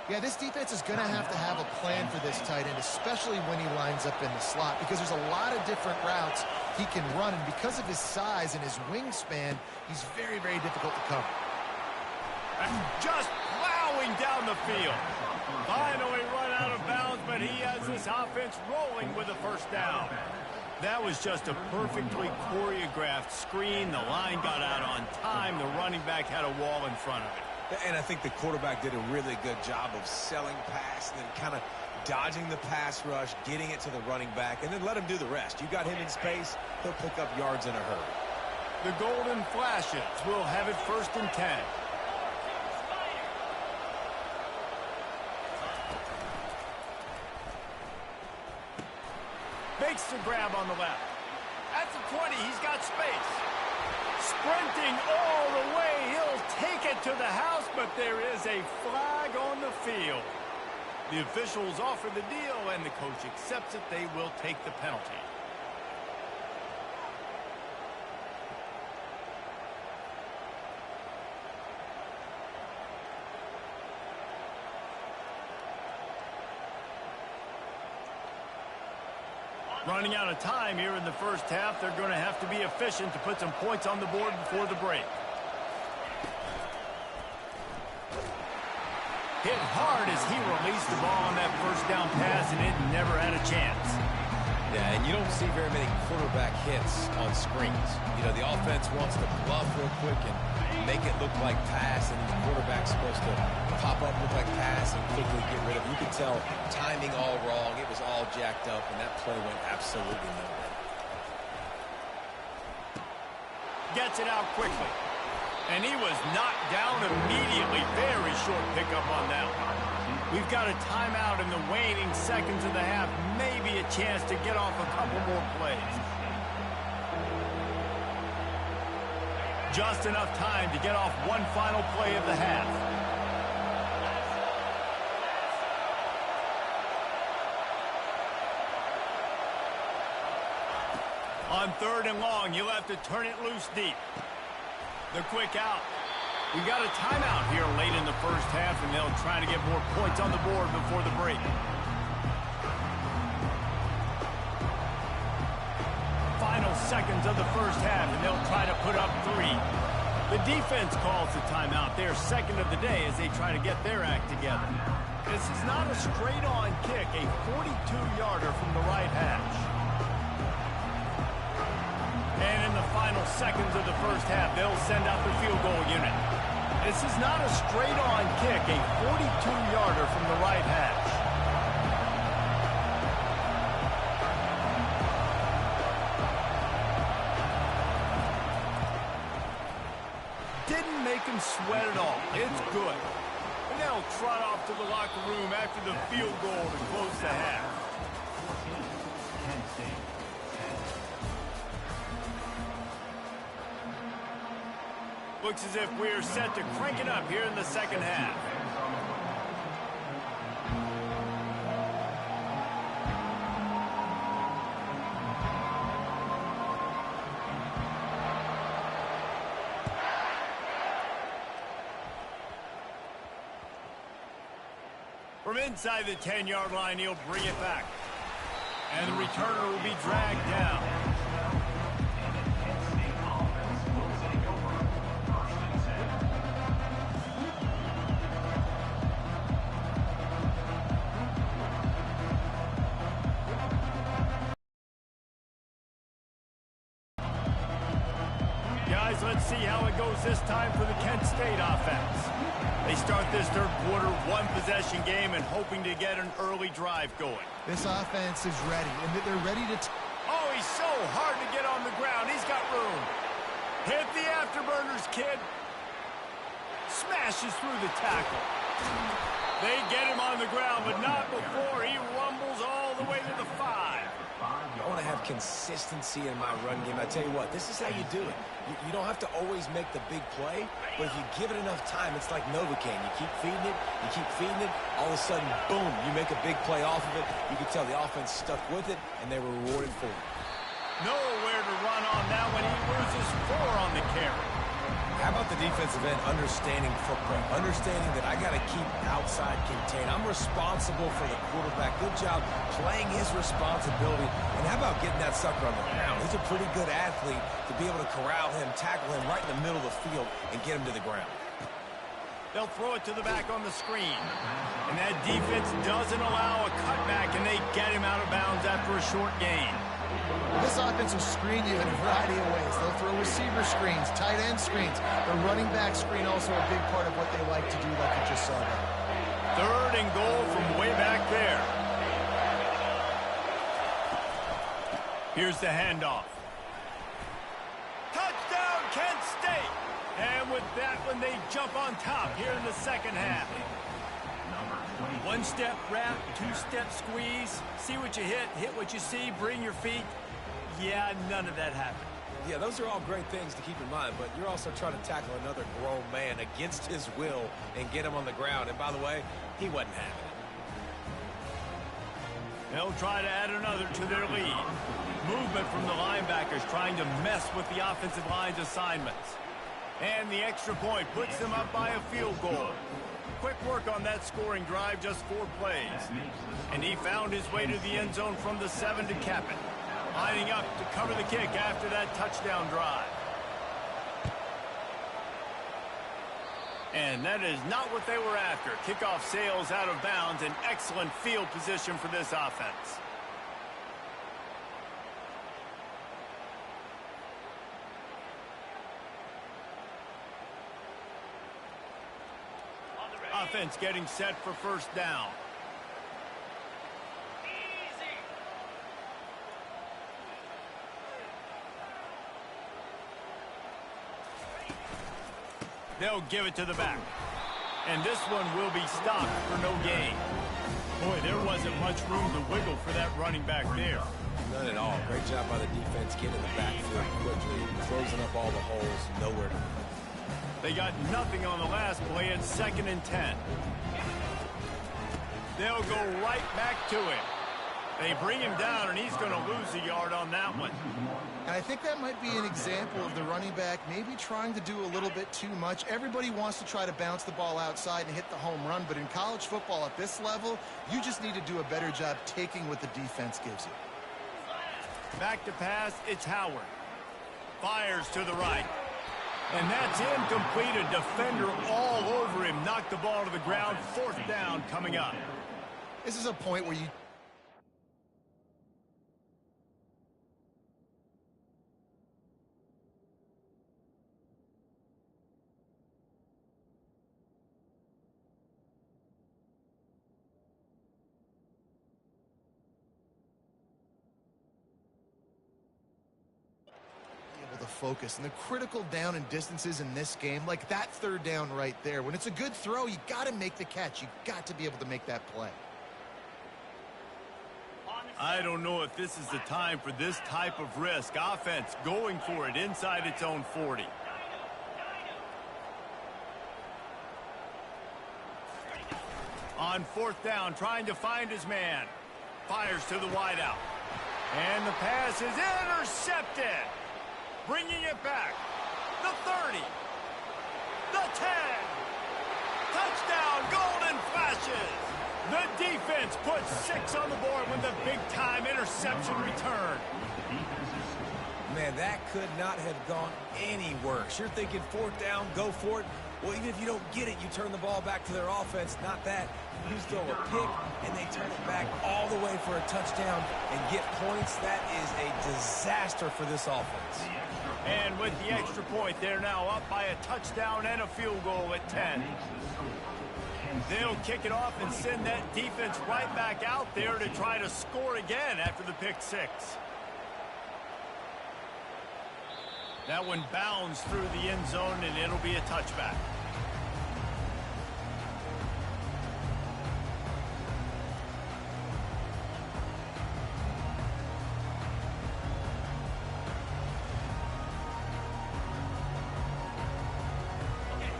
Yeah, this defense is going to have a plan for this tight end, especially when he lines up in the slot, because there's a lot of different routes he can run, and because of his size and his wingspan, he's very, very difficult to cover. Just plowing down the field. Finally run out of bounds, but he has this offense rolling with a 1st down. That was just a perfectly choreographed screen. The line got out on time. The running back had a wall in front of it. And I think the quarterback did a really good job of selling pass and then kind of dodging the pass rush, getting it to the running back, and then let him do the rest. You got him in space, he'll pick up yards in a hurry. The golden flashes will have it 1st and 10. Makes the grab on the left. At the 20, he's got space. Sprinting all the way, he'll take it to the house, but there is a flag on the field. The officials offer the deal, and the coach accepts it. They will take the penalty. Running out of time here in the 1st half. They're going to have to be efficient to put some points on the board before the break. Hit hard as he released the ball on that 1st down pass, and it never had a chance. Yeah, and you don't see very many quarterback hits on screens. You know, the offense wants to bluff real quick and make it look like pass, and the quarterback's supposed to pop up, look like pass, and quickly get rid of it. You could tell timing all wrong. It was all jacked up, and that play went absolutely nowhere. Gets it out quickly. And he was knocked down immediately. Very short pickup on that one. We've got a timeout in the waning seconds of the half. Maybe a chance to get off a couple more plays. Just enough time to get off one final play of the half. On 3rd and long, you'll have to turn it loose deep. The quick out. We got a timeout here late in the 1st half, and they'll try to get more points on the board before the break. Final seconds of the 1st half, and they'll try to put up 3. The defense calls the timeout, their 2nd of the day, as they try to get their act together. This is not a straight-on kick, a 42-yarder from the right hash. And in the final seconds of the 1st half, they'll send out the field goal unit. This is not a straight-on kick, a 42-yarder from the right hash. Didn't make him sweat at all. It's good. And they'll trot off to the locker room after the field goal to close the half. Looks as if we're set to crank it up here in the 2nd half. From inside the 10-yard line, he'll bring it back. And the returner will be dragged down. Guys, let's see how it goes this time for the Kent State offense. They start this third quarter one-possession game and hoping to get an early drive going. This offense is ready, and they're ready to... Oh, he's so hard to get on the ground. He's got room. Hit the afterburners, kid. Smashes through the tackle. They get him on the ground, but not before he rumbles all the way to the 5. I want to have consistency in my run game. I tell you what, this is how you do it. You don't have to always make the big play, but if you give it enough time, it's like Novocaine. You keep feeding it, all of a sudden, boom, you make a big play off of it. You can tell the offense stuck with it, and they were rewarded for it. Nowhere to run on that when he loses 4 on the carry. How about the defensive end understanding football, understanding that I got to keep outside contained. I'm responsible for the quarterback. Good job playing his responsibility. And how about getting that sucker on the ground? He's a pretty good athlete to be able to corral him, tackle him right in the middle of the field, and get him to the ground. They'll throw it to the back on the screen. And that defense doesn't allow a cutback, and they get him out of bounds after a short gain. This offense will screen you in a variety of ways. They'll throw receiver screens, tight end screens. The running back screen also a big part of what they like to do, like you just saw there. 3rd and goal from way back there. Here's the handoff. Touchdown, Kent State! And with that one, they jump on top here in the second half. 1-step wrap, 2-step squeeze. See what you hit what you see, bring your feet. Yeah, none of that happened. Yeah, those are all great things to keep in mind, but you're also trying to tackle another grown man against his will and get him on the ground. And by the way, he wasn't having it. They'll try to add another to their lead. Movement from the linebackers trying to mess with the offensive line's assignments. And the extra point puts them up by a field goal. Quick work on that scoring drive, just 4 plays. And he found his way to the end zone from the 7 to cap it. Lining up to cover the kick after that touchdown drive. And that is not what they were after. Kickoff sails out of bounds, and excellent field position for this offense. Offense getting set for first down. They'll give it to the back. And this one will be stopped for no gain. Boy, there wasn't much room to wiggle for that running back there. None at all. Great job by the defense getting in the backfield quickly, closing up all the holes, nowhere to go. They got nothing on the last play. It's 2nd and 10. They'll go right back to him. They bring him down, and he's going to lose a yard on that one. And I think that might be an example of the running back maybe trying to do a little bit too much. Everybody wants to try to bounce the ball outside and hit the home run, but in college football at this level, you just need to do a better job taking what the defense gives you. Back to pass, it's Howard. Fires to the right. And that's incomplete. A defender all over him. Knocked the ball to the ground. 4th down coming up. This is a point where you... focus and the critical down and distances in this game, like that 3rd down right there. When it's a good throw, you got to make the catch. You got to be able to make that play. I don't know if this is the time for this type of risk. Offense going for it inside its own 40. On 4th down, trying to find his man. Fires to the wideout. And the pass is intercepted. Bringing it back. The 30. The 10. Touchdown, Golden Flashes. The defense puts 6 on the board with a big-time interception return. Man, that could not have gone any worse. You're thinking 4th down, go for it. Well, even if you don't get it, you turn the ball back to their offense. Not that. You throw a pick, and they turn it back all the way for a touchdown and get points. That is a disaster for this offense. And with the extra point, they're now up by a touchdown and a field goal at 10. They'll kick it off and send that defense right back out there to try to score again after the pick 6. That one bounds through the end zone, and it'll be a touchback.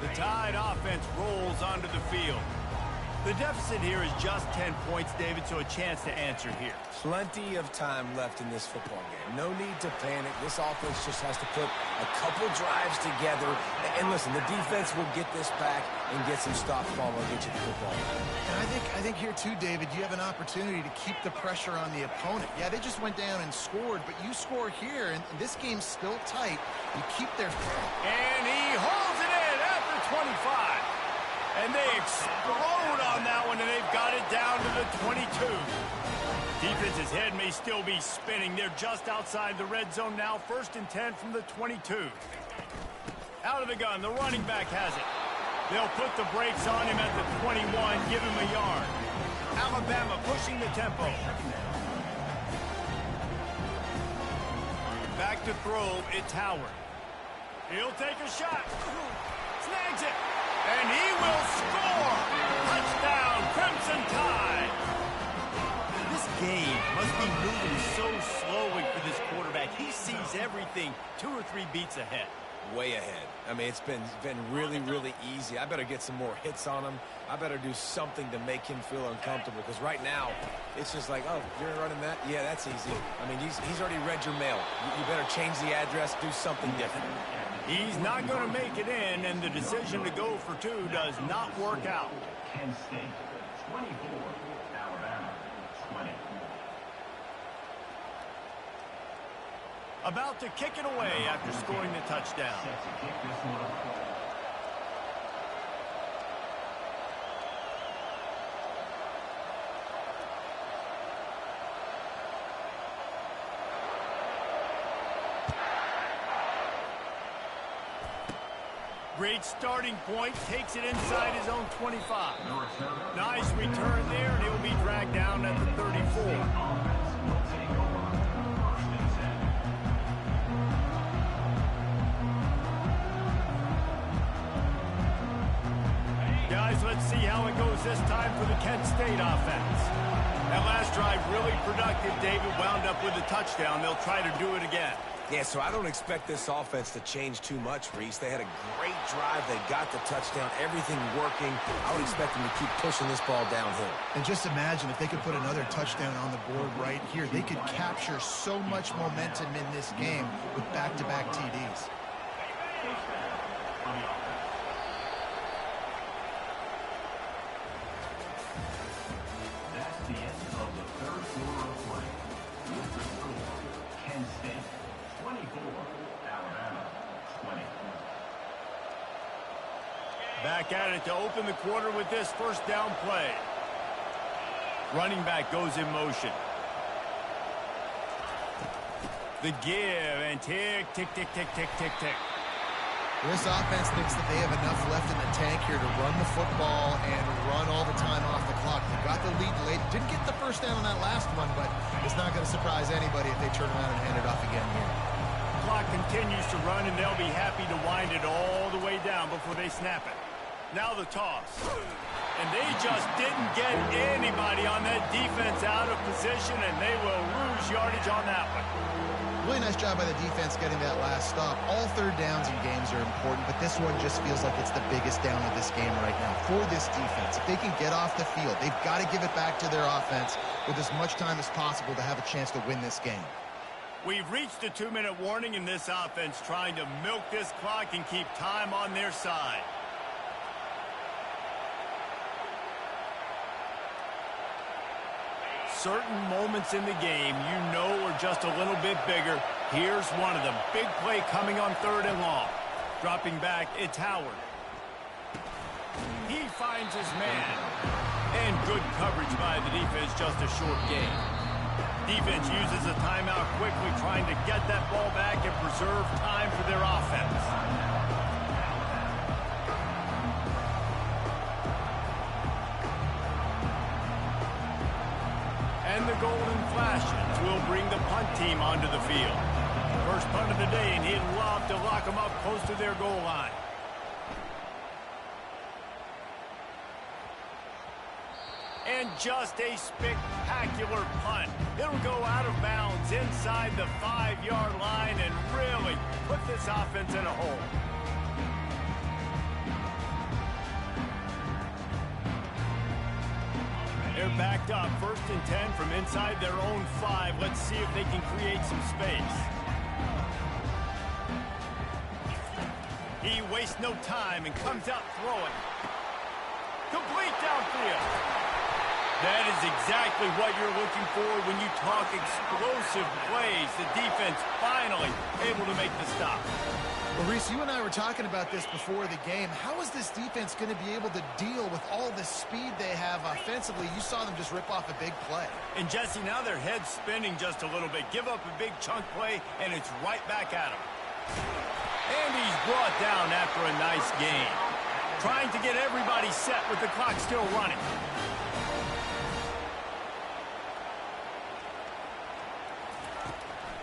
The Tide offense rolls onto the field. The deficit here is just 10 points, David, so a chance to answer here. Plenty of time left in this football game. No need to panic. This offense just has to put a couple drives together. And listen, the defense will get this back and get some stops ball and get you the football. And I think here too, David, you have an opportunity to keep the pressure on the opponent. Yeah, they just went down and scored, but you score here, and this game's still tight. You keep their... And he holds it in after 25. And they explode on that one, and they've got it down to the 22. Defense's head may still be spinning. They're just outside the red zone now. 1st and 10 from the 22. Out of the gun, the running back has it. They'll put the brakes on him at the 21, give him a yard. Alabama pushing the tempo. Back to throw, it's Howard. He'll take a shot. Snags it. And he will score! Touchdown, Crimson Tide! This game must be moving so slowly for this quarterback. He sees everything 2 or 3 beats ahead. Way ahead. I mean, it's been really, really easy. I better get some more hits on him. I better do something to make him feel uncomfortable, because right now, it's just like, oh, you're running that? Yeah, that's easy. I mean, he's already read your mail. You better change the address, do something different. He's not going to make it in, and the decision to go for 2 does not work out. Kent State, 24, Alabama, 20. About to kick it away after scoring the touchdown. Set to kick this one off. Great starting point, takes it inside his own 25. Nice return there, and it will be dragged down at the 34. Guys, let's see how it goes this time for the Kent State offense. That last drive really productive. David wound up with a touchdown. They'll try to do it again. Yeah, so I don't expect this offense to change too much, Reese. They had a great drive. They got the touchdown. Everything working. I would expect them to keep pushing this ball downhill. And just imagine if they could put another touchdown on the board right here. They could capture so much momentum in this game with back-to-back TDs. That's the end of the 3rd quarter of play. With the score, Kent State 24, Alabama 20. Back at it to open the quarter with this 1st down play. Running back goes in motion. The give and tick, tick, tick, tick, tick, tick, tick. This offense thinks that they have enough left in the tank here to run the football and run all the time off the clock. They got the lead late. Didn't get the 1st down on that last one, but it's not going to surprise anybody if they turn around and hand it off again here. Clock continues to run, and they'll be happy to wind it all the way down before they snap it. Now the toss. And they just didn't get anybody on that defense out of position, and they will lose yardage on that one. Really nice job by the defense getting that last stop. All 3rd downs in games are important, but this one just feels like it's the biggest down of this game right now for this defense. If they can get off the field, they've got to give it back to their offense with as much time as possible to have a chance to win this game. We've reached a 2-minute warning in this offense, trying to milk this clock and keep time on their side. certain moments in the game you know are just a little bit bigger. Here's one of them. Big play coming on 3rd and long. Dropping back, it's Howard. He finds his man. And good coverage by the defense, just a short gain. Defense uses a timeout quickly, trying to get that ball back and preserve time for their offense. And the golden flashes will bring the punt team onto the field. First punt of the day, and he'd love to lock them up close to their goal line. And just a spectacular punt. It'll go out of bounds inside the 5-yard line and really put this offense in a hole. They're backed up, 1st and 10 from inside their own 5. Let's see if they can create some space. He wastes no time and comes out throwing. Complete downfield. That is exactly what you're looking for when you talk explosive plays. The defense finally able to make the stop. Well, Reese, you and I were talking about this before the game. How is this defense going to be able to deal with all the speed they have offensively? You saw them just rip off a big play. And, Jesse, now their head's spinning just a little bit. Give up a big chunk play, and it's right back at him. And he's brought down after a nice gain. Trying to get everybody set with the clock still running.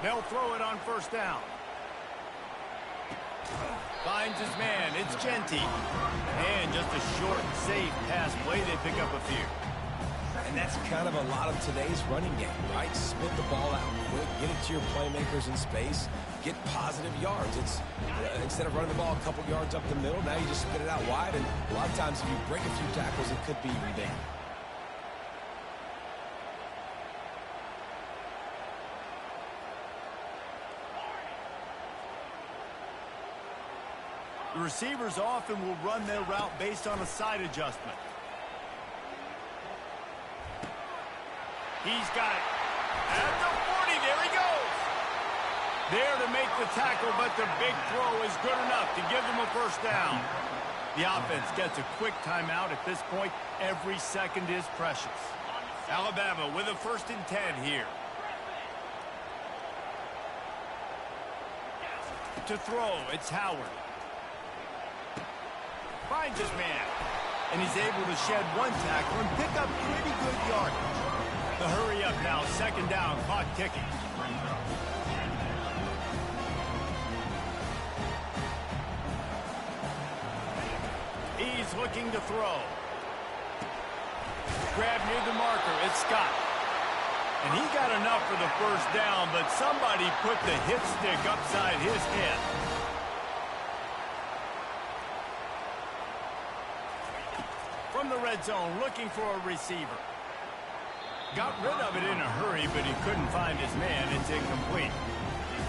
They'll throw it on 1st down. Finds his man. It's Genty. And just a short, safe pass play. They pick up a few. And that's kind of a lot of today's running game, right? Split the ball out quick, get it to your playmakers in space, get positive yards. It's instead of running the ball a couple yards up the middle, now you just spit it out wide. And a lot of times if you break a few tackles, it could be even big. The receivers often will run their route based on a side adjustment. He's got it. At the 40, there he goes. There to make the tackle, but the big throw is good enough to give them a 1st down. The offense gets a quick timeout at this point. Every second is precious. Alabama with a 1st and 10 here. To throw, it's Howard. Finds his man. And he's able to shed one tackle and pick up pretty good yardage. The hurry up now, 2nd down, clock ticking. He's looking to throw. Grab near the marker, it's Scott. And he got enough for the 1st down, but somebody put the hip stick upside his head. From the red zone, looking for a receiver. Got rid of it in a hurry, but he couldn't find his man. It's incomplete.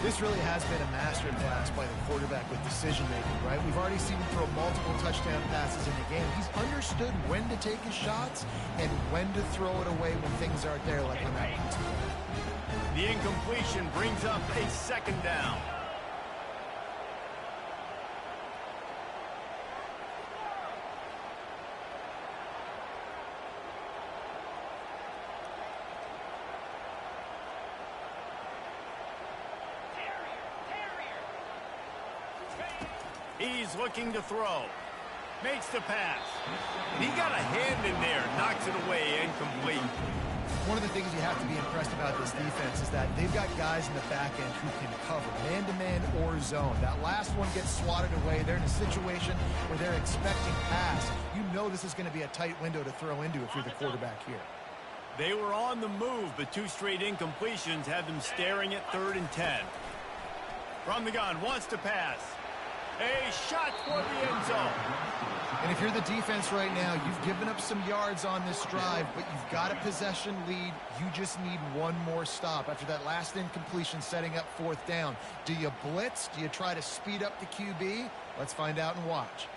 This really has been a masterclass by the quarterback with decision-making, right? We've already seen him throw multiple touchdown passes in the game. He's understood when to take his shots and when to throw it away when things aren't there, like on that. The incompletion brings up a 2nd down. He's looking to throw. Makes the pass. And he got a hand in there. Knocks it away. Incomplete. One of the things you have to be impressed about this defense is that they've got guys in the back end who can cover man-to-man or zone. That last one gets swatted away. They're in a situation where they're expecting pass. You know this is going to be a tight window to throw into if you're the quarterback here. They were on the move, but 2 straight incompletions had them staring at 3rd and 10. From the gun, wants to pass. A shot for the end zone. And if you're the defense right now, you've given up some yards on this drive, but you've got a possession lead. You just need one more stop. After that last incompletion setting up 4th down, do you blitz? Do you try to speed up the QB? Let's find out and watch.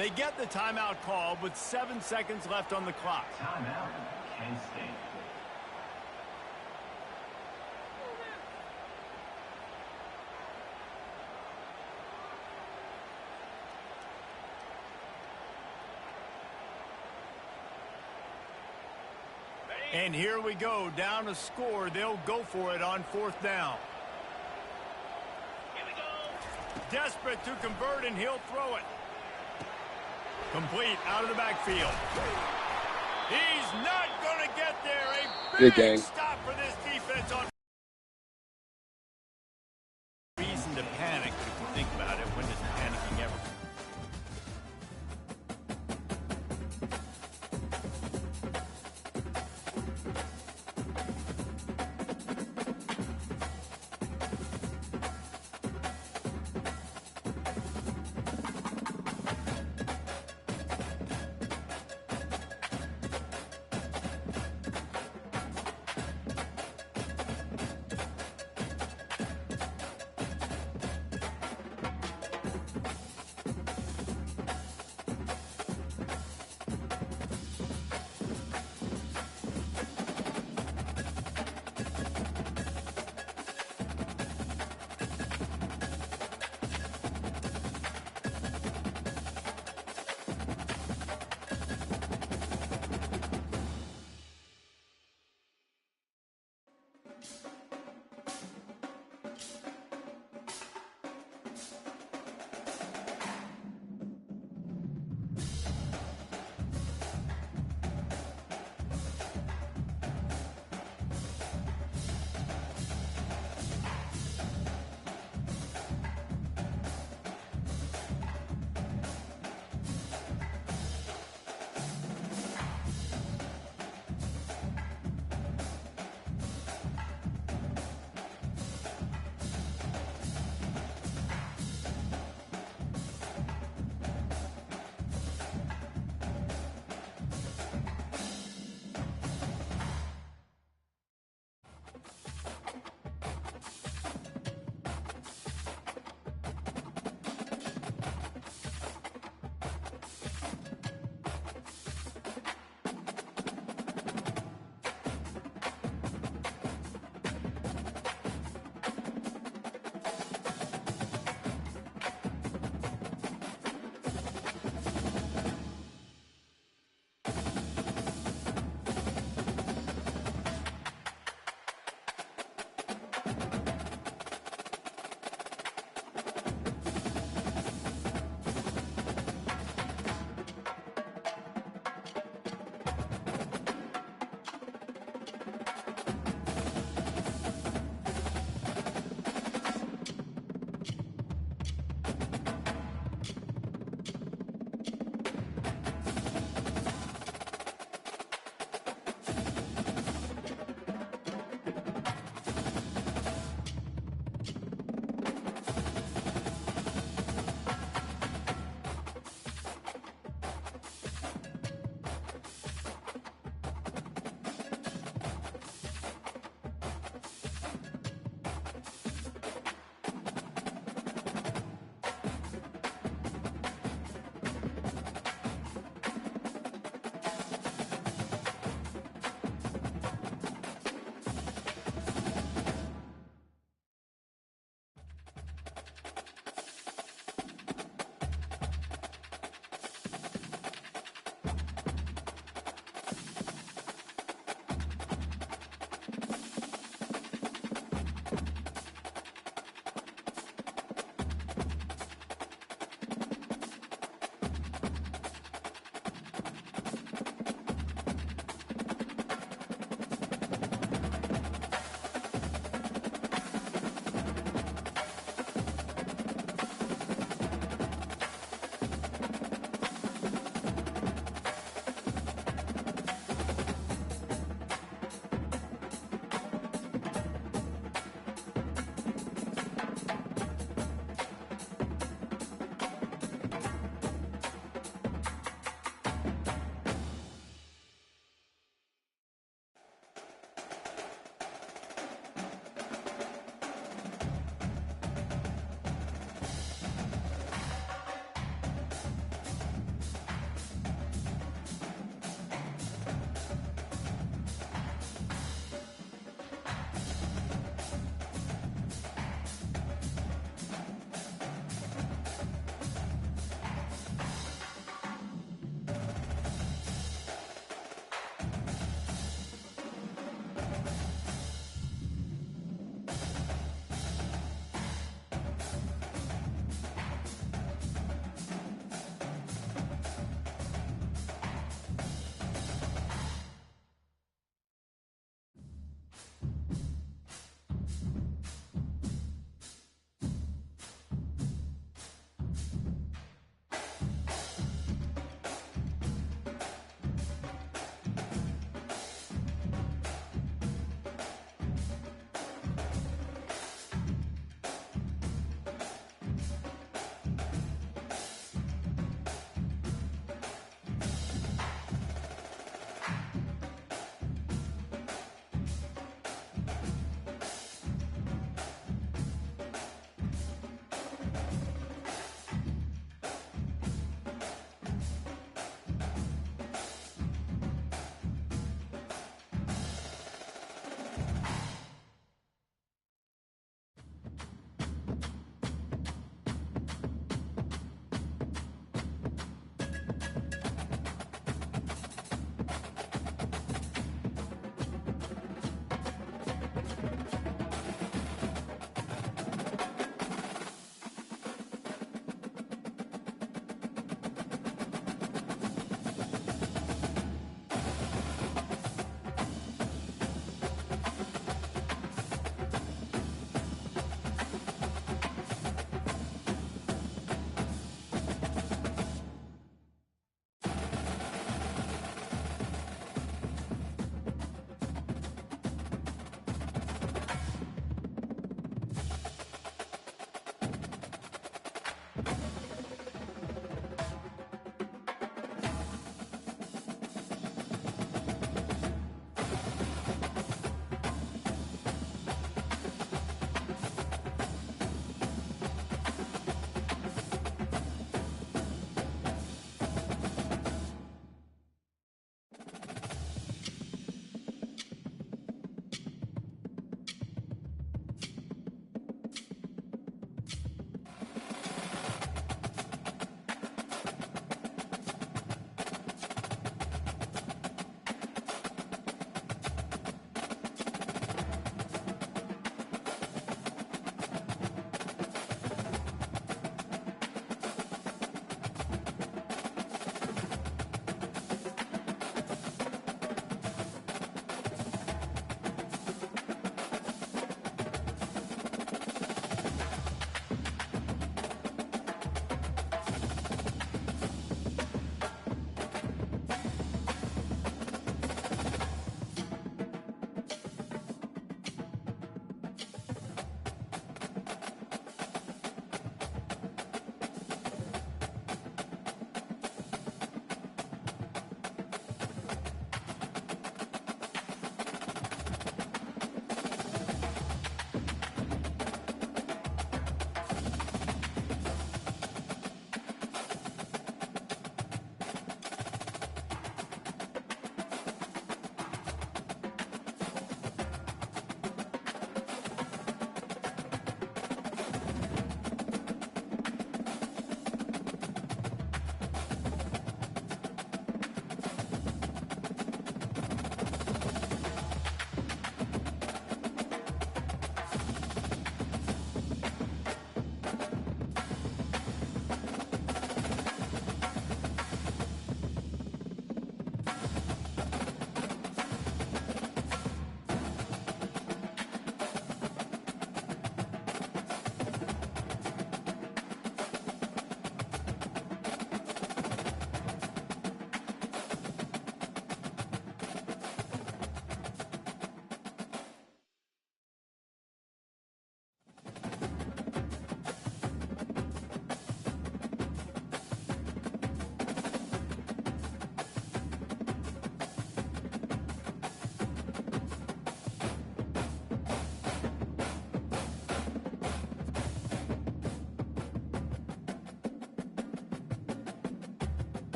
They get the timeout called with 7 seconds left on the clock. Timeout, K-State. And here we go, down a score. They'll go for it on 4th down. Here we go. Desperate to convert, and he'll throw it. Complete out of the backfield. He's not going to get there. A big stop for this defense on. Reason to panic, but if you think about it, when does panicking ever?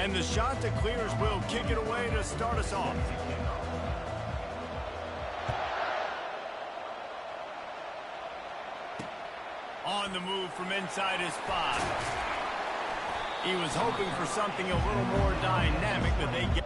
And the shot that clears will kick it away to start us off. On the move from inside his 5. He was hoping for something a little more dynamic that they get.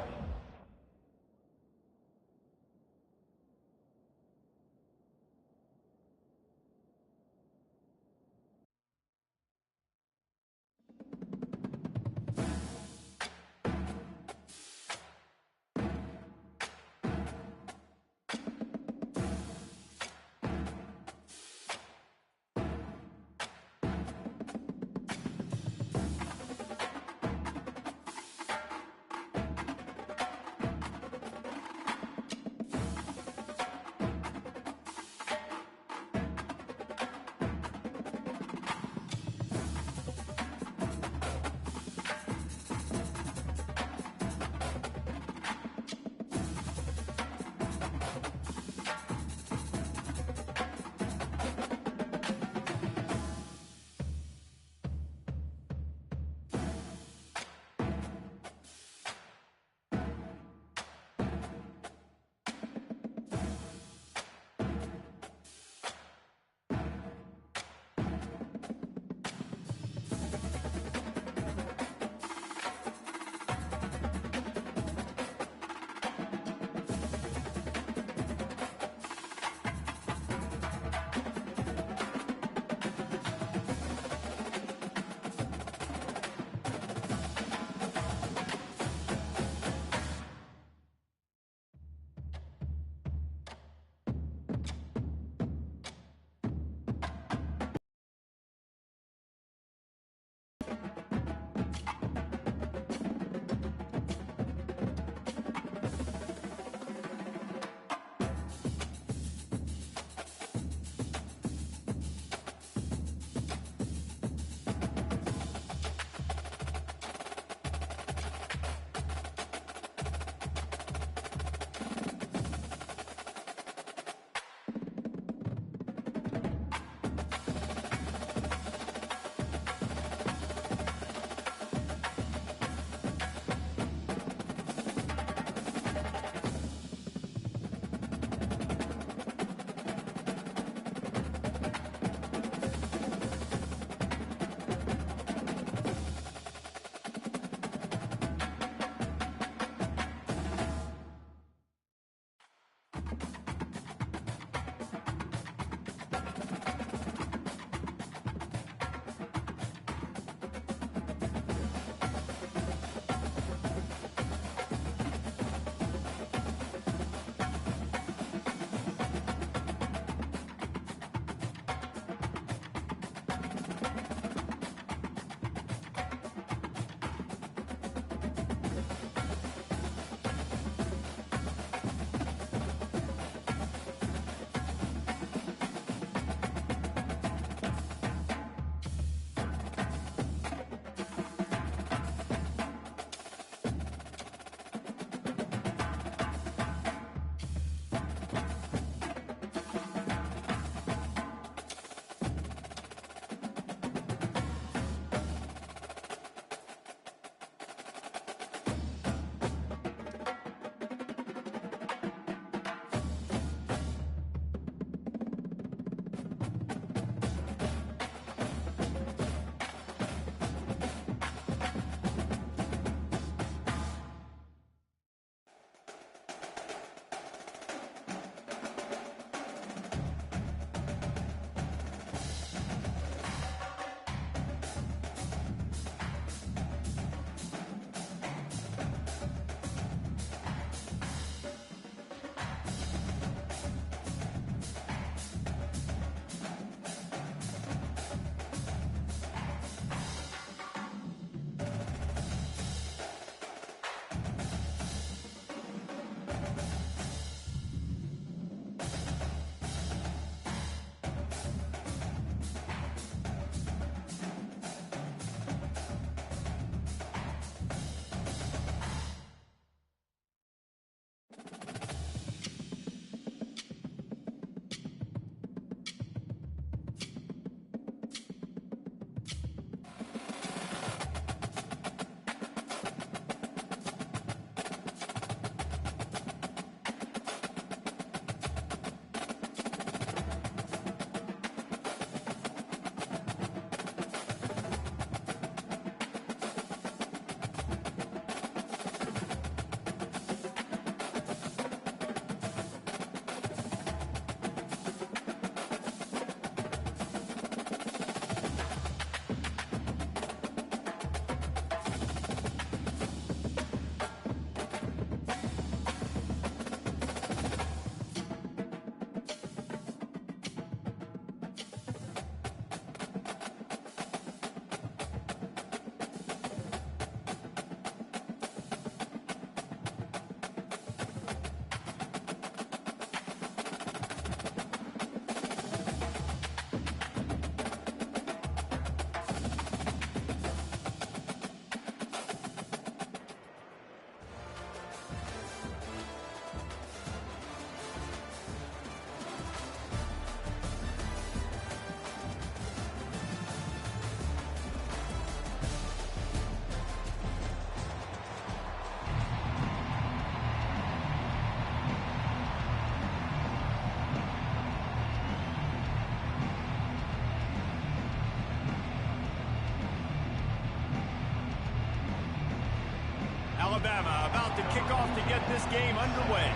this game underway.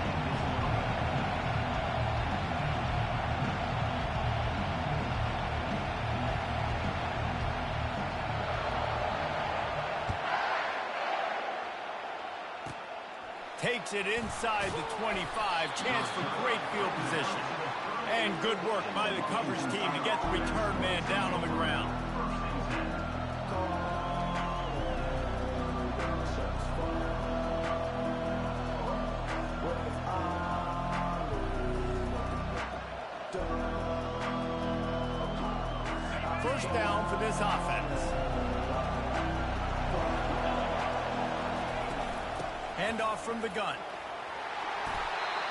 Takes it inside the 25. Chance for great field position. And good work by the coverage team to get the return man down on the ground. First down for this offense. Handoff from the gun.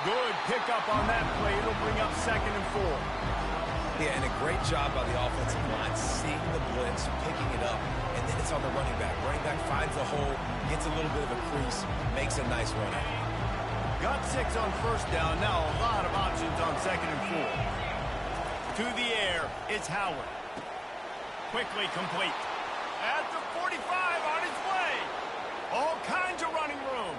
Good pickup on that play. It'll bring up 2nd and 4. Yeah, and a great job by the offensive line, seeing the blitz, picking it up, and then it's on the running back. Running back finds the hole, gets a little bit of a crease, makes a nice run. Got 6 on first down. Now a lot of options on 2nd and 4. To the air, it's Howard. Quickly complete. At the 45 on his way. All kinds of running room.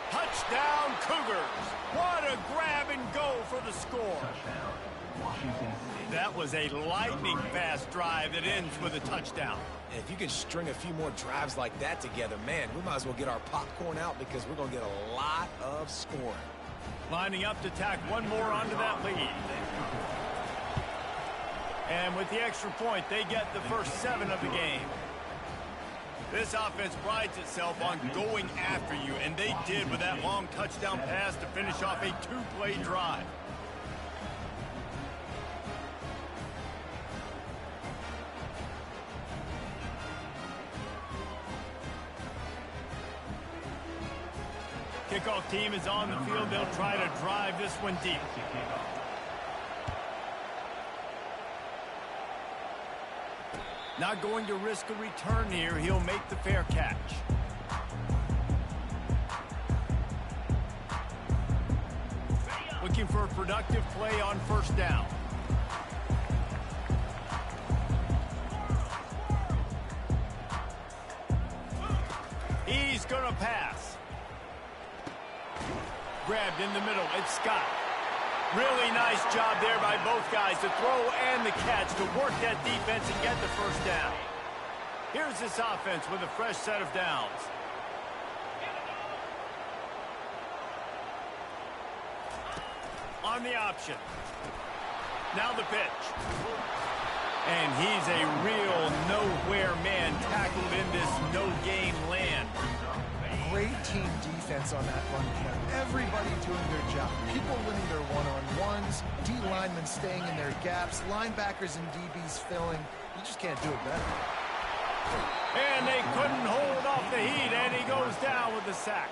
Touchdown, Cougars. What a grab and go for the score. That was a lightning-fast drive that ends with a touchdown. And if you can string a few more drives like that together, man, we might as well get our popcorn out because we're going to get a lot of scoring. Lining up to tack one more onto that lead. And with the extra point, they get the first 7 of the game. This offense prides itself on going after you, and they did with that long touchdown pass to finish off a 2-play drive. Kickoff team is on the field. They'll try to drive this one deep. Not going to risk a return here. He'll make the fair catch. Looking for a productive play on first down. He's going to pass. Grabbed in the middle. It's Scott. Really nice job there by both guys, the throw and the catch, to work that defense and get the first down. Here's this offense with a fresh set of downs. On the option. Now the pitch. And he's a real nowhere man tackled in this no-game land. Great team defense on that run play. Everybody doing their job. People winning their one-on-ones, D linemen staying in their gaps, linebackers and DBs filling. You just can't do it better. And they couldn't hold off the heat, and he goes down with the sack.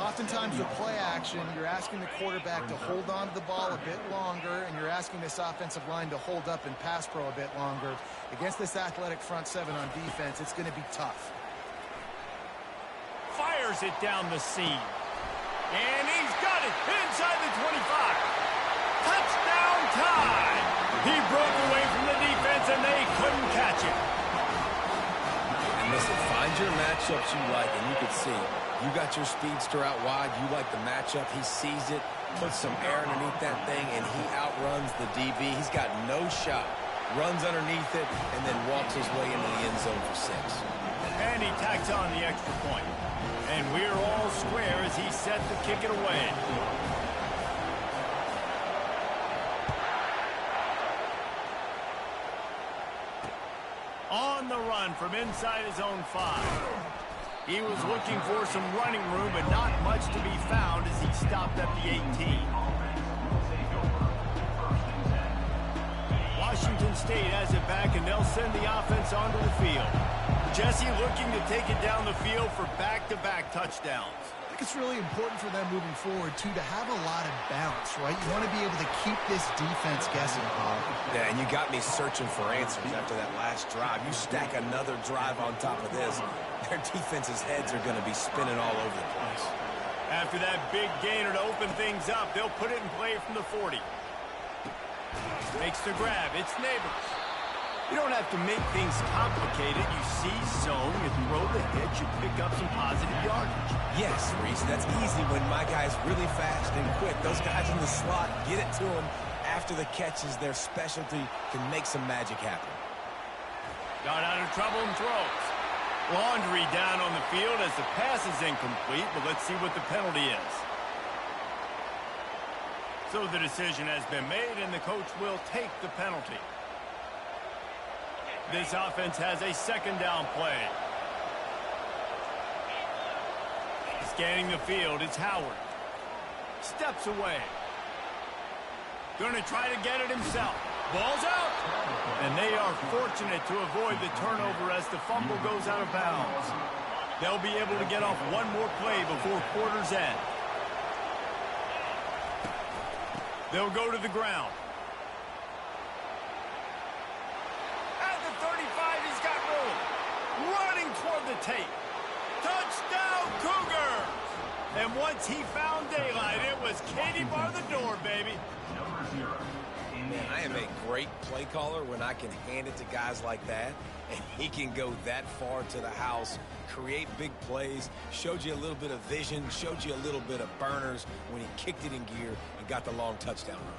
Oftentimes with play action, you're asking the quarterback to hold on to the ball a bit longer, and you're asking this offensive line to hold up in pass pro a bit longer. Against this athletic front 7 on defense, it's going to be tough. Fires it down the seam. And he's got it inside the 25. Touchdown time. He broke away from the defense, and they couldn't catch him. And listen, find your matchups you like, and you can see you got your speedster out wide. You like the matchup. He sees it, puts some air underneath that thing, and he outruns the DB. He's got no shot. Runs underneath it, and then walks his way into the end zone for 6. And he tacks on the extra point. And we're all square as he's set to kick it away. On the run from inside his own 5. He was looking for some running room, but not much to be found as he stopped at the 18. Washington State has it back, and they'll send the offense onto the field. Jesse looking to take it down the field for back-to-back touchdowns. I think it's really important for them moving forward, too, to have a lot of balance, right? You want to be able to keep this defense guessing, Paul. Yeah, and you got me searching for answers after that last drive. You stack another drive on top of this, their defense's heads are going to be spinning all over the place. After that big gainer to open things up, they'll put it in play from the 40. Makes the grab. It's Neighbors. You don't have to make things complicated. You see zone, you throw the hitch, you pick up some positive yardage. Yes, Reese, that's easy when my guy's really fast and quick. Those guys in the slot, get it to them after the catch is their specialty, can make some magic happen. Got out of trouble and throws. Laundry down on the field as the pass is incomplete, but let's see what the penalty is. So the decision has been made, and the coach will take the penalty. This offense has a second down play. Scanning the field, it's Howard. Steps away. Going to try to get it himself. Ball's out. And they are fortunate to avoid the turnover as the fumble goes out of bounds. They'll be able to get off one more play before quarter's end. They'll go to the ground. At the 35, he's got room. Running toward the tape. Touchdown, Cougars! And once he found daylight, it was Katie bar the door, baby. Man, I am a great play caller when I can hand it to guys like that, and he can go that far to the house, create big plays, showed you a little bit of vision, showed you a little bit of burners when he kicked it in gear and got the long touchdown run.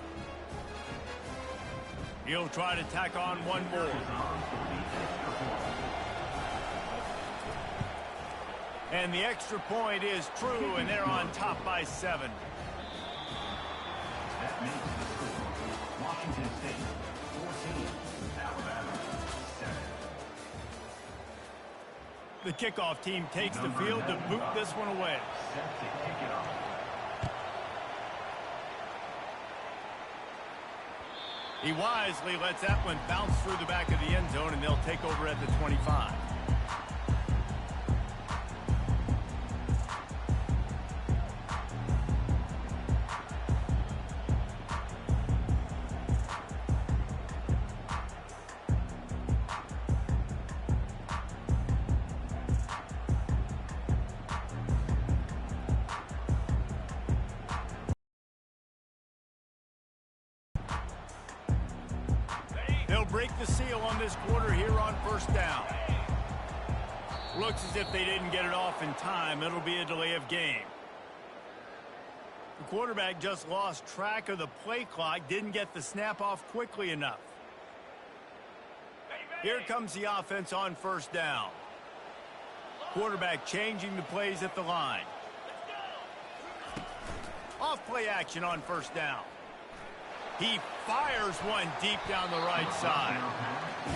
He'll try to tack on one more. And the extra point is true, and they're on top by 7. That makes the score. Washington State 14, Alabama 7. The kickoff team takes the field to boot this one away. Set to kick it off. He wisely lets that one bounce through the back of the end zone, and they'll take over at the 25. They'll break the seal on this quarter here on first down. Looks as if they didn't get it off in time. It'll be a delay of game. The quarterback just lost track of the play clock, didn't get the snap off quickly enough. Here comes the offense on first down. Quarterback changing the plays at the line. Off play action on first down. He fires one deep down the right side.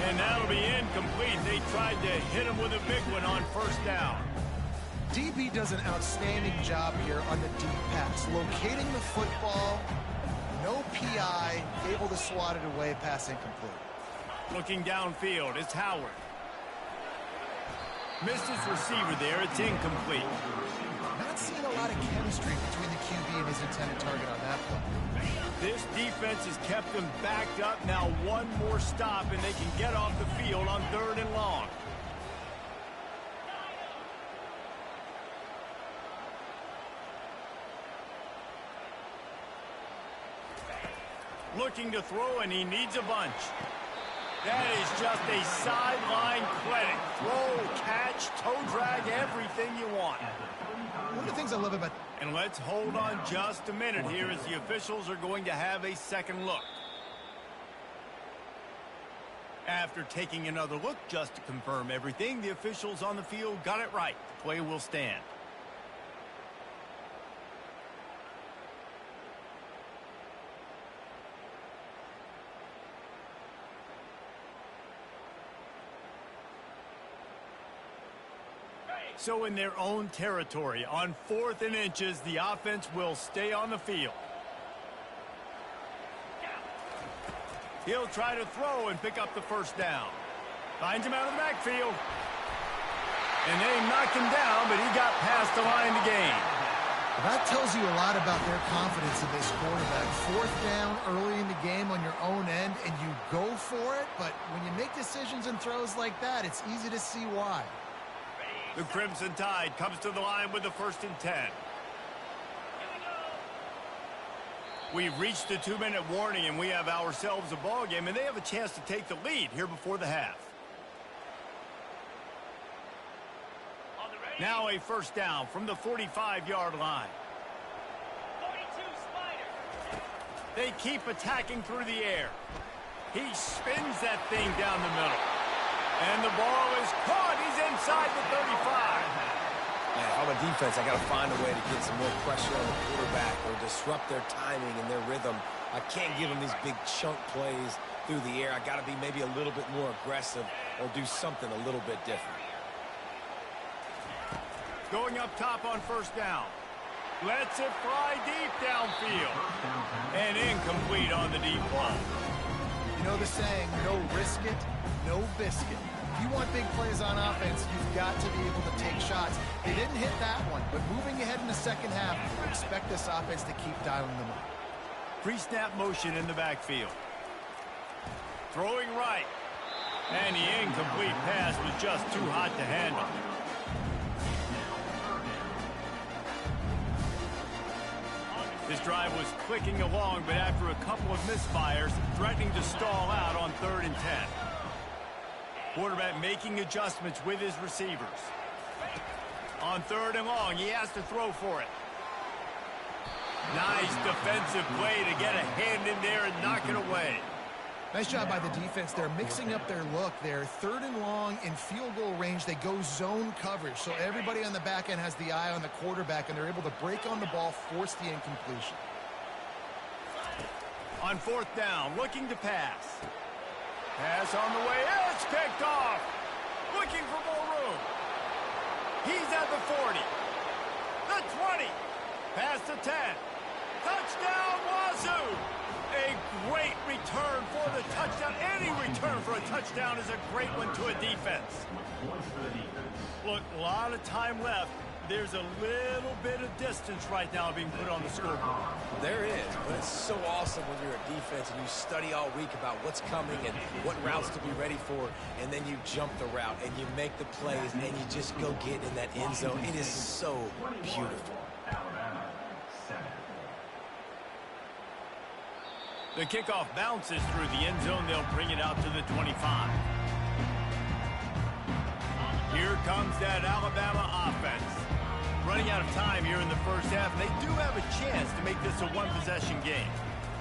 And that'll be incomplete. They tried to hit him with a big one on first down. DB does an outstanding job here on the deep pass, locating the football, no PI, able to swat it away, pass incomplete. Looking downfield, it's Howard. Missed his receiver there, it's incomplete. Not seeing a lot of chemistry between the QB and his intended target on that play. This defense has kept them backed up. Now one more stop, and they can get off the field on 3rd and long. Looking to throw, and he needs a bunch. That is just a sideline clinic. Throw, catch, toe drag, everything you want. One of the things I love about... And let's hold on just a minute here as the officials are going to have a second look. After taking another look just to confirm everything, the officials on the field got it right. The play will stand. So in their own territory, on 4th and inches, the offense will stay on the field. He'll try to throw and pick up the first down. Finds him out of the backfield. And they knocked him down, but he got past the line to gain. That tells you a lot about their confidence in this quarterback. 4th down early in the game on your own end, and you go for it. But when you make decisions and throws like that, it's easy to see why. The Crimson Tide comes to the line with the 1st and 10. We've reached the 2-minute warning, and we have ourselves a ball game, and they have a chance to take the lead here before the half. Now a first down from the 45-yard line. They keep attacking through the air. He spins that thing down the middle. And the ball is caught. He's inside the 35. Man, if I'm a defense, I got to find a way to get some more pressure on the quarterback or disrupt their timing and their rhythm. I can't give them these big chunk plays through the air. I got to be maybe a little bit more aggressive or do something a little bit different. Going up top on first down. Lets it fly deep downfield. And incomplete on the deep ball. You know the saying, no risk it, no biscuit. If you want big plays on offense, you've got to be able to take shots. They didn't hit that one, but moving ahead in the second half, expect this offense to keep dialing them up. Pre-snap motion in the backfield. Throwing right. And the incomplete pass was just too hot to handle. This drive was clicking along, but after a couple of misfires, threatening to stall out on 3rd and 10. Quarterback making adjustments with his receivers. On 3rd and long, he has to throw for it. Nice defensive play to get a hand in there and knock it away. Nice job by the defense. They're mixing up their look. They're 3rd and long in field goal range. They go zone coverage, so everybody on the back end has the eye on the quarterback, and they're able to break on the ball, force the incompletion. On 4th down, looking to pass. Pass on the way. It's picked off. Looking for more room. He's at the 40. The 20. Past the 10. Touchdown, Wazoo. A great return for the touchdown. Any return for a touchdown is a great one to a defense. Look, a lot of time left. There's a little bit of distance right now being put on the scoreboard. There is, but it's so awesome when you're a defense and you study all week about what's coming and what routes to be ready for, and then you jump the route and you make the plays and you just go get in that end zone. It is so beautiful. The kickoff bounces through the end zone. They'll bring it out to the 25. Here comes that Alabama offense. Running out of time here in the first half, and they do have a chance to make this a one-possession game.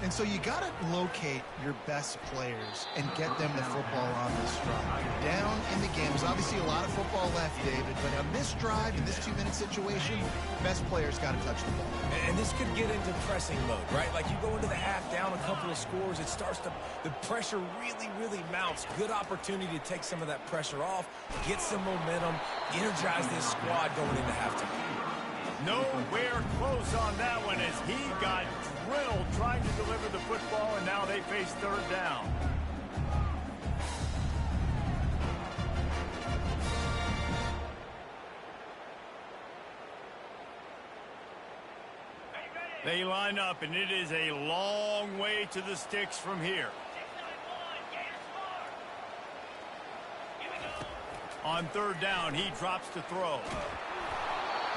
And so you got to locate your best players and get them the football on this drive. You're down in the game. There's obviously a lot of football left, David, but on this drive, in this 2-minute situation, best players got to touch the ball. And this could get into pressing mode, right? Like you go into the half down a couple of scores, it starts to, the pressure really, really mounts. Good opportunity to take some of that pressure off, get some momentum, energize this squad going into halftime. Nowhere close on that one as he got drilled trying to deliver the football, and now they face 3rd down. They line up, and it is a long way to the sticks from here. On 3rd down, he drops to throw.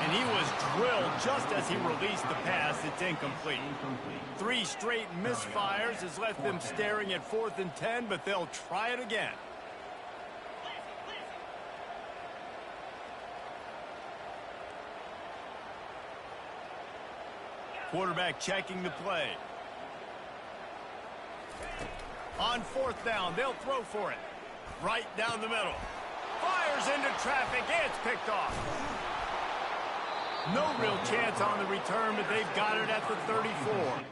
And he was drilled just as he released the pass. It's incomplete. 3 straight misfires has left them staring at 4th and 10, but they'll try it again. Quarterback checking the play. On 4th down, they'll throw for it. Right down the middle. Fires into traffic. It's picked off. No real chance on the return, but they've got it at the 34.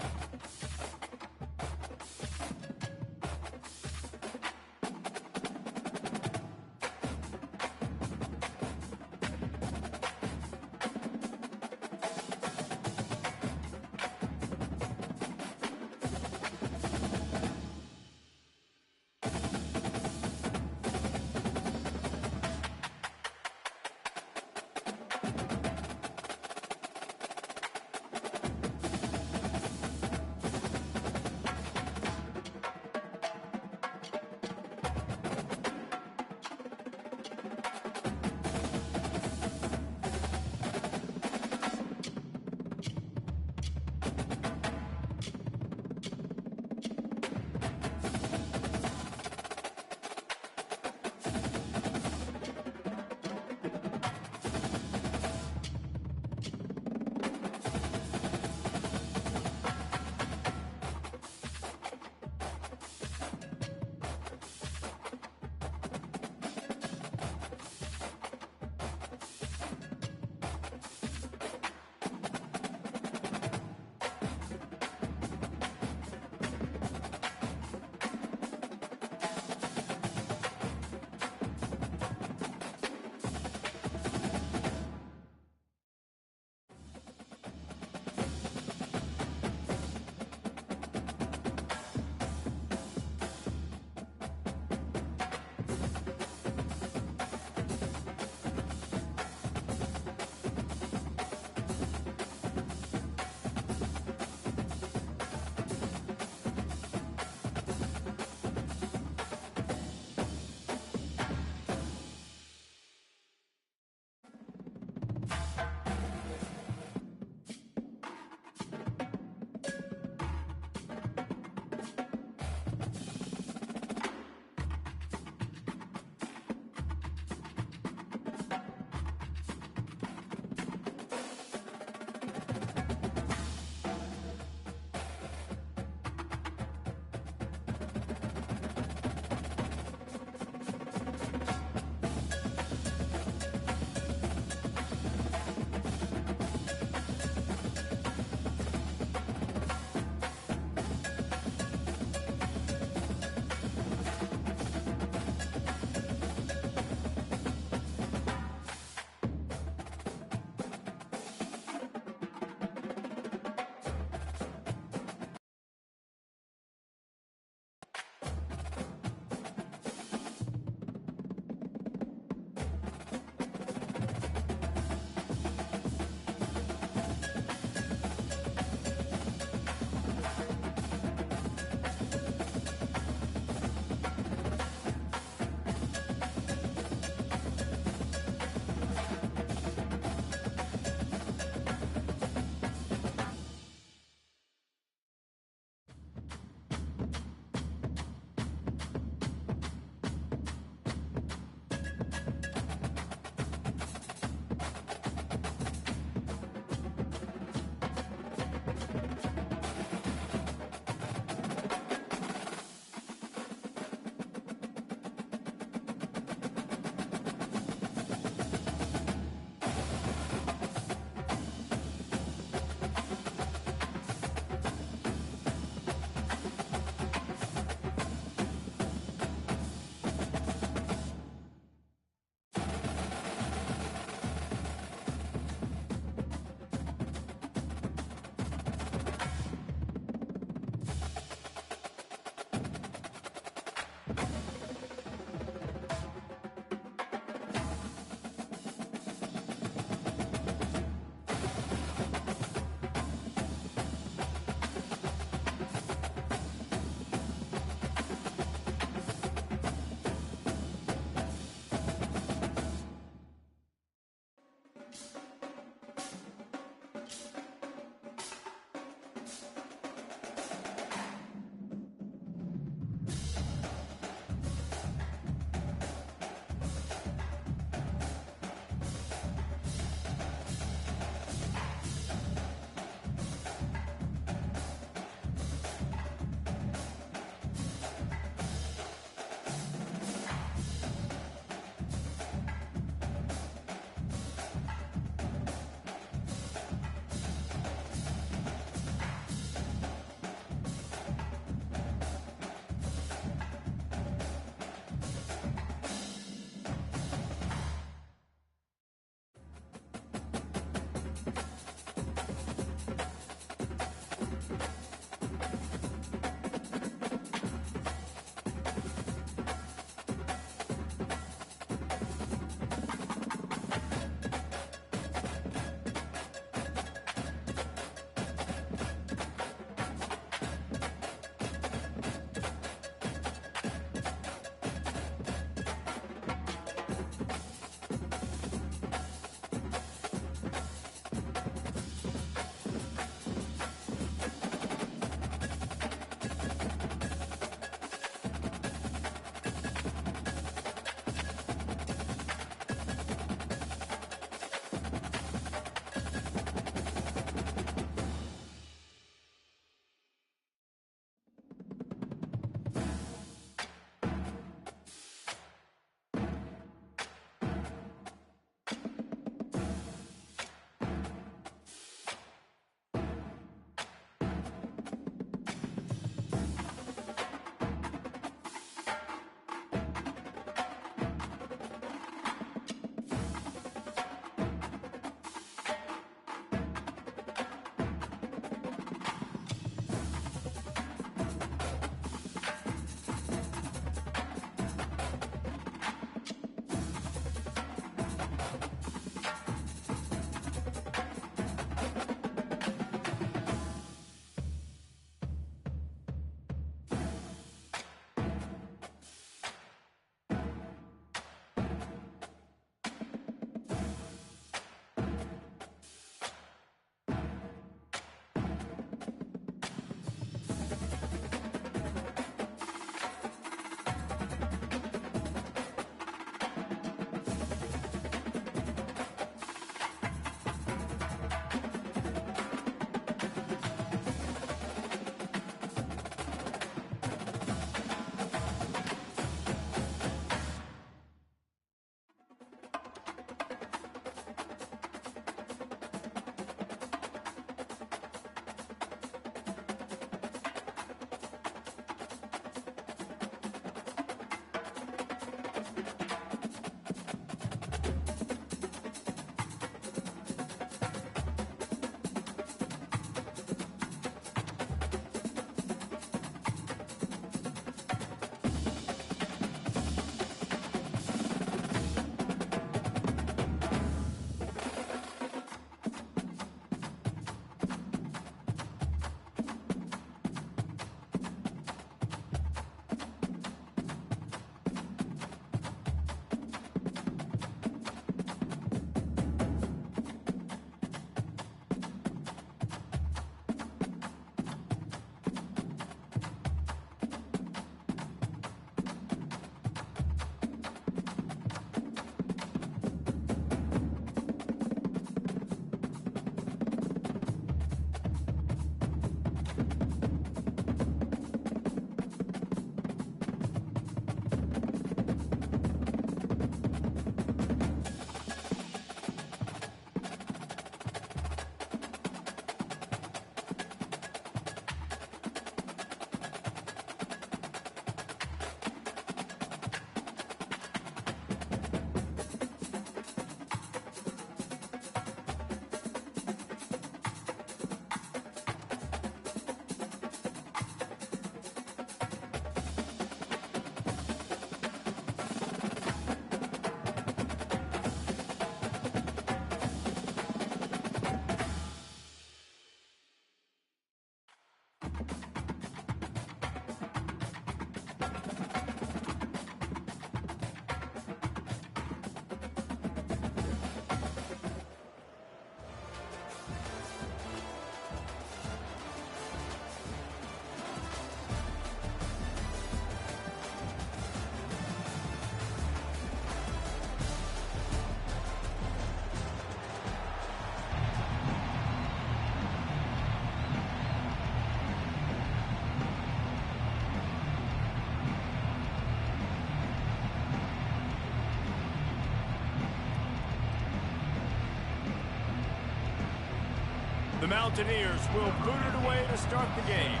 The Mountaineers will boot it away to start the game.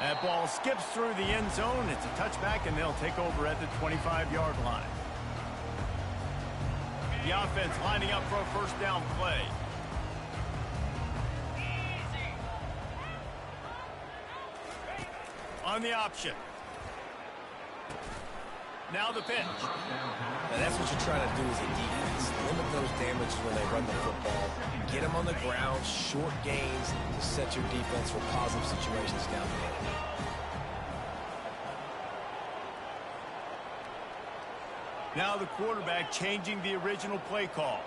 That ball skips through the end zone. It's a touchback, and they'll take over at the 25-yard line. The offense lining up for a first down play. On the option. Now the pitch. Now that's what you're trying to do as a defense. Limit those damages when they run the football. Get them on the ground, short gains to set your defense for positive situations down the end. Now the quarterback changing the original play call.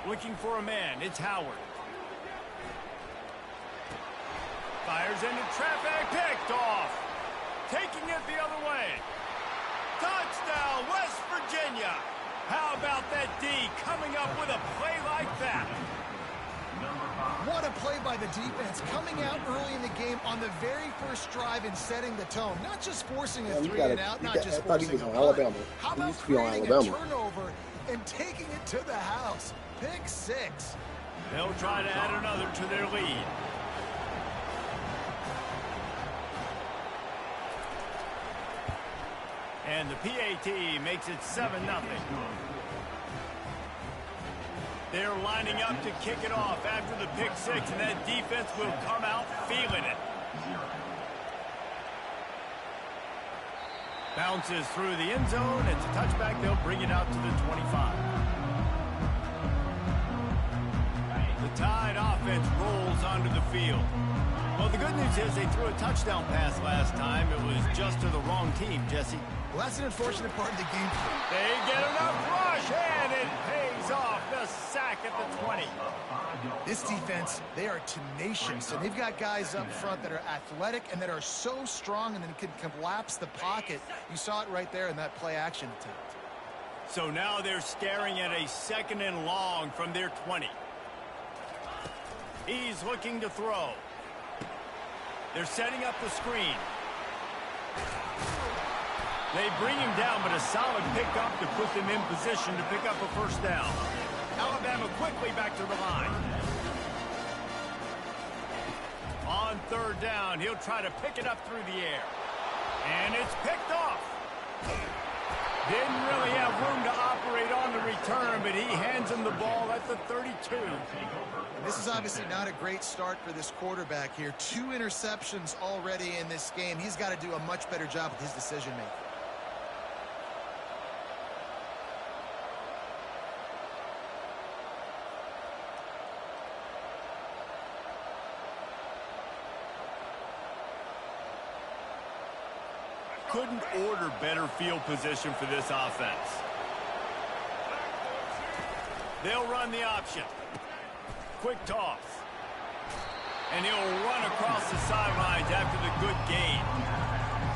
Looking for a man. It's Howard. Fires into traffic. Picked off. Taking it the other way. Touchdown, West Virginia. How about that D coming up with a play like that? What a play by the defense, coming out early in the game on the very first drive and setting the tone. Not just forcing a three and out, not just forcing a punt. How about creating a turnover and taking it to the house? Pick six. They'll try to add another to their lead. And the PAT makes it 7-0. They're lining up to kick it off after the pick six, and that defense will come out feeling it. Bounces through the end zone. It's a touchback. They'll bring it out to the 25. The Tide offense rolls onto the field. Well, the good news is they threw a touchdown pass last time. It was just to the wrong team, Jesse. Well, that's an unfortunate part of the game. They get enough rush, and it pays off. The sack at the 20. This defense, they are tenacious, and they've got guys up front that are athletic and that are so strong and then can collapse the pocket. You saw it right there in that play-action attempt. So now they're staring at a 2nd and long from their 20. He's looking to throw. They're setting up the screen. They bring him down, but a solid pickup to put them in position to pick up a first down. Alabama quickly back to the line. On 3rd down, he'll try to pick it up through the air. And it's picked off. Didn't really have room to operate on the return, but he hands him the ball at the 32. This is obviously not a great start for this quarterback here. 2 interceptions already in this game. He's got to do a much better job with his decision-making. Couldn't order better field position for this offense. They'll run the option. Quick toss. And he'll run across the sidelines after the good gain.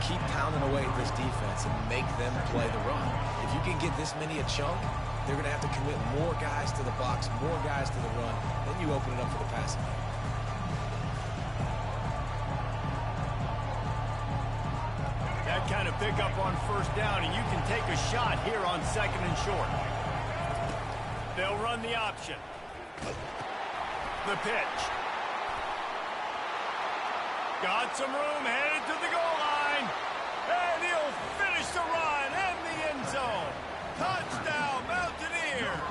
Keep pounding away at this defense and make them play the run. If you can get this many a chunk, they're going to have to commit more guys to the box, more guys to the run. Then you open it up for the passing game. That kind of pickup on 1st down, and you can take a shot here on 2nd and short. They'll run the option. The pitch. Got some room, headed to the goal line. And he'll finish the run in the end zone. Touchdown, Mountaineers.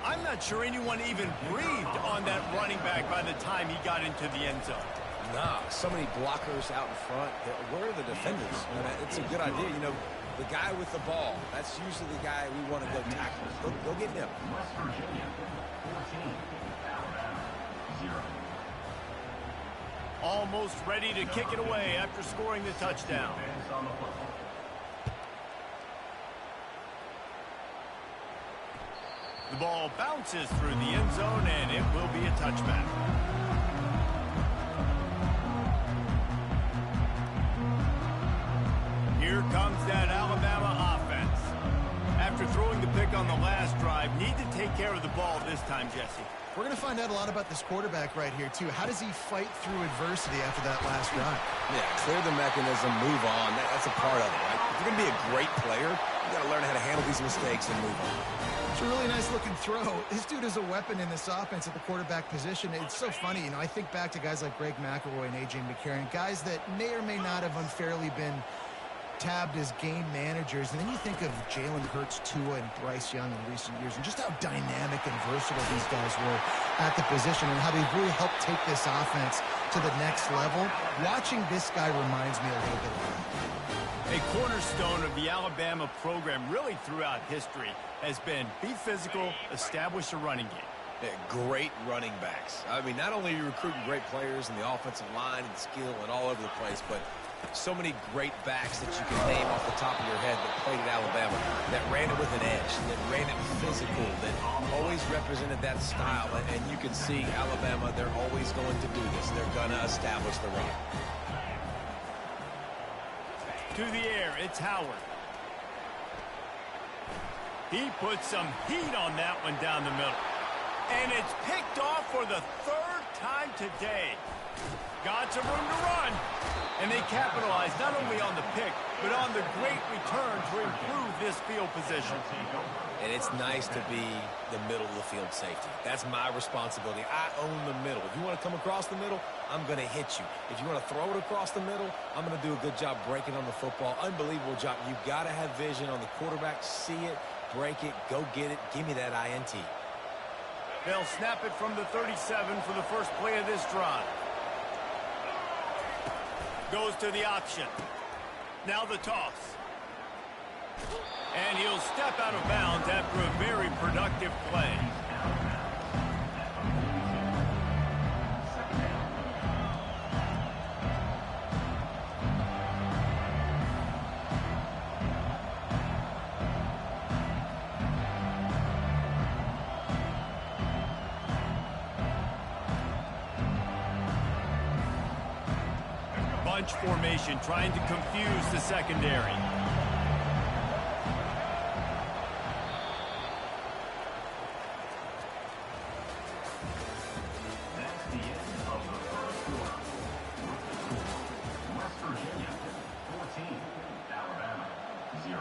I'm not sure anyone even breathed on that running back by the time he got into the end zone. Nah, so many blockers out in front. Where are the defenders? It's a good idea. You know, the guy with the ball, that's usually the guy we want to go tackle. Go get him. West Virginia, 14, Alabama, 0. Almost ready to kick it away after scoring the touchdown. Defense on the football. The ball bounces through the end zone, and it will be a touchback. Here comes that Alabama offense. After throwing the pick on the last drive. Need to take care of the ball this time, Jesse. We're going to find out a lot about this quarterback right here, too. How does he fight through adversity after that last drive? Yeah, clear the mechanism, move on. That's a part of it, right? If you're going to be a great player, you got to learn how to handle these mistakes and move on. It's a really nice-looking throw. This dude is a weapon in this offense at the quarterback position. It's so funny, you know, I think back to guys like Greg McElroy and A.J. McCarron, guys that may or may not have unfairly been tabbed as game managers, and then you think of Jalen Hurts, Tua, and Bryce Young in recent years, and just how dynamic and versatile these guys were at the position and how they've really helped take this offense to the next level. Watching this guy reminds me a little bit of that. A cornerstone of the Alabama program really throughout history has been be physical, establish a running game. Yeah, great running backs. I mean, not only are you recruiting great players in the offensive line and skill and all over the place, but so many great backs that you can name off the top of your head that played at Alabama, that ran it with an edge, that ran it physical, that always represented that style. And you can see Alabama, they're always going to do this. They're going to establish the run. To the air, it's Howard. He puts some heat on that one down the middle. And it's picked off for the third time today. Got some room to run. And they capitalize not only on the pick, but on the great return to improve this field position. And it's nice to be the middle of the field safety. That's my responsibility. I own the middle. If you want to come across the middle, I'm going to hit you. If you want to throw it across the middle, I'm going to do a good job breaking on the football. Unbelievable job. You've got to have vision on the quarterback. See it, break it, go get it. Give me that INT. They'll snap it from the 37 for the first play of this drive. Goes to the option. Now the toss. And he'll step out of bounds after a very productive play. Bunch formation, trying to confuse the secondary. That's the end of the first quarter. West Virginia, 14. Alabama, 0.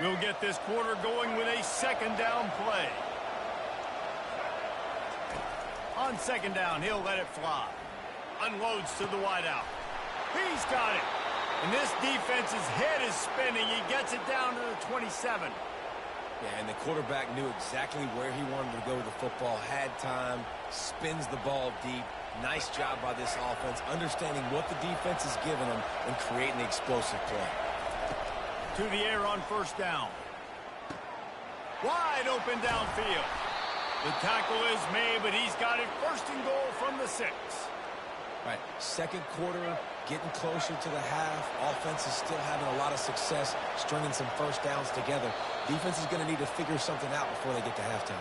We'll get this quarter going with a second down play. On second down, he'll let it fly. Unloads to the wideout. He's got it. And this defense's head is spinning. He gets it down to the 27. Yeah, and the quarterback knew exactly where he wanted to go with the football, had time, spins the ball deep. Nice job by this offense, understanding what the defense is giving them and creating the explosive play. To the air on first down. Wide open downfield. The tackle is made, but he's got it first and goal from the 6. Right, second quarter, getting closer to the half. Offense is still having a lot of success stringing some first downs together. Defense is going to need to figure something out before they get to halftime.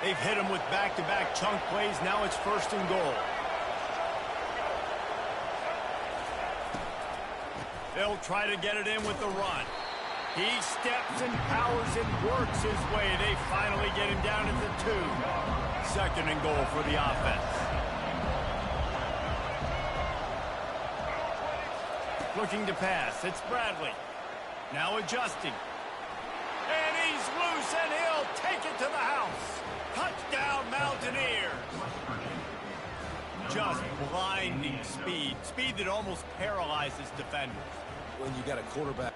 They've hit him with back-to-back chunk plays. Now it's first and goal. They'll try to get it in with the run. He steps and powers and works his way. They finally get him down at the 2. Second and goal for the offense. Looking to pass. It's Bradley. Now adjusting. And he's loose, and he'll take it to the house. Touchdown, Mountaineers. Just blinding speed. Speed that almost paralyzes defenders. When you got a quarterback.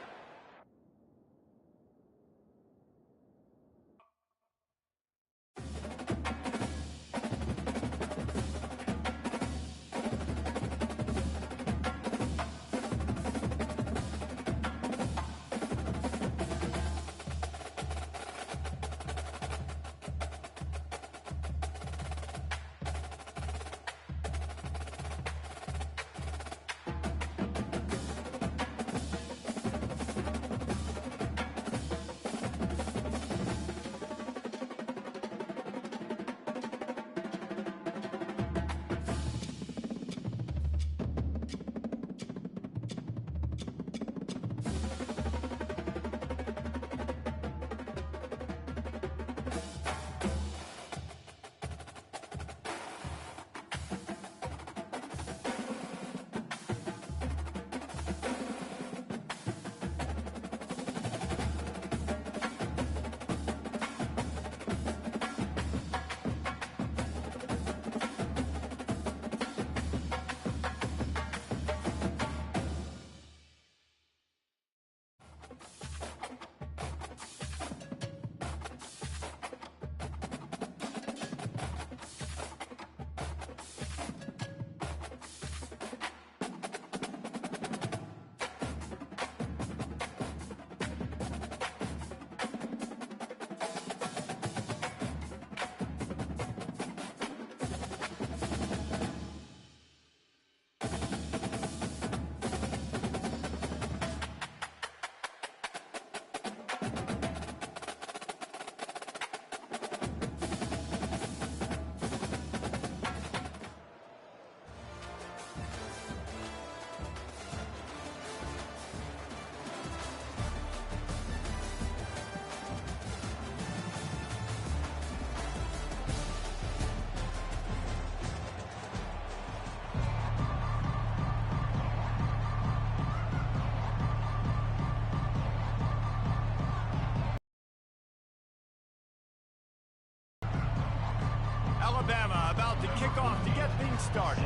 Alabama about to kick off to get things started.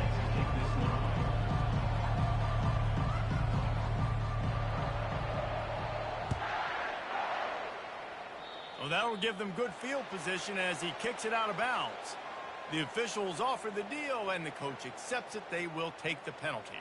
Well, that'll give them good field position as he kicks it out of bounds. The officials offer the deal, and the coach accepts it. They will take the penalty.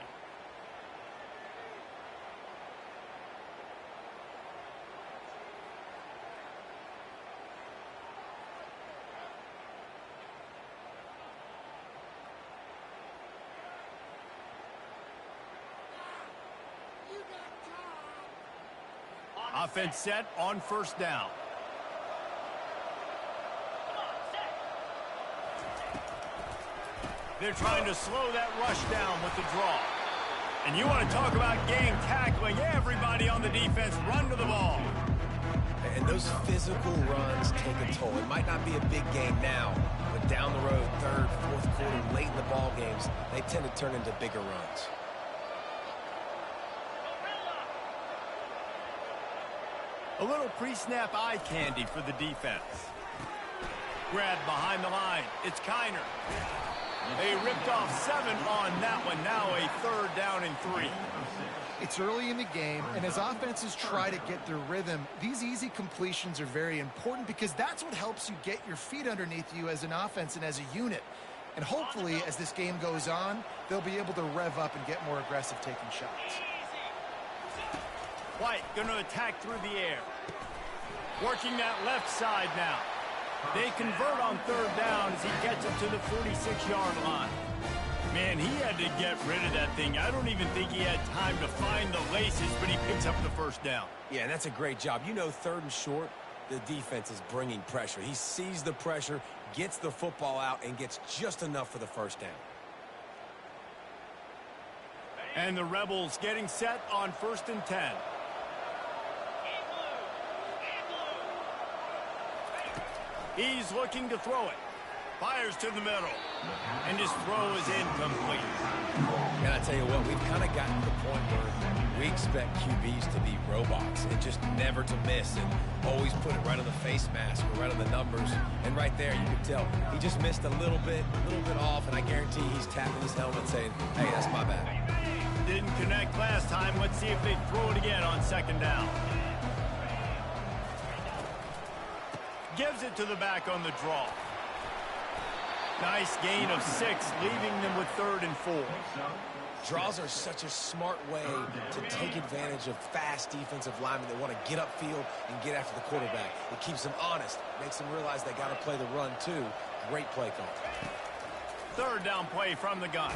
Offense set on first down. They're trying to slow that rush down with the draw. And you want to talk about gang tackling. Everybody on the defense run to the ball. And those physical runs take a toll. It might not be a big game now, but down the road, third, fourth quarter, late in the ball games, they tend to turn into bigger runs. A little pre-snap eye candy for the defense. Grab behind the line. It's Kiner. They ripped off 7 on that one. Now a third down and 3. It's early in the game, and as offenses try to get their rhythm, these easy completions are very important because that's what helps you get your feet underneath you as an offense and as a unit. And hopefully, as this game goes on, they'll be able to rev up and get more aggressive taking shots. White going to attack through the air. Working that left side now. They convert on third down as he gets it to the 46-yard line. Man, he had to get rid of that thing. I don't even think he had time to find the laces, but he picks up the first down. Yeah, and that's a great job. You know, third and short, the defense is bringing pressure. He sees the pressure, gets the football out, and gets just enough for the first down. And the Rebels getting set on 1st and 10. He's looking to throw it. Fires to the middle. And his throw is incomplete. And I tell you what, we've kind of gotten to the point where we expect QBs to be robots and just never to miss and always put it right on the face mask or right on the numbers. And right there, you can tell he just missed a little bit off, and I guarantee he's tapping his helmet saying, hey, that's my bad. Didn't connect last time. Let's see if they throw it again on 2nd down. Gives it to the back on the draw. Nice gain of 6, leaving them with 3rd and 4. Draws are such a smart way to take advantage of fast defensive linemen that want to get upfield and get after the quarterback. It keeps them honest, makes them realize they got to play the run too. Great play call. 3rd down play from the gun.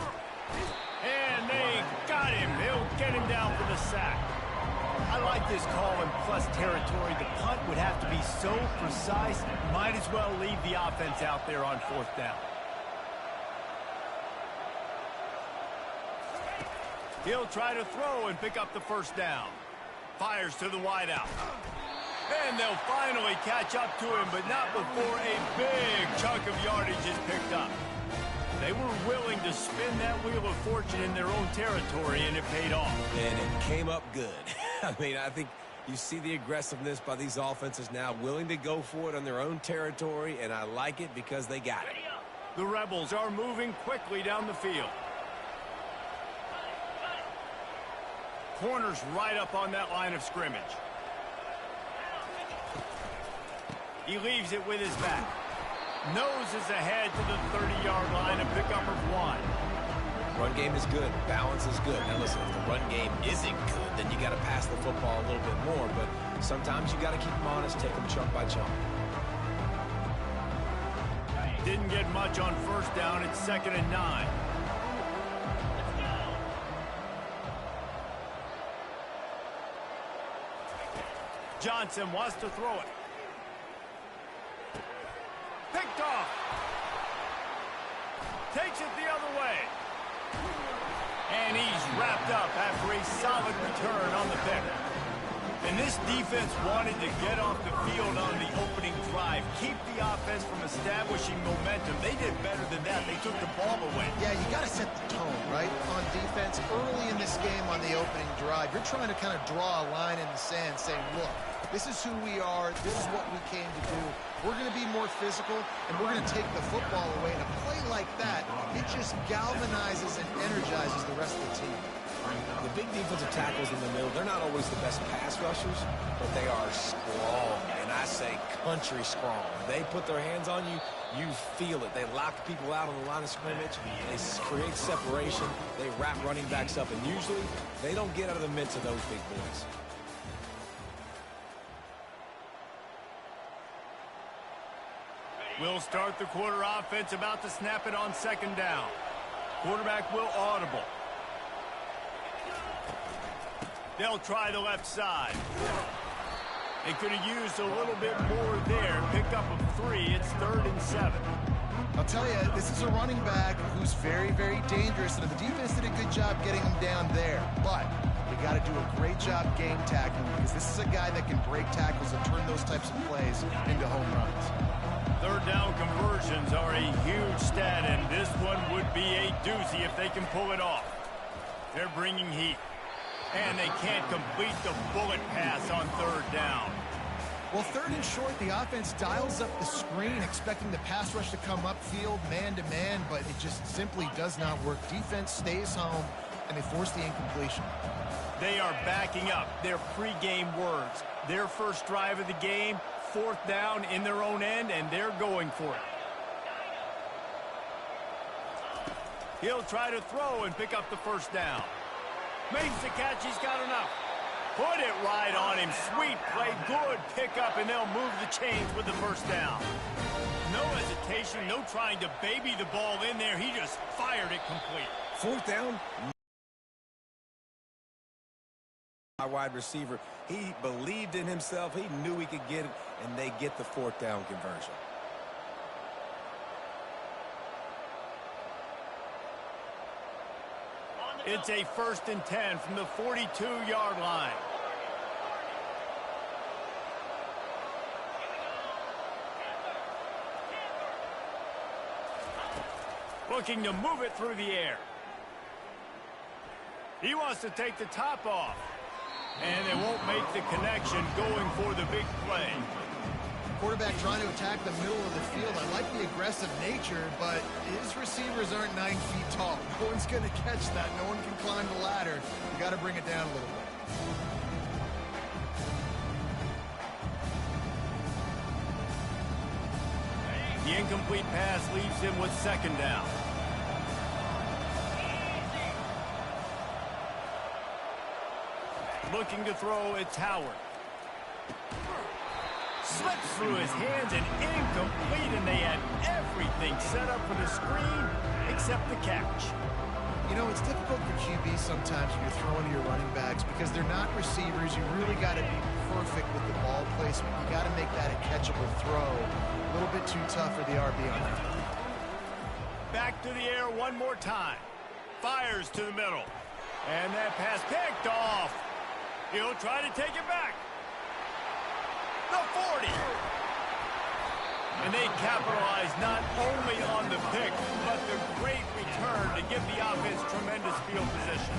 And they got him. They'll get him down for the sack. I like this call in plus territory. The punt would have to be so precise, might as well leave the offense out there on 4th down. He'll try to throw and pick up the first down. Fires to the wideout. And they'll finally catch up to him, but not before a big chunk of yardage is picked up. They were willing to spin that wheel of fortune in their own territory, and it paid off. And it came up good. I mean, I think you see the aggressiveness by these offenses now, willing to go for it on their own territory, and I like it because they got it. The Rebels are moving quickly down the field. Corners right up on that line of scrimmage. He leaves it with his back. Noses ahead to the 30-yard line, a pickup of 1. Run game is good. Balance is good. Now, listen, if the run game isn't good, then you got to pass the football a little bit more. But sometimes you got to keep them honest, take them chunk by chunk. Didn't get much on 1st down. It's 2nd and 9. Johnson wants to throw it. Picked off. Takes it the other way. And he's wrapped up after a solid return on the pick. And this defense wanted to get off the field on the opening drive, keep the offense from establishing momentum. They did better than that. They took the ball away. Yeah, you got to set the tone, right, on defense. Early in this game on the opening drive, you're trying to kind of draw a line in the sand saying, look, this is who we are. This is what we came to do. we're going to be more physical, and we're going to take the football away. And a play like that, it just galvanizes and energizes the rest of the team. The big defensive tackles in the middle, they're not always the best pass rushers, but they are strong, and I say country strong. They put their hands on you, you feel it. They lock people out on the line of scrimmage. They create separation. They wrap running backs up, and usually they don't get out of the midst of those big boys. We'll start the quarter offense, about to snap it on second down. Quarterback will audible. They'll try the left side. They could have used a little bit more there. Pick up a 3. It's 3rd and 7. I'll tell you, this is a running back who's very, very dangerous, and the defense did a good job getting him down there. But they got to do a great job game tackling, because this is a guy that can break tackles and turn those types of plays into home runs. Third down conversions are a huge stat, and this one would be a doozy if they can pull it off. They're bringing heat. And they can't complete the bullet pass on third down. Well, 3rd and short, the offense dials up the screen, expecting the pass rush to come upfield man-to-man, but it just simply does not work. Defense stays home, and they force the incompletion. They are backing up their pregame words. Their first drive of the game, 4th down in their own end, and they're going for it. He'll try to throw and pick up the first down. Makes the catch, he's got enough. Put it right on him. Sweet play, good pickup, and they'll move the chains with the first down. No hesitation, no trying to baby the ball in there. He just fired it complete. 4th down. My wide receiver, he believed in himself. He knew he could get it, and they get the 4th down conversion. It's a 1st and 10 from the 42-yard line. Looking to move it through the air. He wants to take the top off. And they won't make the connection, going for the big play. Quarterback trying to attack the middle of the field. I like the aggressive nature, but his receivers aren't 9 feet tall. No one's going to catch that. No one can climb the ladder. You got to bring it down a little bit. The incomplete pass leaves him with 2nd down. Looking to throw, it's Howard. Slips through his hands and incomplete, and they had everything set up for the screen except the catch. You know, it's difficult for QB sometimes when you're throwing to your running backs because they're not receivers. You really got to be perfect with the ball placement. You got to make that a catchable throw. A little bit too tough for the RB on that. Back to the air one more time. Fires to the middle. And that pass picked off. He'll try to take it back. The 40. And they capitalize not only on the pick, but the great return to give the offense tremendous field position.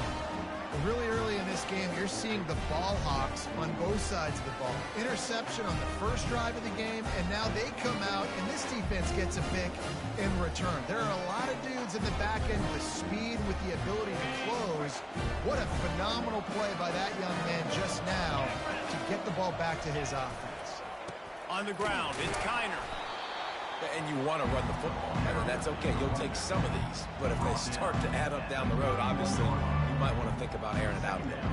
Really early in this game, you're seeing the ball hawks on both sides of the ball. Interception on the first drive of the game, and now they come out, and this defense gets a pick in return. There are a lot of dudes in the back end with speed, with the ability to close. What a phenomenal play by that young man just now to get the ball back to his offense. On the ground, it's Kiner. And you want to run the football, and that's okay. You'll take some of these, but if they start to add up down the road, obviously, you might want to think about airing it out a little bit.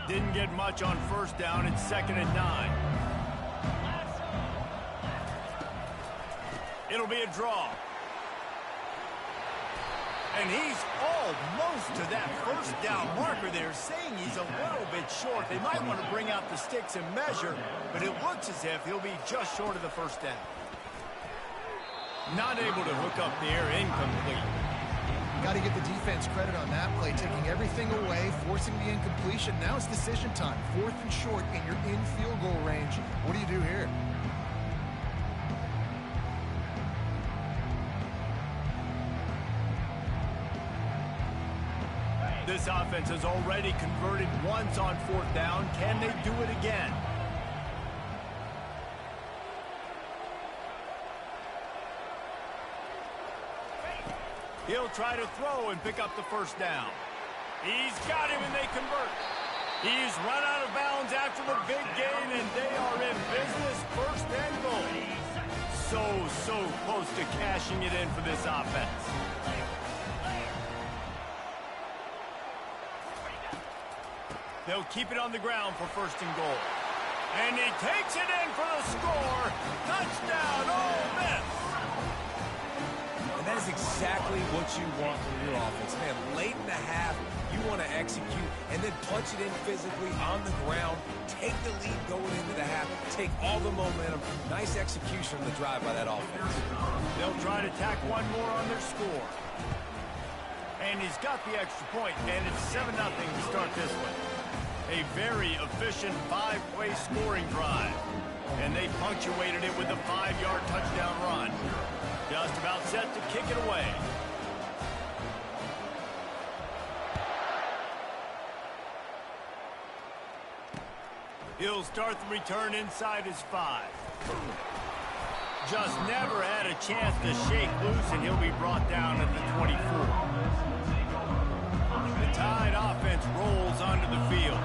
Didn't get much on first down. It's 2nd and 9. It'll be a draw. And he's almost to that first down marker there, saying he's a little bit short. They might want to bring out the sticks and measure, but it looks as if he'll be just short of the first down. Not able to hook up there, incomplete. Got to give the defense credit on that play, taking everything away, forcing the incompletion. Now it's decision time. 4th and short, and you're in field goal range. What do you do here? This offense has already converted once on 4th down. Can they do it again? He'll try to throw and pick up the 1st down. He's got him, and they convert. He's run out of bounds after the big gain, and they are in business. 1st and goal. So close to cashing it in for this offense. They'll keep it on the ground for 1st and goal. And he takes it in for the score. Touchdown, Ole Miss. And that is exactly what you want from your offense. Man, late in the half, you want to execute and then punch it in physically on the ground. Take the lead going into the half. Take all the momentum. Nice execution on the drive by that offense. They'll try to tack one more on their score. And he's got the extra point, and it's 7-0 to start this one. A very efficient 5-play scoring drive. And they punctuated it with a 5-yard touchdown run. Just about set to kick it away. He'll start the return inside his 5. Just never had a chance to shake loose, and he'll be brought down at the 24. The Tide offense rolls onto the field.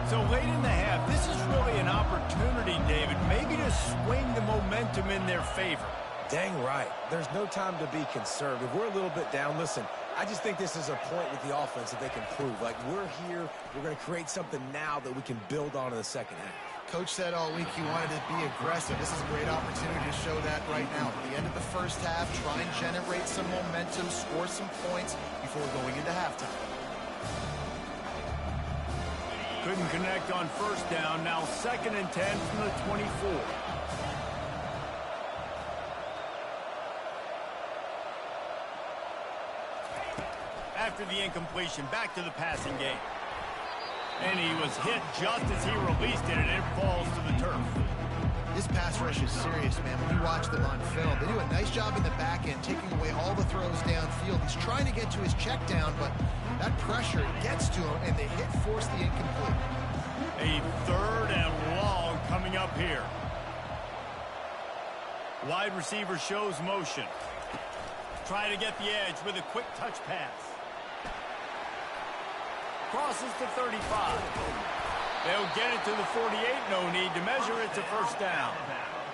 So late in the half, this is really an opportunity, David, maybe to swing the momentum in their favor. Dang right. There's no time to be conservative. We're a little bit down. Listen, I just think this is a point with the offense that they can prove. Like, we're here. We're going to create something now that we can build on in the second half. Coach said all week he wanted to be aggressive. This is a great opportunity to show that right now. At the end of the 1st half, try and generate some momentum, score some points before going into halftime. Couldn't connect on 1st down. Now 2nd and 10 from the 24. After the incompletion, back to the passing game. And he was hit just as he released it, and it falls to the turf. This pass rush is serious, man. When you watch them on film, they do a nice job in the back end, taking away all the throws downfield. He's trying to get to his check down, but that pressure gets to him, and the hit forced the incomplete. A 3rd and long coming up here. Wide receiver shows motion. Try to get the edge with a quick touch pass. Crosses to 35. They'll get it to the 48. No need to measure it to 1st down.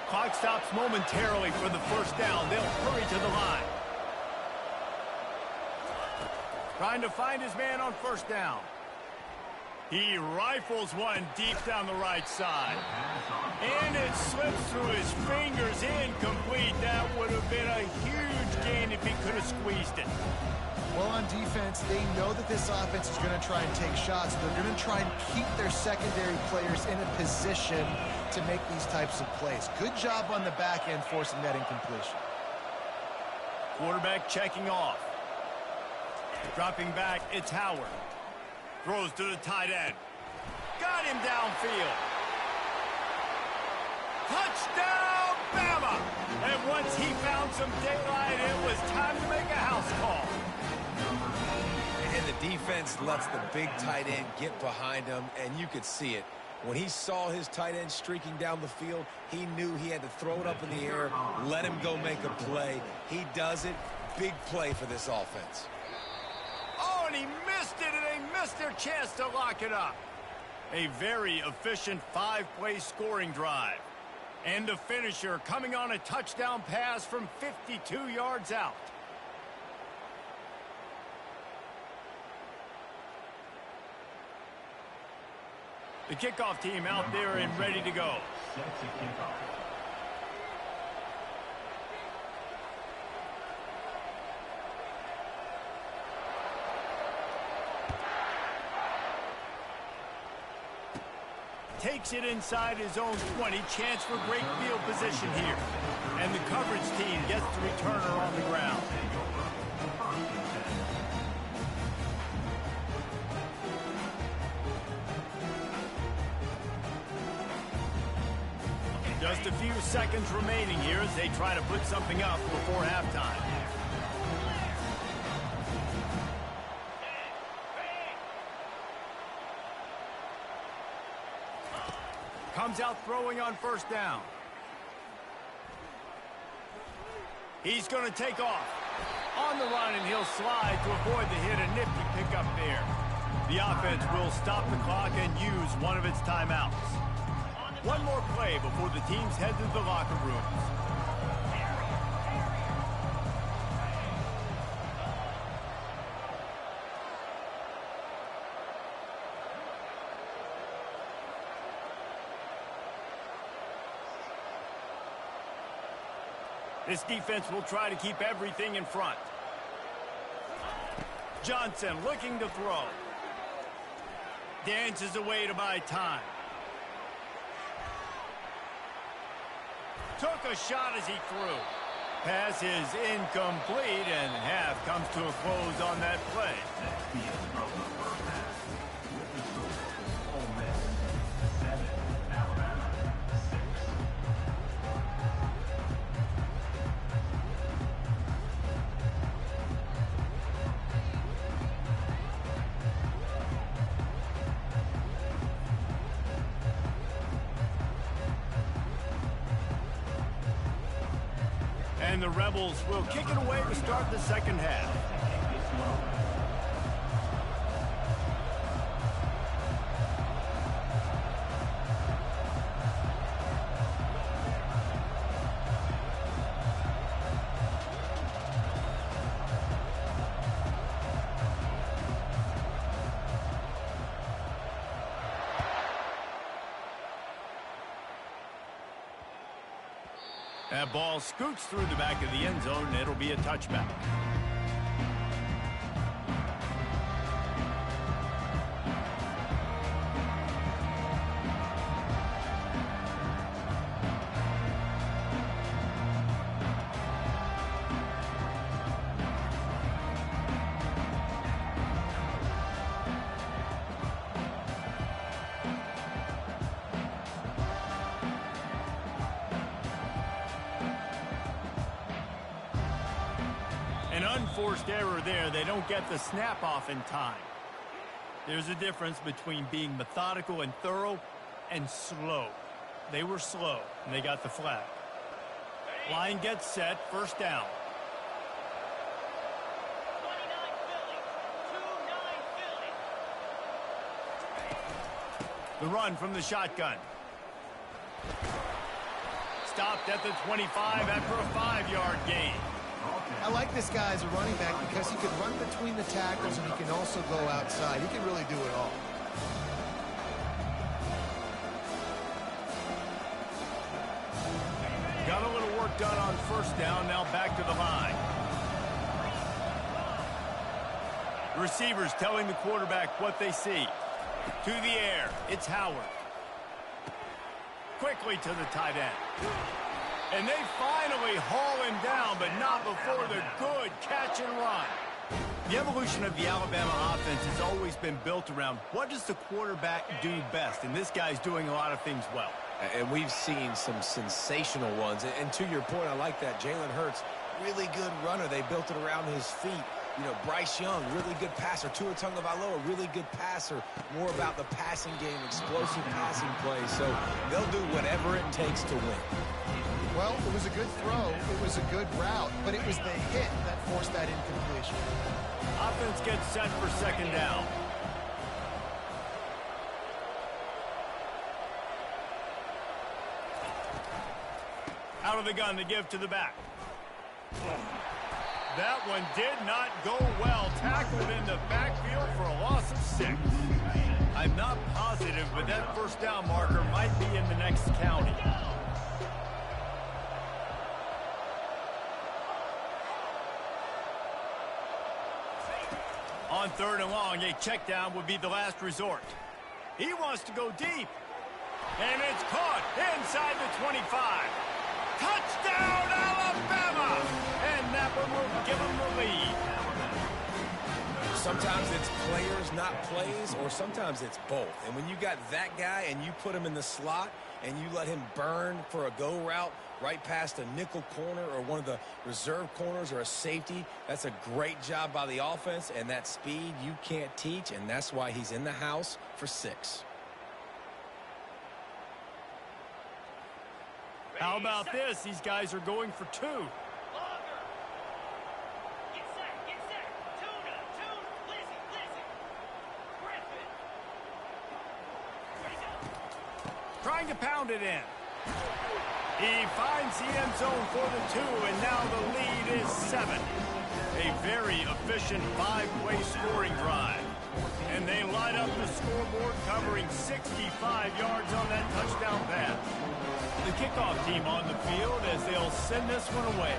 Clock stops momentarily for the 1st down. They'll hurry to the line. Trying to find his man on 1st down. He rifles one deep down the right side. And it slips through his fingers, incomplete. That would have been a huge gain if he could have squeezed it. Well, on defense, they know that this offense is going to try and take shots. They're going to try and keep their secondary players in a position to make these types of plays. Good job on the back end forcing that incompletion. Quarterback checking off. Dropping back, it's Howard. Throws to the tight end. Got him downfield. Touchdown, Bama! And once he found some daylight, it was time to make a house call. And the defense lets the big tight end get behind him, and you could see it. When he saw his tight end streaking down the field, he knew he had to throw it up in the air, let him go make a play. He does it. Big play for this offense. Oh, and he missed it, and they missed their chance to lock it up. A very efficient 5-play scoring drive. And the finisher coming on a touchdown pass from 52 yards out. The kickoff team out there and ready to go. Set to kick off. Takes it inside his own 20. Chance for great field position here. And the coverage team gets the returner on the ground. Just a few seconds remaining here as they try to put something up before halftime. comes out throwing on first down. He's going to take off. On the run, and he'll slide to avoid the hit. A nifty pickup there. The offense will stop the clock and use one of its timeouts. One more play before the teams head to the locker rooms. This defense will try to keep everything in front. Johnson looking to throw. Dances away to buy time. Took a shot as he threw. Pass is incomplete, and half comes to a close on that play. And the Rebels will kick it away to start the second half. That ball scoots through the back of the end zone, and it'll be a touchback. An unforced error there. They don't get the snap off in time. There's a difference between being methodical and thorough and slow. They were slow, and they got the flag. Line gets set, first down. 29 Philly. The run from the shotgun. Stopped at the 25 after a 5-yard gain. I like this guy as a running back because he can run between the tackles and he can also go outside. He can really do it all. Got a little work done on first down, now back to the line. The receivers telling the quarterback what they see. To the air, it's Howard. Quickly to the tight end. And they finally haul him down, but not before the good catch and run. The evolution of the Alabama offense has always been built around what does the quarterback do best, and this guy's doing a lot of things well. And we've seen some sensational ones. And to your point, I like that. Jalen Hurts, really good runner. They built it around his feet. You know, Bryce Young, really good passer. Tua Tagovailoa, really good passer. More about the passing game, explosive passing plays. So they'll do whatever it takes to win. Well, it was a good throw. It was a good route, but it was the hit that forced that incompletion. Offense gets set for second down. Out of the gun to give to the back. That one did not go well. Tackled in the backfield for a loss of 6. I'm not positive, but that first down marker might be in the next county. On third and long, a check down would be the last resort. He wants to go deep. And it's caught inside the 25. Touchdown, Alabama! And that one will give them the lead. Sometimes it's players, not plays, or sometimes it's both. And when you got that guy and you put him in the slot and you let him burn for a go route right past a nickel corner or one of the reserve corners or a safety, that's a great job by the offense, and that speed you can't teach, and that's why he's in the house for 6. How about this? These guys are going for two. Trying to pound it in. He finds the end zone for the two, and now the lead is 7. A very efficient 5-way scoring drive. And they light up the scoreboard, covering 65 yards on that touchdown pass. The kickoff team on the field as they'll send this one away.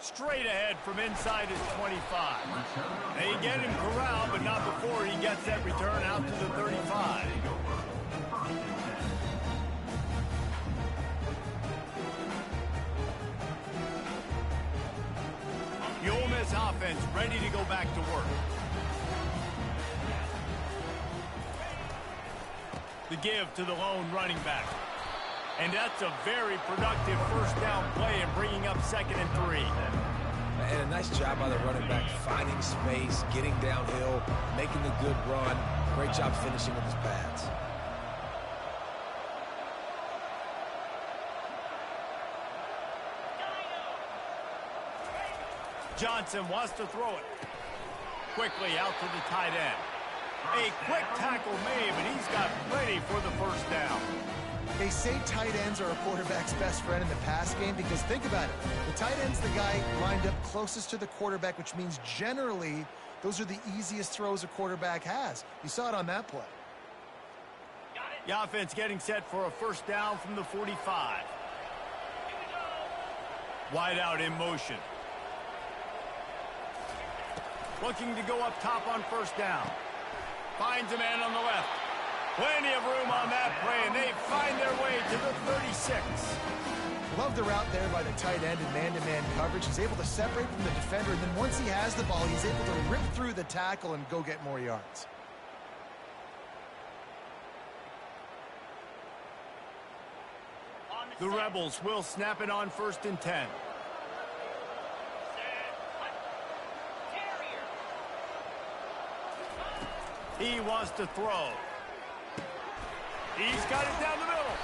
Straight ahead from inside his 25. They get him corralled, but not before he gets that return out to the 35. The Ole Miss offense ready to go back to work. The give to the lone running back. And that's a very productive first down play and bringing up 2nd and 3. And a nice job by the running back, finding space, getting downhill, making a good run. Great job finishing with his pads. Johnson wants to throw it. Quickly out to the tight end. A quick tackle made, but he's got ready for the first down. They say tight ends are a quarterback's best friend in the pass game because think about it. The tight end's the guy lined up closest to the quarterback, which means generally those are the easiest throws a quarterback has. You saw it on that play. The offense getting set for a first down from the 45. Wide out in motion. Looking to go up top on first down. Finds a man on the left. Plenty of room on that play, and they find their way to the 36. Love the route there by the tight end in man-to-man coverage. He's able to separate from the defender, and then once he has the ball, he's able to rip through the tackle and go get more yards. The Rebels will snap it on 1st and 10. He wants to throw. He's got it down the middle.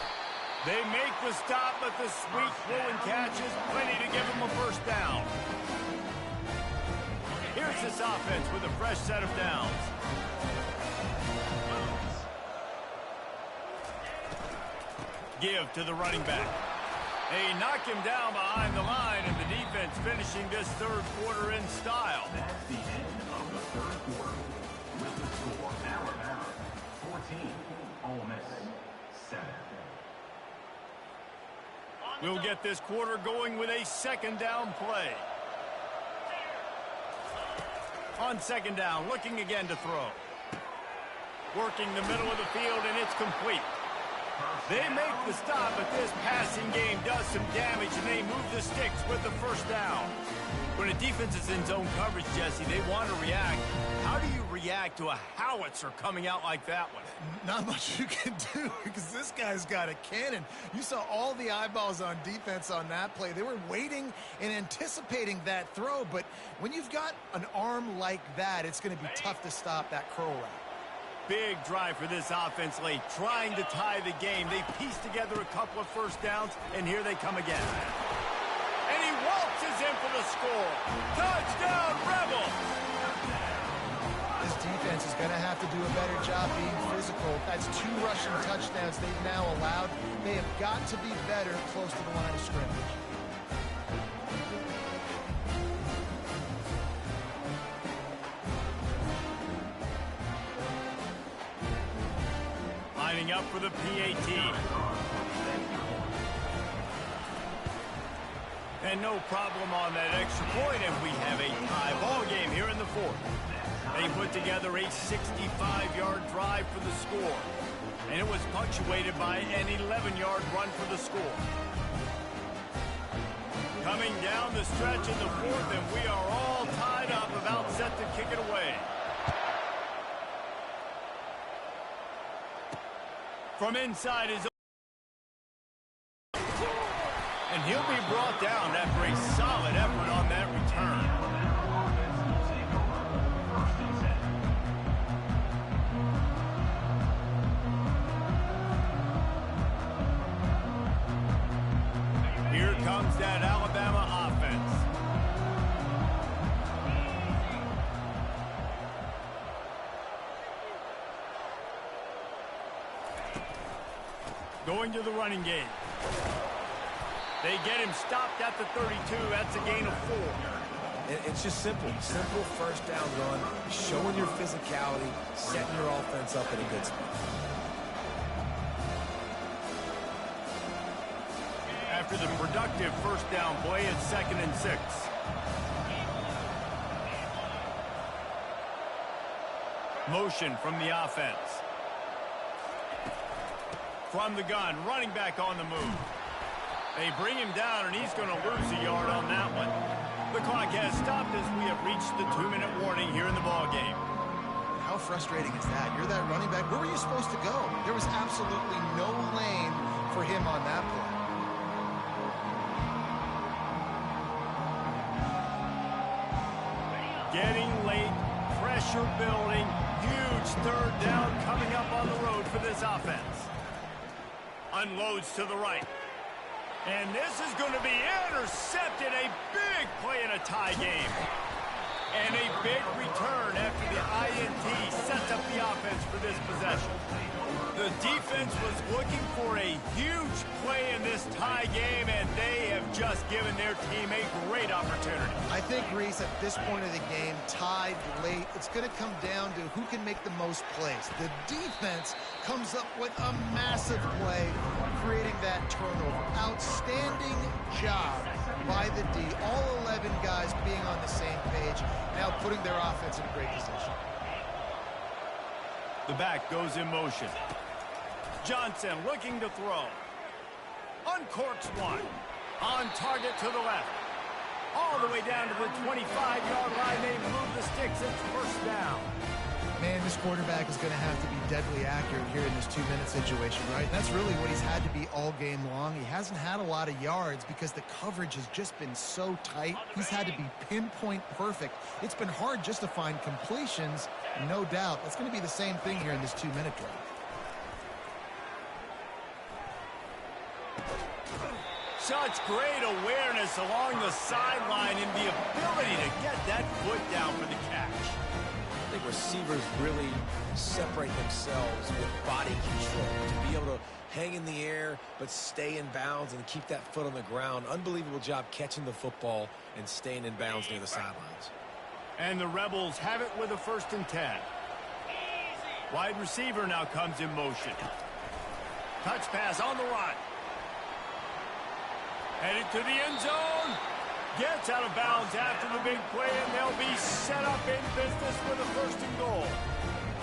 They make the stop, but the sweet throwing catch is plenty to give him a first down. Here's this offense with a fresh set of downs. Give to the running back. They knock him down behind the line, and the defense finishing this third quarter in style. That's the end of the third quarter. With the score, Alabama 14, Ole Miss 7. We'll get this quarter going with a second down play. On second down, looking again to throw. Working the middle of the field, and it's complete. They make the stop, but this passing game does some damage, and they move the sticks with the first down. When a defense is in zone coverage, Jesse, they want to react. How do you react to a howitzer coming out like that one? Not much you can do because this guy's got a cannon. You saw all the eyeballs on defense on that play. They were waiting and anticipating that throw, but when you've got an arm like that, it's going to be tough to stop that curl route. Big drive for this offense late, trying to tie the game. They piece together a couple of first downs, and here they come again. And he waltzes in for the score. Touchdown, Rebels! This defense is going to have to do a better job being physical. That's 2 rushing touchdowns they've now allowed. They have got to be better close to the line of scrimmage. Lining up for the PAT. And no problem on that extra point, and we have a tie ball game here in the fourth. They put together a 65-yard drive for the score, and it was punctuated by an 11-yard run for the score. Coming down the stretch in the fourth, and we are all tied up, about set to kick it away. From inside his own. And he'll be brought down after a solid effort on that return. Going to the running game. They get him stopped at the 32. That's a gain of 4. It's just simple. Simple first down run, showing your physicality, setting your offense up in a good spot. After the productive first down play, it's 2nd and 6. Motion from the offense. From the gun, running back on the move. They bring him down, and he's going to lose a yard on that one. The clock has stopped as we have reached the 2-minute warning here in the ballgame. How frustrating is that? You're that running back. Where were you supposed to go? There was absolutely no lane for him on that play. Getting late, pressure building, huge 3rd down coming up on the road for this offense. Unloads to the right. And this is going to be intercepted. A big play in a tie game. And a big return after the INT sets up the offense for this possession. The defense was looking for a huge play in this tie game, and they have just given their team a great opportunity. I think, Reese, at this point of the game, tied late, it's going to come down to who can make the most plays. The defense comes up with a massive play, creating that turnover. Outstanding job by the D. All 11 guys being on the same page, now putting their offense in a great position. The back goes in motion. Johnson looking to throw. Uncorks one. On target to the left. All the way down to the 25-yard line. They move the sticks. It's first down. Man, this quarterback is going to have to be deadly accurate here in this 2-minute situation, right? That's really what he's had to be all game long. He hasn't had a lot of yards because the coverage has just been so tight. He's had to be pinpoint perfect. It's been hard just to find completions, no doubt. That's going to be the same thing here in this 2-minute drive. Such great awareness along the sideline and the ability to get that foot down for the catch. I think receivers really separate themselves with body control to be able to hang in the air but stay in bounds and keep that foot on the ground. Unbelievable job catching the football and staying in bounds near the sidelines. And the Rebels have it with a 1st and 10. Wide receiver now comes in motion. Touch pass on the run. Headed to the end zone. Gets out of bounds after the big play, and they'll be set up in business with a 1st and goal.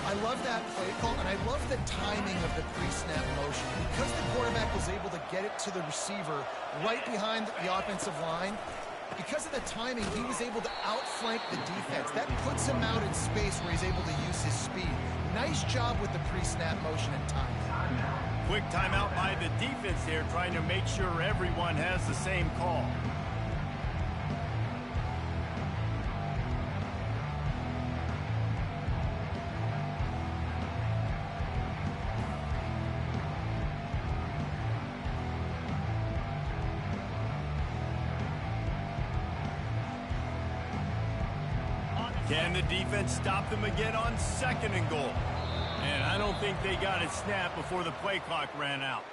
I love that play call, and I love the timing of the pre-snap motion. Because the quarterback was able to get it to the receiver right behind the offensive line, because of the timing, he was able to outflank the defense. That puts him out in space where he's able to use his speed. Nice job with the pre-snap motion and timing. Quick timeout by the defense there, trying to make sure everyone has the same call. Can the defense stop them again on 2nd and goal? And I don't think they got it snapped before the play clock ran out.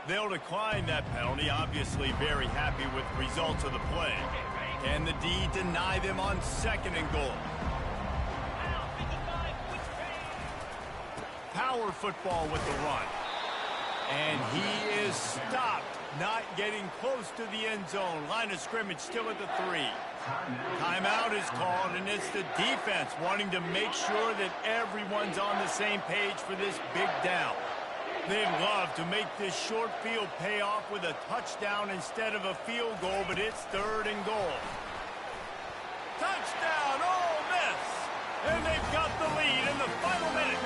They'll decline that penalty, obviously very happy with the results of the play. Can the D deny them on 2nd and goal? Power football with the run. And he is stopped. Not getting close to the end zone. Line of scrimmage still at the 3. Timeout is called, and it's the defense wanting to make sure that everyone's on the same page for this big down. They'd love to make this short field pay off with a touchdown instead of a field goal, but it's 3rd and goal. Touchdown, Ole Miss! And they've got the lead in the final minute.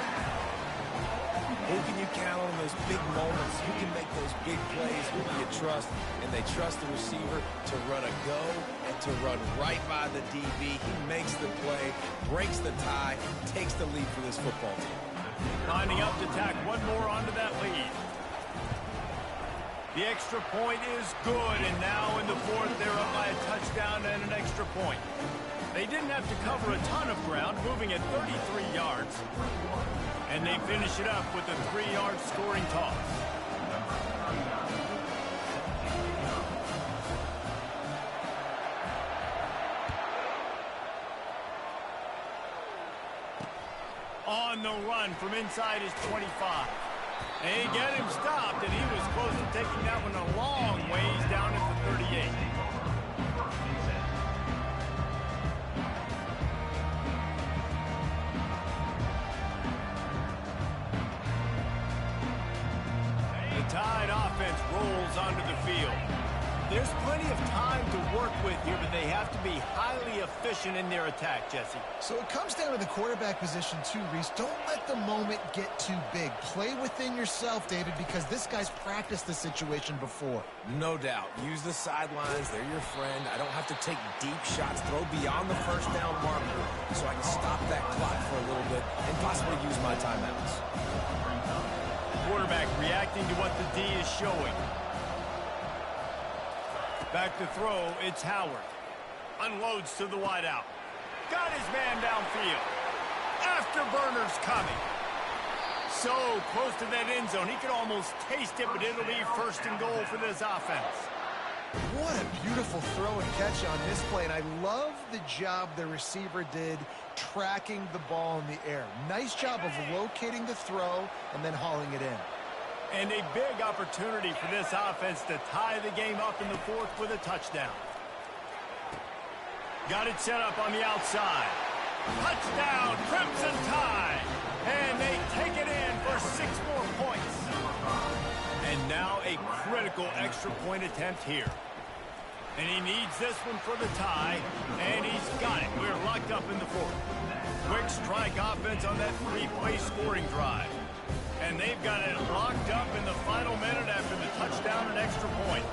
Who can you count on in those big moments? Who can make those big plays? Who do you trust? And they trust the receiver to run a go and to run right by the DB. He makes the play, breaks the tie, takes the lead for this football team. Lining up to tack one more onto that lead. The extra point is good, and now in the fourth, they're up by a touchdown and an extra point. They didn't have to cover a ton of ground, moving at 33 yards. And they finish it up with a 3-yard scoring toss. On the run from inside his 25. They get him stopped, and he was close to taking that one a long ways down at the 38. The Tide offense rolls onto the field. There's plenty of time to work with here, but they have to be highly efficient in their attack, Jesse. So it comes down to the quarterback position too, Reese. Don't let the moment get too big. Play within yourself, David, because this guy's practiced the situation before. No doubt. Use the sidelines. They're your friend. I don't have to take deep shots, throw beyond the first down marker so I can stop that clock for a little bit and possibly use my timeouts. Quarterback reacting to what the D is showing. Back to throw, it's Howard. Unloads to the wideout. Got his man downfield. Afterburner's coming. So close to that end zone, he could almost taste it, but it'll be first and goal for this offense. What a beautiful throw and catch on this play, and I love the job the receiver did tracking the ball in the air. Nice job of locating the throw and then hauling it in. And a big opportunity for this offense to tie the game up in the fourth with a touchdown. Got it set up on the outside. Touchdown, Crimson Tide! And they take it in for 6 more points. And now a critical extra point attempt here. And he needs this one for the tie, and he's got it. We're locked up in the fourth. Quick strike offense on that 3-play scoring drive. And they've got it locked up in the final minute after the touchdown and extra point.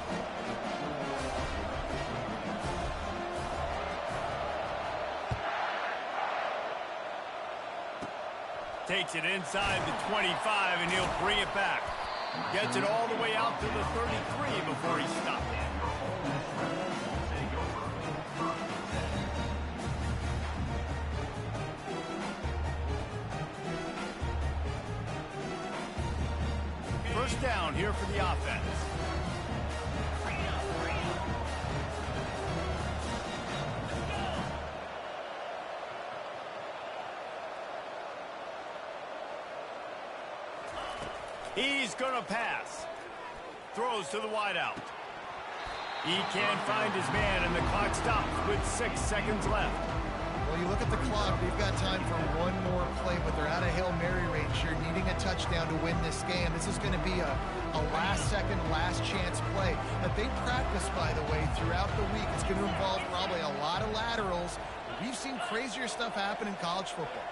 Takes it inside the 25, and he'll bring it back. Gets it all the way out to the 33 before he stopped. First down here for the offense. He's going to pass. Throws to the wideout. He can't find his man, and the clock stops with 6 seconds left. Well, you look at the clock, we've got time for one more play, but they're out of Hail Mary range here, needing a touchdown to win this game. This is going to be a last-second, last-chance play that they practice, by the way, throughout the week. It's going to involve probably a lot of laterals. We've seen crazier stuff happen in college football.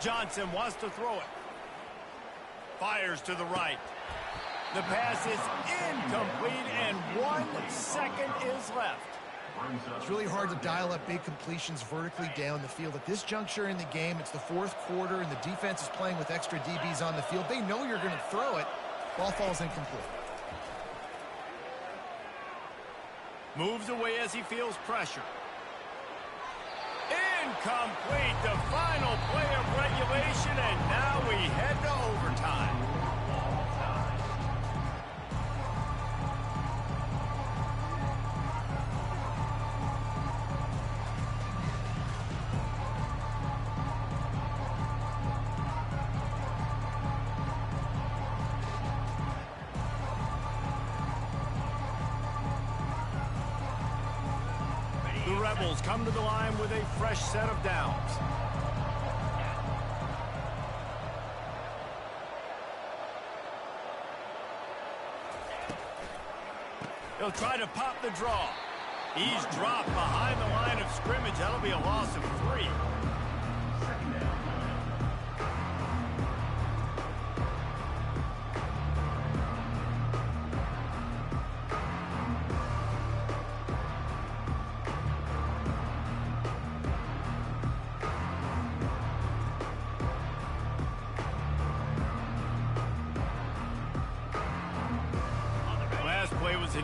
Johnson wants to throw it. Fires to the right. The pass is incomplete, and 1 second is left. It's really hard to dial up big completions vertically down the field. At this juncture in the game, it's the fourth quarter, and the defense is playing with extra DBs on the field. They know you're going to throw it. Ball falls incomplete. Moves away as he feels pressure. Incomplete, the final play of regulation, and now we head to overtime. The Rebels come to the line with a fresh set of downs. He'll try to pop the draw. He's dropped behind the line of scrimmage. That'll be a loss of 3.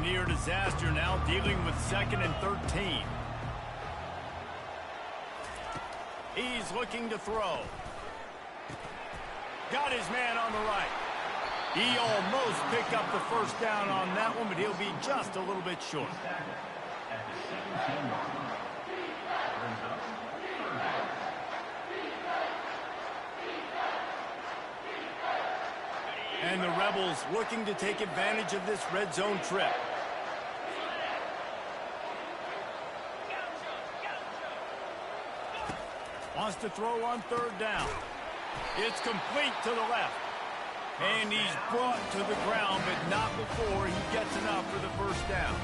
near disaster now, dealing with 2nd and 13. He's looking to throw. Got his man on the right. He almost picked up the first down on that one, but he'll be just a little bit short. And the Rebels looking to take advantage of this red zone trip. Wants to throw on 3rd down. It's complete to the left. And he's brought to the ground, but not before he gets enough for the first down.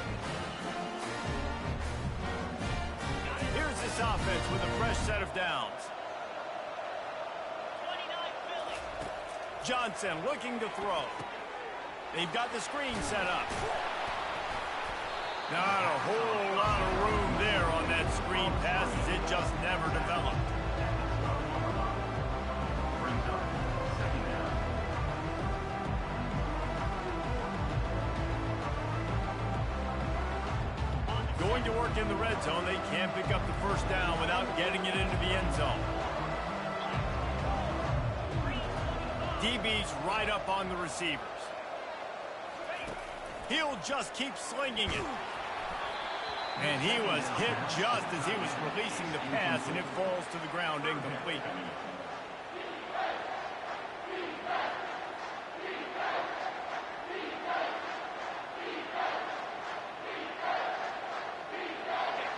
Here's this offense with a fresh set of downs. Johnson looking to throw. They've got the screen set up. Not a whole lot of room there on that screen pass as it just never developed. Going to work in the red zone, they can't pick up the first down without getting it into the end zone. DB's right up on the receivers. He'll just keep slinging it. And he was hit just as he was releasing the pass, and it falls to the ground incomplete.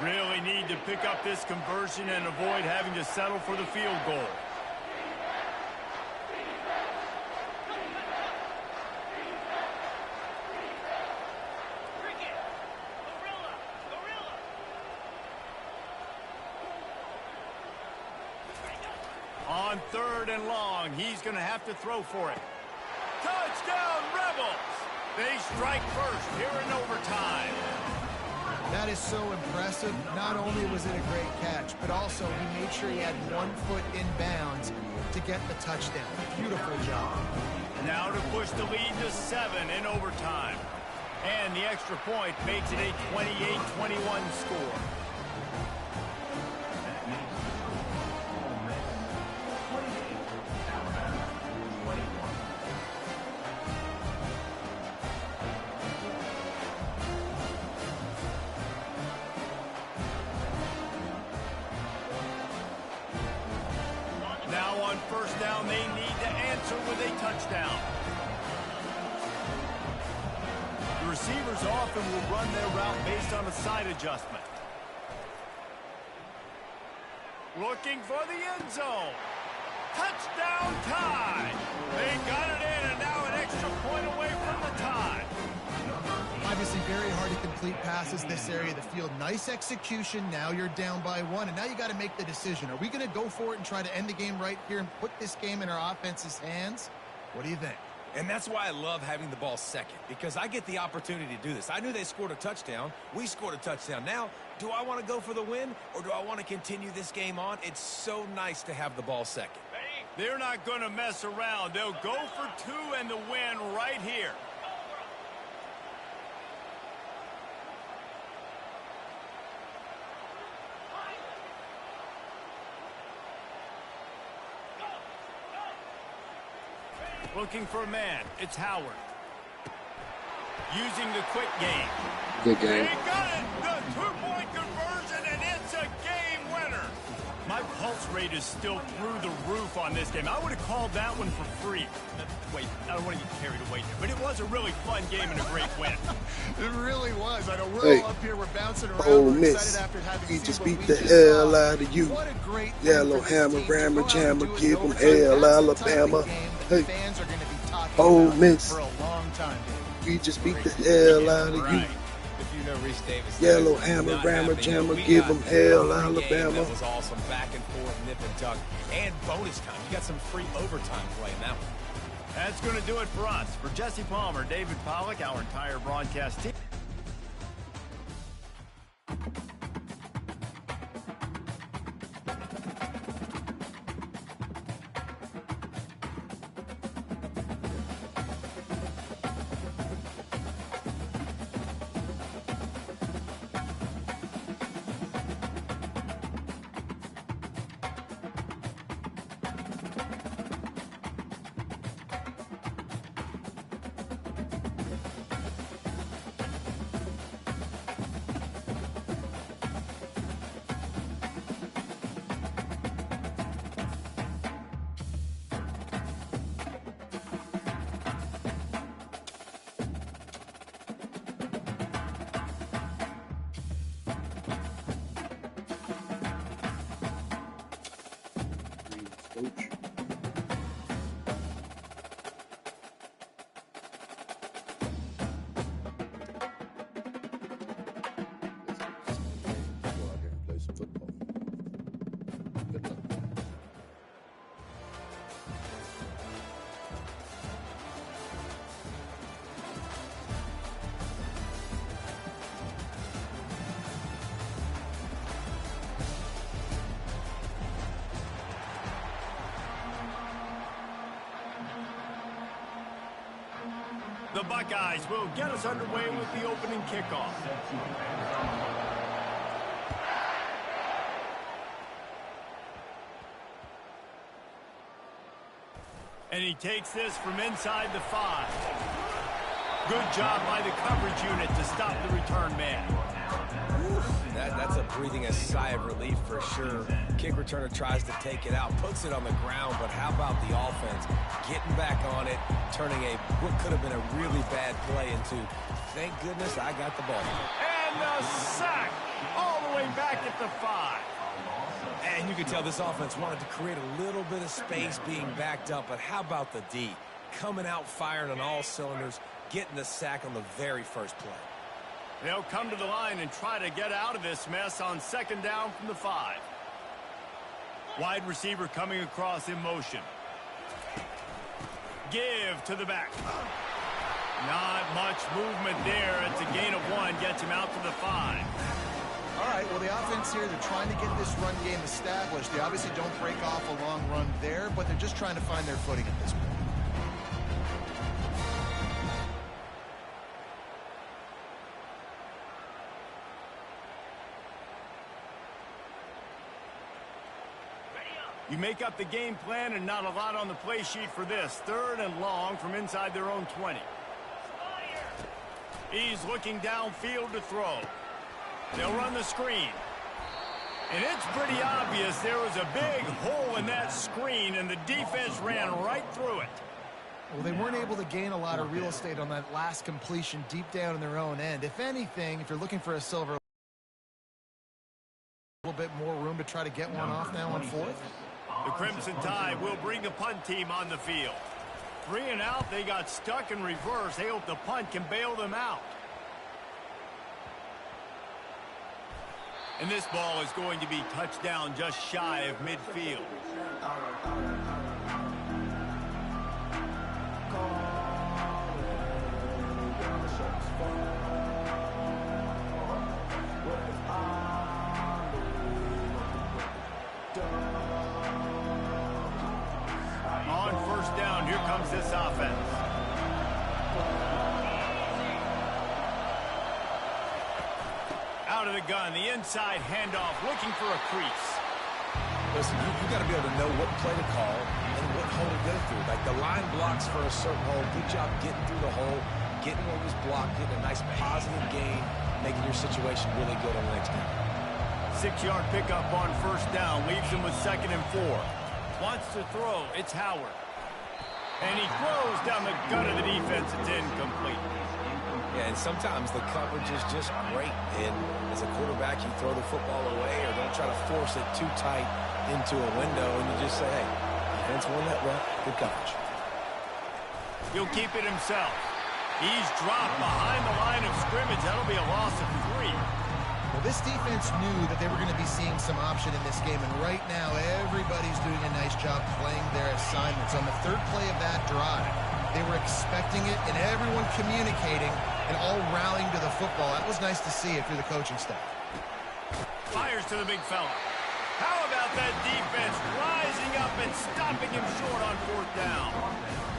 Really need to pick up this conversion and avoid having to settle for the field goal. On 3rd and long, he's going to have to throw for it. Touchdown, Rebels! They strike first here in overtime. That is so impressive. Not only was it a great catch, but also he made sure he had 1 foot in bounds to get the touchdown. Beautiful job. Now to push the lead to 7 in overtime. And the extra point makes it a 28-21 score. Now on first down, they need to answer with a touchdown. The receivers often will run their route based on a side adjustment. Looking for the end zone. Touchdown tie. They got it in, and now an extra point away from the tie. Obviously very hard to complete passes this area of the field. Nice execution. Now you're down by 1, and now you got to make the decision. Are we going to go for it and try to end the game right here and put this game in our offense's hands? What do you think? And that's why I love having the ball second, because I get the opportunity to do this. I knew they scored a touchdown. We scored a touchdown. Now, do I want to go for the win, or do I want to continue this game on? It's so nice to have the ball second. They're not going to mess around. They'll go for 2 and the win right here. Looking for a man. It's Howard. Using the quick game. Good game. They got it! The 2-point conversion, and it's a game winner. My pulse rate is still through the roof on this game. I would have called that one for free. Wait, I don't want to get carried away here, but it was a really fun game and a great win. It really was. I know we're all up here, we're bouncing around. Ole we're Miss, excited after having he seen just what beat we the just hell saw. out of you. What a great Yellow win for this hammer, team. rammer, To go out jammer, and do it give in 'em overtime, hell, that's the type of Alabama. game that Hey. fans are going to be talking Ole about Miss, for a long time, dude. we just beat the hell out of you. Right. If you know Reese Davis, Yellow that is hammer, not rammer, happening. jammer, We give got 'em hell, a free game Alabama. That was awesome. Back and forth, nip and tuck, and bonus time. You got some free overtime play in that one. That's going to do it for us. For Jesse Palmer, David Pollack, our entire broadcast team. Coach. Go out here and play some football. Good luck. The Buckeyes will get us underway with the opening kickoff. And he takes this from inside the 5. Good job by the coverage unit to stop the return man. That's a breathing a sigh of relief for sure. Kick returner tries to take it out, puts it on the ground, but how about the offense getting back on it, turning what could have been a really bad play into, thank goodness I got the ball. And the sack all the way back at the 5. And you can tell this offense wanted to create a little bit of space being backed up, but how about the D? Coming out firing on all cylinders, getting the sack on the very first play. They'll come to the line and try to get out of this mess on second down from the 5. Wide receiver coming across in motion. Give to the back. Not much movement there. It's a gain of 1. Gets him out to the 5. All right, well, the offense here, they're trying to get this run game established. They obviously don't break off a long run there, but they're just trying to find their footing at this point. You make up the game plan and not a lot on the play sheet for this. 3rd and long from inside their own 20. He's looking downfield to throw. They'll run the screen. And it's pretty obvious there was a big hole in that screen, and the defense ran right through it. Well, they weren't able to gain a lot of real estate on that last completion deep down in their own end. If anything, if you're looking for a silver, a little bit more room to try to get one off now on 4th. The Crimson Tide will bring the punt team on the field. 3 and out, they got stuck in reverse. They hope the punt can bail them out. And this ball is going to be touchdown just shy of midfield. On first down, here comes this offense. Out of the gun, the inside handoff, looking for a crease. Listen, you got to be able to know what play to call and what hole to go through. Like the line blocks for a certain hole. Good job getting through the hole, getting what was blocked, getting a nice positive gain, making your situation really good on the next down. 6-yard pickup on first down, leaves him with 2nd and 4. Wants to throw, it's Howard. And he throws down the gut of the defense. It's incomplete. Yeah, and sometimes the coverage is just great. And as a quarterback, you throw the football away or don't try to force it too tight into a window, and you just say, hey, defense won that run, good coverage. He'll keep it himself. He's dropped behind the line of scrimmage. That'll be a loss of 3. Well, this defense knew that they were going to be seeing some option in this game, and right now everybody's doing a nice job playing their assignments. On the 3rd play of that drive, they were expecting it, and everyone communicating and all rallying to the football. That was nice to see if you're the coaching staff. Fires to the big fella. How about that defense rising up and stopping him short on 4th down?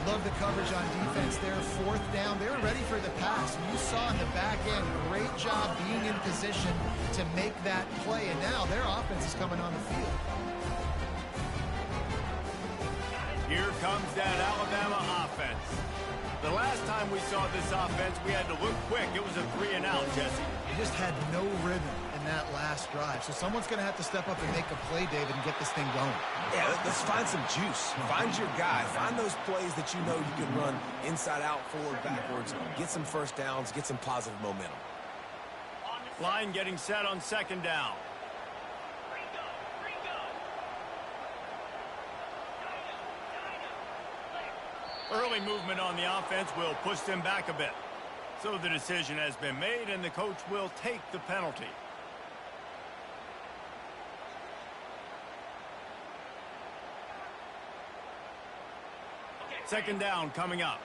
Love the coverage on defense there. 4th down, they were ready for the pass. And you saw in the back end, great job being in position to make that play. And now their offense is coming on the field. Here comes that Alabama offense. The last time we saw this offense, we had to look quick. It was a 3 and out, Jesse. They just had no rhythm in that last drive. So someone's going to have to step up and make a play, David, and get this thing going. Yeah, let's find some juice. Find your guy. Find those plays that you know you can run inside out, forward, backwards. Get some first downs. Get some positive momentum. Line getting set on 2nd down. Early movement on the offense will push them back a bit. So the decision has been made, and the coach will take the penalty. Second down coming up.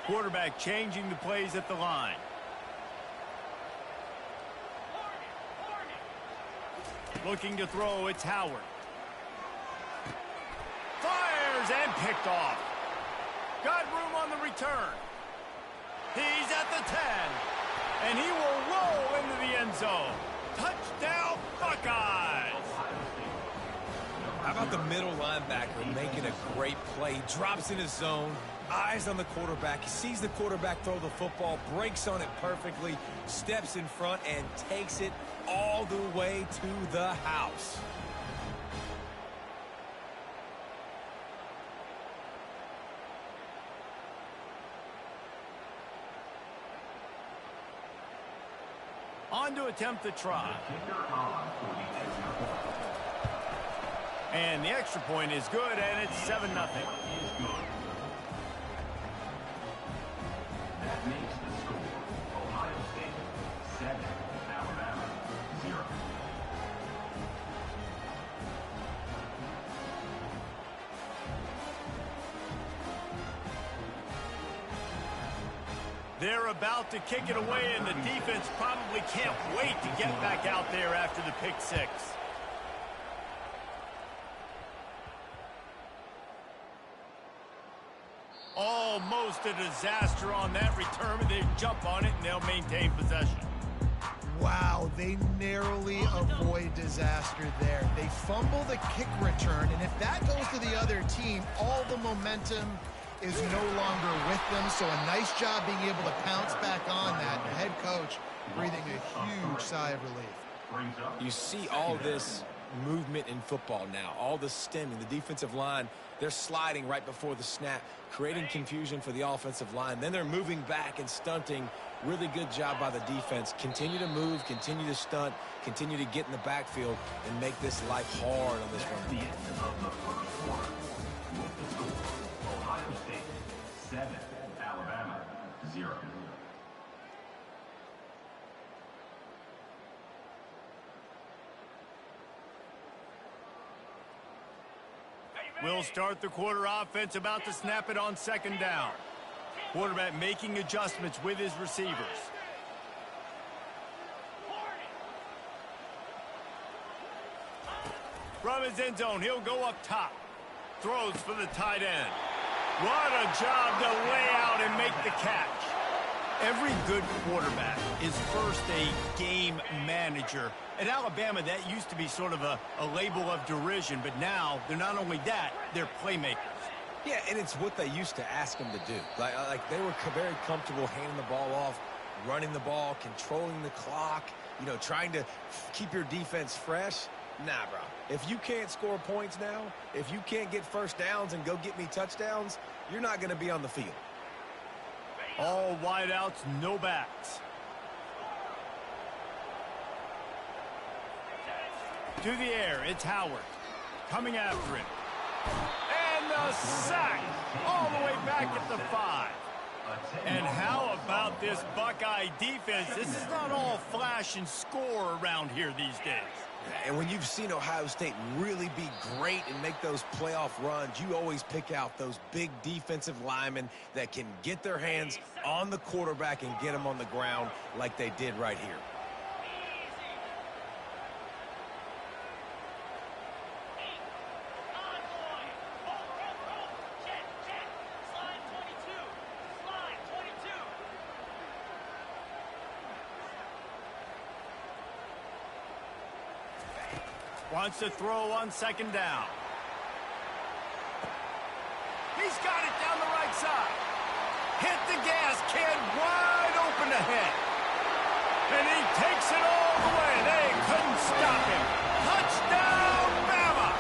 Quarterback changing the plays at the line. Looking to throw, it's Howard. Fires and picked off. Got room on the return. He's at the 10. And he will roll into the end zone. Touchdown, Buckeyes! How about the middle linebacker making a great play? Drops in his zone, eyes on the quarterback. He sees the quarterback throw the football, breaks on it perfectly, steps in front, and takes it all the way to the house. On to attempt the try. And the extra point is good, and it's 7-0. That makes the score Ohio State 7, Alabama 0. They're about to kick it away, and the defense probably can't wait to get back out there after the pick six. Almost a disaster on that return, but they jump on it, and they'll maintain possession. Wow, they narrowly avoid disaster there. They fumble the kick return, and if that goes to the other team, all the momentum is no longer with them. So a nice job being able to pounce back on that. The head coach breathing a huge sigh of relief. You see all this movement in football now, all the stemming, the defensive line, they're sliding right before the snap, creating confusion for the offensive line. Then they're moving back and stunting. Really good job by the defense. Continue to move, continue to stunt, continue to get in the backfield and make this life hard on this run. The end of the first quarter with the score Ohio State 7, Alabama 0. We'll start the quarter offense, about to snap it on second down. Quarterback making adjustments with his receivers. From his end zone, he'll go up top. Throws for the tight end. What a job to lay out and make the catch. Every good quarterback is first a game manager. At Alabama, that used to be sort of a label of derision, but now they're not only that, they're playmakers. Yeah, and it's what they used to ask them to do. Like they were very comfortable handing the ball off, running the ball, controlling the clock, you know, trying to keep your defense fresh. Nah, bro. If you can't score points now, if you can't get first downs and go get me touchdowns, you're not going to be on the field. All wideouts, no backs. To the air, it's Howard. Coming after it. And the sack all the way back at the 5. And how about this Buckeye defense? This is not all flash and score around here these days. And when you've seen Ohio State really be great and make those playoff runs, you always pick out those big defensive linemen that can get their hands on the quarterback and get them on the ground like they did right here. Wants to throw on second down. He's got it down the right side. Hit the gas, kid, wide open ahead. And he takes it all the way. They couldn't stop him. Touchdown, Bama!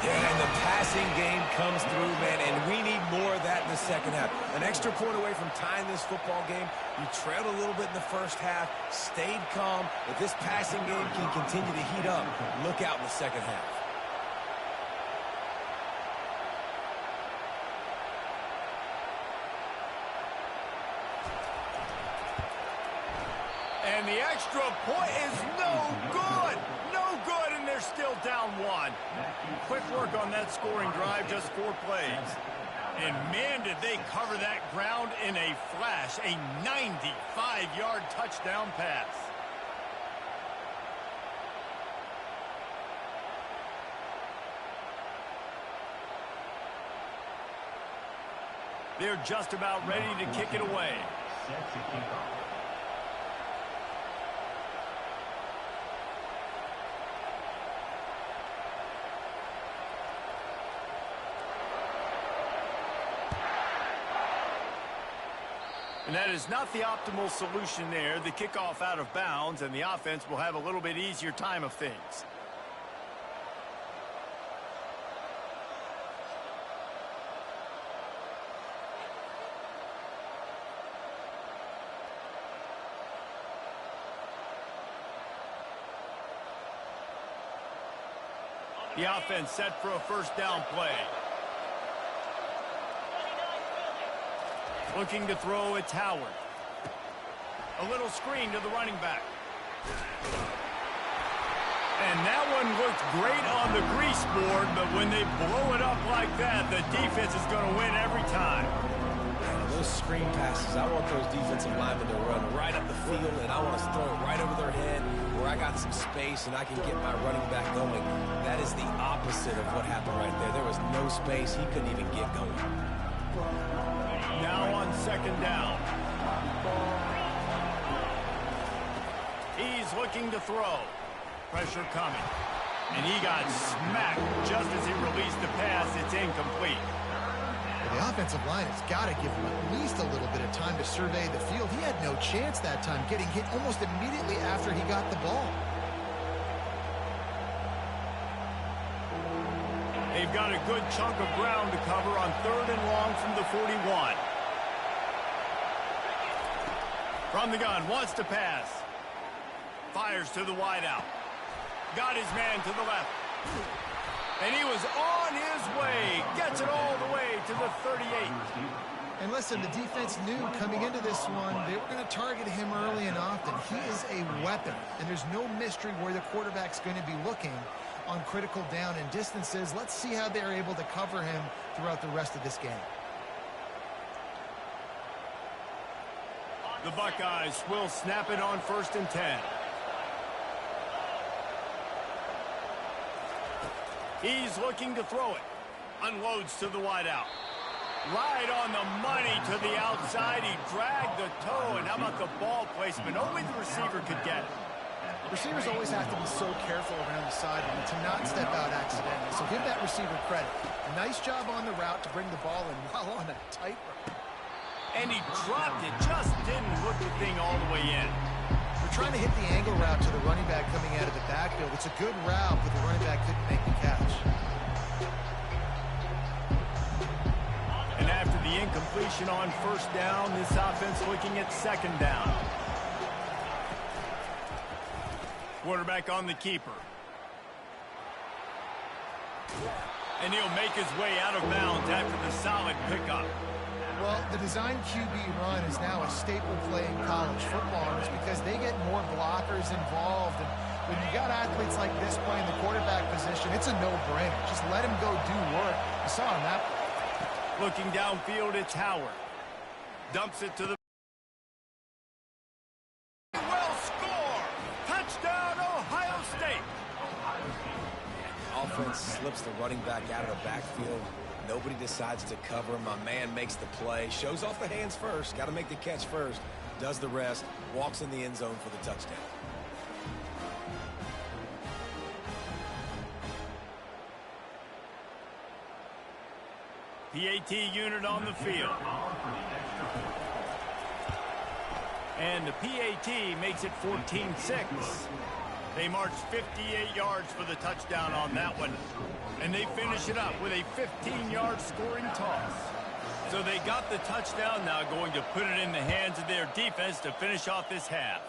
Yeah, and the pass passing game comes through, man, and we need more of that in the second half. An extra point away from tying this football game. You trailed a little bit in the first half, stayed calm. If this passing game can continue to heat up, look out in the second half. And the extra point is no good. No good, and they're still down one. Quick work on that scoring drive, just 4 plays. And, man, did they cover that ground in a flash. A 95-yard touchdown pass. They're just about ready to kick it away. Set to kick off. And that is not the optimal solution there. The kickoff out of bounds, and the offense will have a little bit easier time of things. The offense set for a first down play. Looking to throw, it's Howard. A little screen to the running back. And that one looked great on the grease board, but when they blow it up like that, the defense is going to win every time. Those screen passes, I want those defensive linemen to run right up the field, and I want to throw it right over their head where I got some space and I can get my running back going. That is the opposite of what happened right there. There was no space. He couldn't even get going. Now on second down. He's looking to throw. Pressure coming. And he got smacked just as he released the pass. It's incomplete. Well, the offensive line has got to give him at least a little bit of time to survey the field. He had no chance that time, getting hit almost immediately after he got the ball. They've got a good chunk of ground to cover on 3rd and long from the 41. From the gun, wants to pass. Fires to the wideout. Got his man to the left. And he was on his way. Gets it all the way to the 38. And listen, the defense knew coming into this one, they were going to target him early and often. He is a weapon, and there's no mystery where the quarterback's going to be looking on critical down and distances. Let's see how they're able to cover him throughout the rest of this game. The Buckeyes will snap it on 1st and 10. He's looking to throw it. Unloads to the wideout. Right on the money to the outside. He dragged the toe, and how about the ball placement? Only the receiver could get it. Receivers always have to be so careful around the sideline to not step out accidentally. So give that receiver credit. A nice job on the route to bring the ball in while on a tightrope. And he dropped it. Just didn't hook the thing all the way in. We're trying to hit the angle route to the running back coming out of the backfield. It's a good route, but the running back couldn't make the catch. And after the incompletion on 1st down, this offense looking at 2nd down. Quarterback on the keeper. And he'll make his way out of bounds after the solid pickup. Well, the design QB run is now a staple play in college football, and it's because they get more blockers involved. And when you got athletes like this playing the quarterback position, it's a no-brainer. Just let him go do work. You saw him that play. Looking downfield, it's Howard. Dumps it to the... Will score! Touchdown, Ohio State! Offense slips the running back out of the backfield. Nobody decides to cover him. My man makes the play. Shows off the hands first. Got to make the catch first. Does the rest. Walks in the end zone for the touchdown. PAT unit on the field. And the PAT makes it 14-6. They marched 58 yards for the touchdown on that one. And they finish it up with a 15-yard scoring toss. So they got the touchdown, now going to put it in the hands of their defense to finish off this half.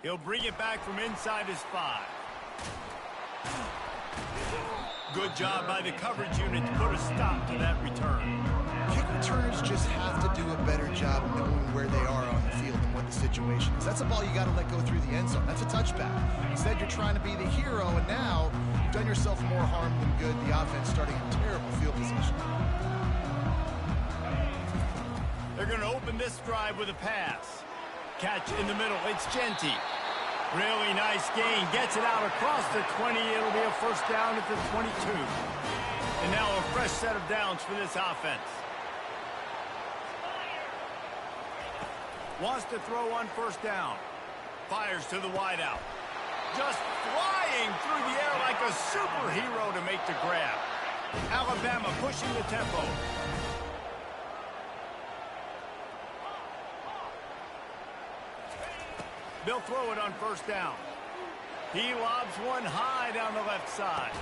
He'll bring it back from inside his 5. Good job by the coverage unit to put a stop to that return. Kick returners just have to do a better job knowing where they are on the field and what the situation is. That's a ball you got to let go through the end zone. That's a touchback. Instead, you're trying to be the hero, and now you've done yourself more harm than good. The offense starting in terrible field position. They're going to open this drive with a pass. Catch in the middle. It's Genty. Really nice gain. Gets it out across the 20. It'll be a first down at the 22. And now a fresh set of downs for this offense. Wants to throw on first down. Fires to the wideout. Just flying through the air like a superhero to make the grab. Alabama pushing the tempo. They'll throw it on first down. He lobs one high down the left side.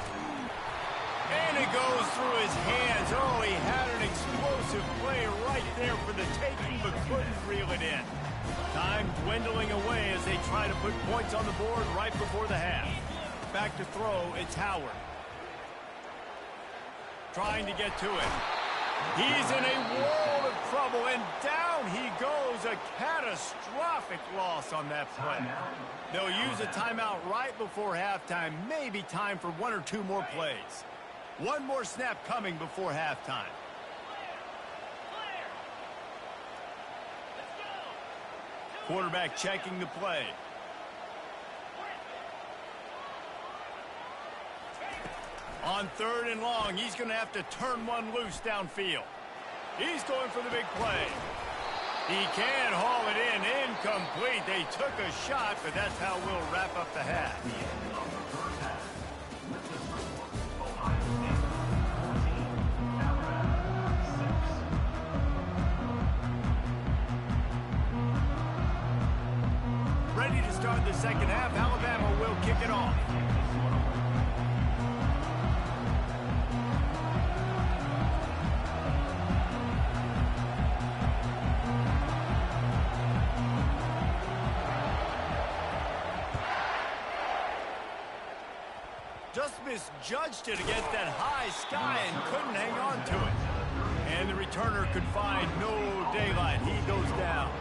And it goes through his hands. Oh, he had an explosive play right there for the taking, but couldn't reel it in. Time dwindling away as they try to put points on the board right before the half. Back to throw, it's Howard. Trying to get to it. He's in a world of trouble, and down he goes. A catastrophic loss on that play. They'll use a timeout right before halftime. Maybe time for 1 or 2 more plays. One more snap coming before halftime. Quarterback checking the play. On 3rd and long, he's going to have to turn one loose downfield. He's going for the big play. He can haul it in. Incomplete. They took a shot, but that's how we'll wrap up the half. Ready to start the second half. Alabama will kick it off. Just misjudged it against that high sky and couldn't hang on to it. And the returner could find no daylight. He goes down.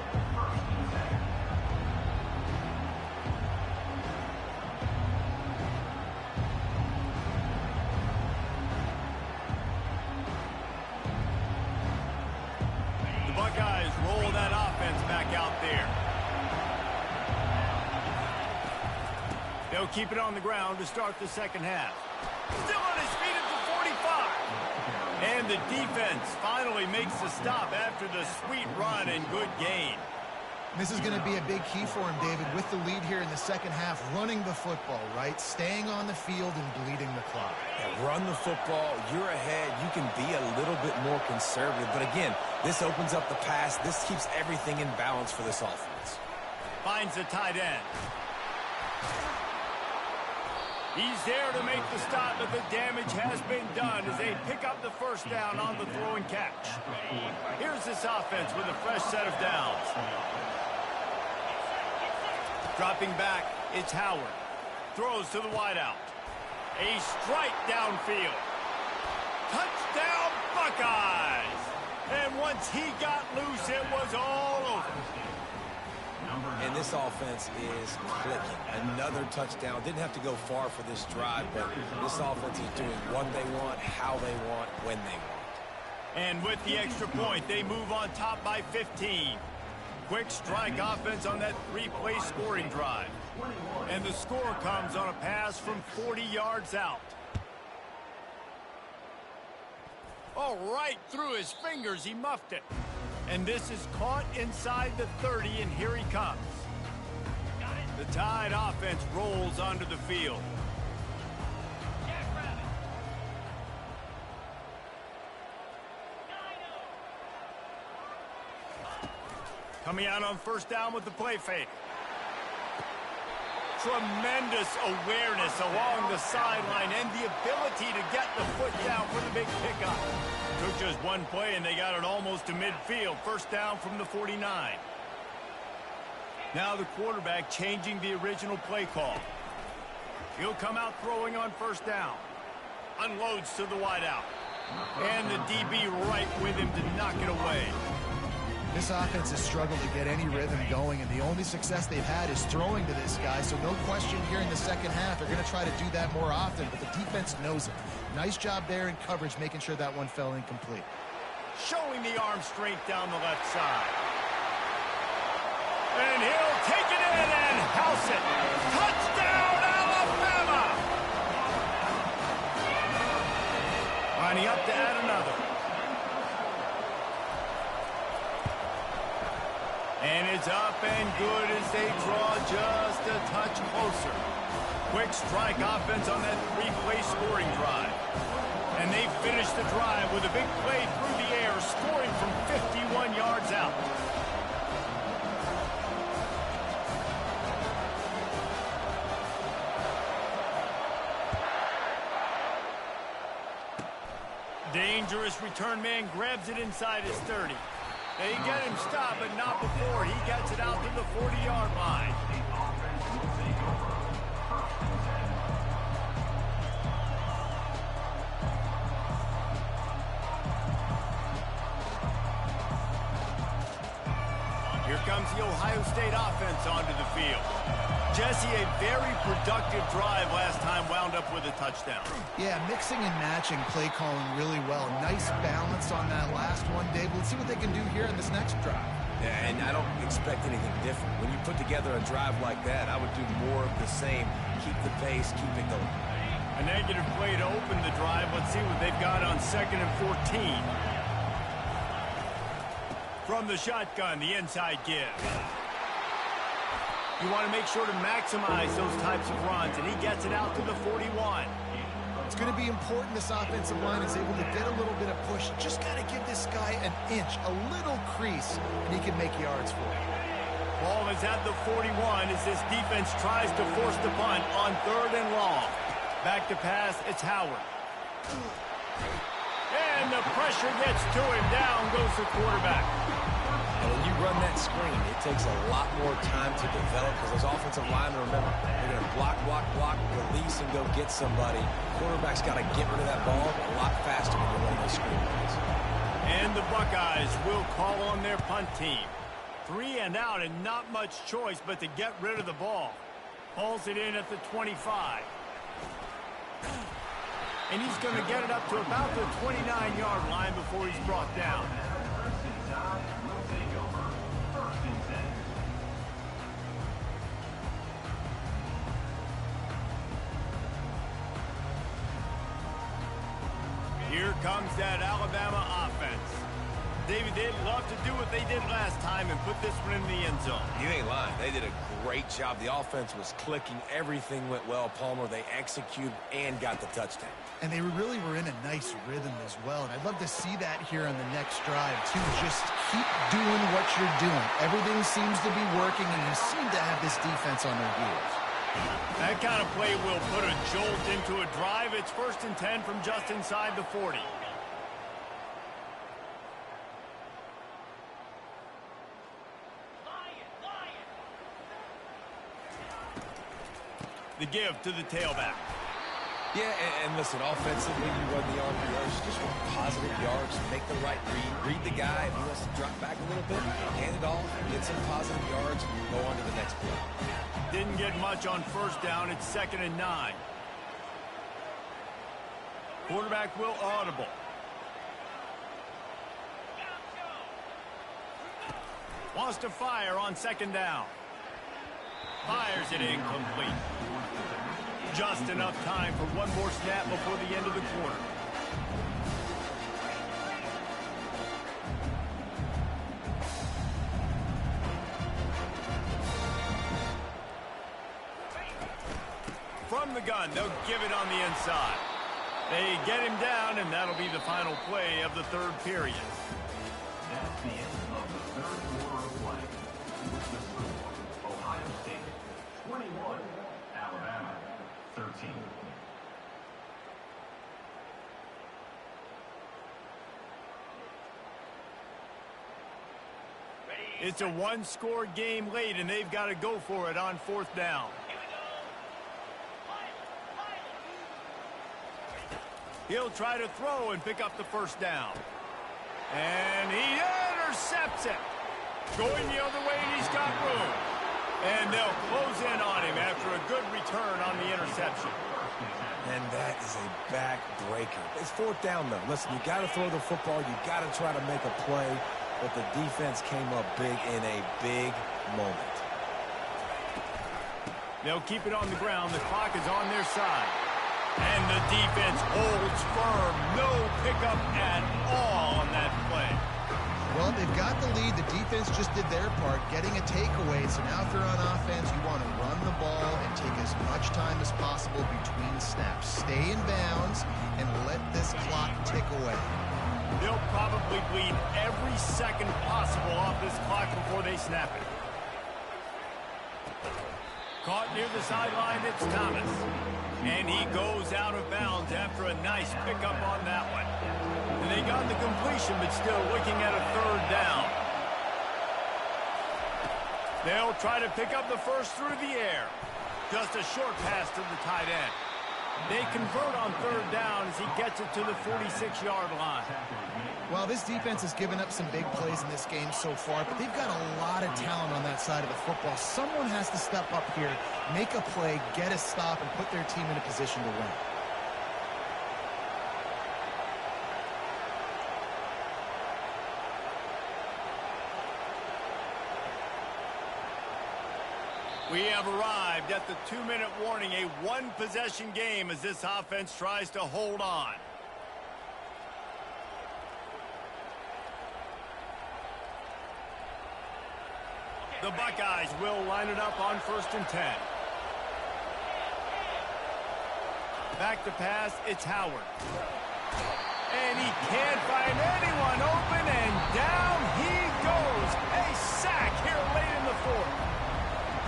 The Buckeyes roll that offense back out there. They'll keep it on the ground to start the second half. Still on his feet at the 45. And the defense finally makes the stop after the sweet run and good gain. This is going to be a big key for him, David, with the lead here in the second half, running the football, right? Staying on the field and bleeding the clock. Yeah, run the football. You're ahead. You can be a little bit more conservative. But again, this opens up the pass. This keeps everything in balance for this offense. Finds the tight end. He's there to make the stop, but the damage has been done as they pick up the first down on the throw and catch. Here's this offense with a fresh set of downs. Dropping back, it's Howard. Throws to the wideout. A strike downfield. Touchdown, Buckeyes! And once he got loose, it was all over. And this offense is clicking. Another touchdown. Didn't have to go far for this drive, but this offense is doing what they want, how they want, when they want. And with the extra point, they move on top by 15. Quick strike offense on that 3-play scoring drive. And the score comes on a pass from 40 yards out. Oh, right through his fingers, he muffed it. And this is caught inside the 30, and here he comes. The Tide offense rolls onto the field. Coming out on first down with the play fake. Tremendous awareness along the sideline and the ability to get the foot down for the big pickup. Took just one play and they got it almost to midfield. First down from the 49. Now the quarterback changing the original play call. He'll come out throwing on first down. Unloads to the wideout. And the DB right with him to knock it away. This offense has struggled to get any rhythm going, and the only success they've had is throwing to this guy, so no question here in the second half they're going to try to do that more often, but the defense knows it. Nice job there in coverage, making sure that one fell incomplete. Showing the arm strength down the left side. And he'll take it in and house it. Touchdown, Alabama! Lining up to add another. And it's up and good as they draw just a touch closer. Quick strike offense on that three-play scoring drive. And they finish the drive with a big play through the air, scoring from 51 yards out. Dangerous return man grabs it inside his 30. They get him stopped, but not before he gets it out to the 40-yard line. Here comes the Ohio State offense onto the field. Jesse, a very productive drive last time, wound up with a touchdown. Yeah, mixing and matching play calling really well. Nice balance on that last one, Dave. Let's see what they can do here in this next drive. Yeah, and I don't expect anything different. When you put together a drive like that, I would do more of the same. Keep the pace, keep it going. A negative play to open the drive. Let's see what they've got on 2nd and 14. From the shotgun, the inside give. You want to make sure to maximize those types of runs, and he gets it out to the 41. It's going to be important this offensive line is able to get a little bit of push. Just got to give this guy an inch, a little crease, and he can make yards for it. Ball is at the 41 as this defense tries to force the punt on 3rd and long. Back to pass, it's Howard. And the pressure gets to him. Down goes the quarterback. And when you run that screen, it takes a lot more time to develop because those offensive linemen, remember, they're going to block, release, and go get somebody. Quarterback's got to get rid of that ball a lot faster when you're running those screen plays. And the Buckeyes will call on their punt team. 3 and out and not much choice but to get rid of the ball. Hauls it in at the 25. And he's going to get it up to about the 29-yard line before he's brought down. Here comes that Alabama offense. David, they'd love to do what they did last time and put this one in the end zone. You ain't lying. They did a great job. The offense was clicking. Everything went well. Palmer, they executed and got the touchdown. And they really were in a nice rhythm as well. And I'd love to see that here on the next drive, too. Just keep doing what you're doing. Everything seems to be working, and you seem to have this defense on their heels. That kind of play will put a jolt into a drive. It's 1st and 10 from just inside the 40. The give to the tailback. Yeah, and listen, offensively, you run the RPOs, just want positive yards, make the right read the guy. If he wants to drop back a little bit, hand it off, get some positive yards, and go on to the next play. Didn't get much on first down. It's 2nd and 9. Quarterback will audible. Wants to fire on 2nd down. Fires it incomplete. Just enough time for one more snap before the end of the quarter. From the gun, they'll give it on the inside. They get him down, and that'll be the final play of the 3rd period. That's the end of the 3rd quarter of play. It's a one-score game late, and they've got to go for it on 4th down. He'll try to throw and pick up the 1st down. And he intercepts it. Going the other way, and he's got room. And they'll close in on him after a good return on the interception. And that is a backbreaker. It's 4th down, though. Listen, you got to throw the football. You got to try to make a play. But the defense came up big in a big moment. They'll keep it on the ground. The clock is on their side. And the defense holds firm. No pickup at all on that play. Well, they've got the lead. The defense just did their part, getting a takeaway. So now if they're on offense, you want to run the ball and take as much time as possible between snaps. Stay in bounds and let this clock tick away. They'll probably bleed every second possible off this clock before they snap it. Caught near the sideline, it's Thomas. And he goes out of bounds after a nice pickup on that one. And they got the completion, but still looking at a 3rd down. They'll try to pick up the 1st through the air. Just a short pass to the tight end. They convert on 3rd down as he gets it to the 46-yard line. Well, this defense has given up some big plays in this game so far, but they've got a lot of talent on that side of the football. Someone has to step up here, make a play, get a stop, and put their team in a position to win. We have arrived at the 2-minute warning, a one-possession game as this offense tries to hold on. The Buckeyes will line it up on 1st and 10. Back to pass, it's Howard. And he can't find anyone open, and down he goes. A sack here late in the 4th.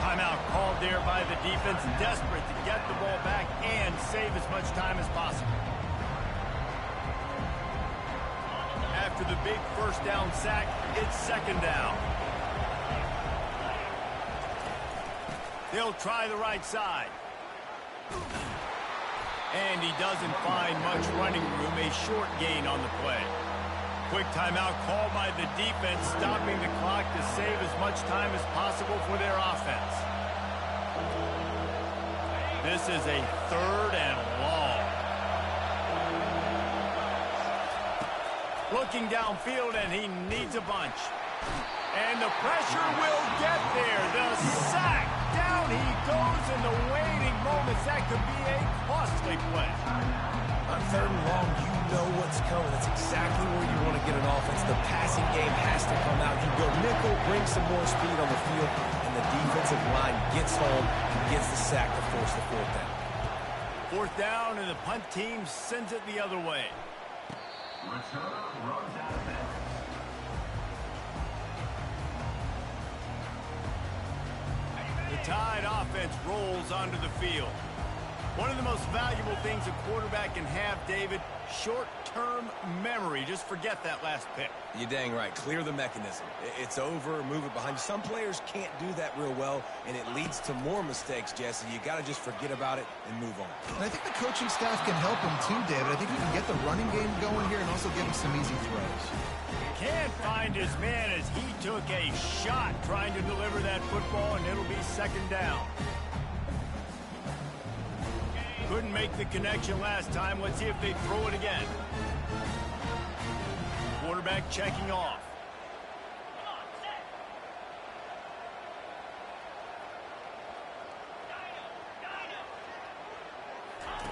Timeout called there by the defense, desperate to get the ball back and save as much time as possible. After the big 1st down sack, it's 2nd down. They'll try the right side. And he doesn't find much running room, a short gain on the play. Quick timeout called by the defense, stopping the clock to save as much time as possible for their offense. This is a 3rd and long. Looking downfield, and he needs a bunch. And the pressure will get there. The sack. Down he goes in the waiting moments. That could be a costly play. On 3rd and long, you know what's coming. That's exactly where you want to get an offense. The passing game has to come out. You go nickel, bring some more speed on the field, and the defensive line gets home and gets the sack to force the 4th down. 4th down, and the punt team sends it the other way. Return runs out of bounds. The Tide offense rolls onto the field. One of the most valuable things a quarterback can have, David, short-term memory. Just forget that last pick. You're dang right. Clear the mechanism. It's over, move it behind you. Some players can't do that real well, and it leads to more mistakes, Jesse. You got to just forget about it and move on. And I think the coaching staff can help him too, David. I think he can get the running game going here and also give him some easy throws. Can't find his man as he took a shot trying to deliver that football, and it'll be 2nd down. Couldn't make the connection last time. Let's see if they throw it again. Quarterback checking off.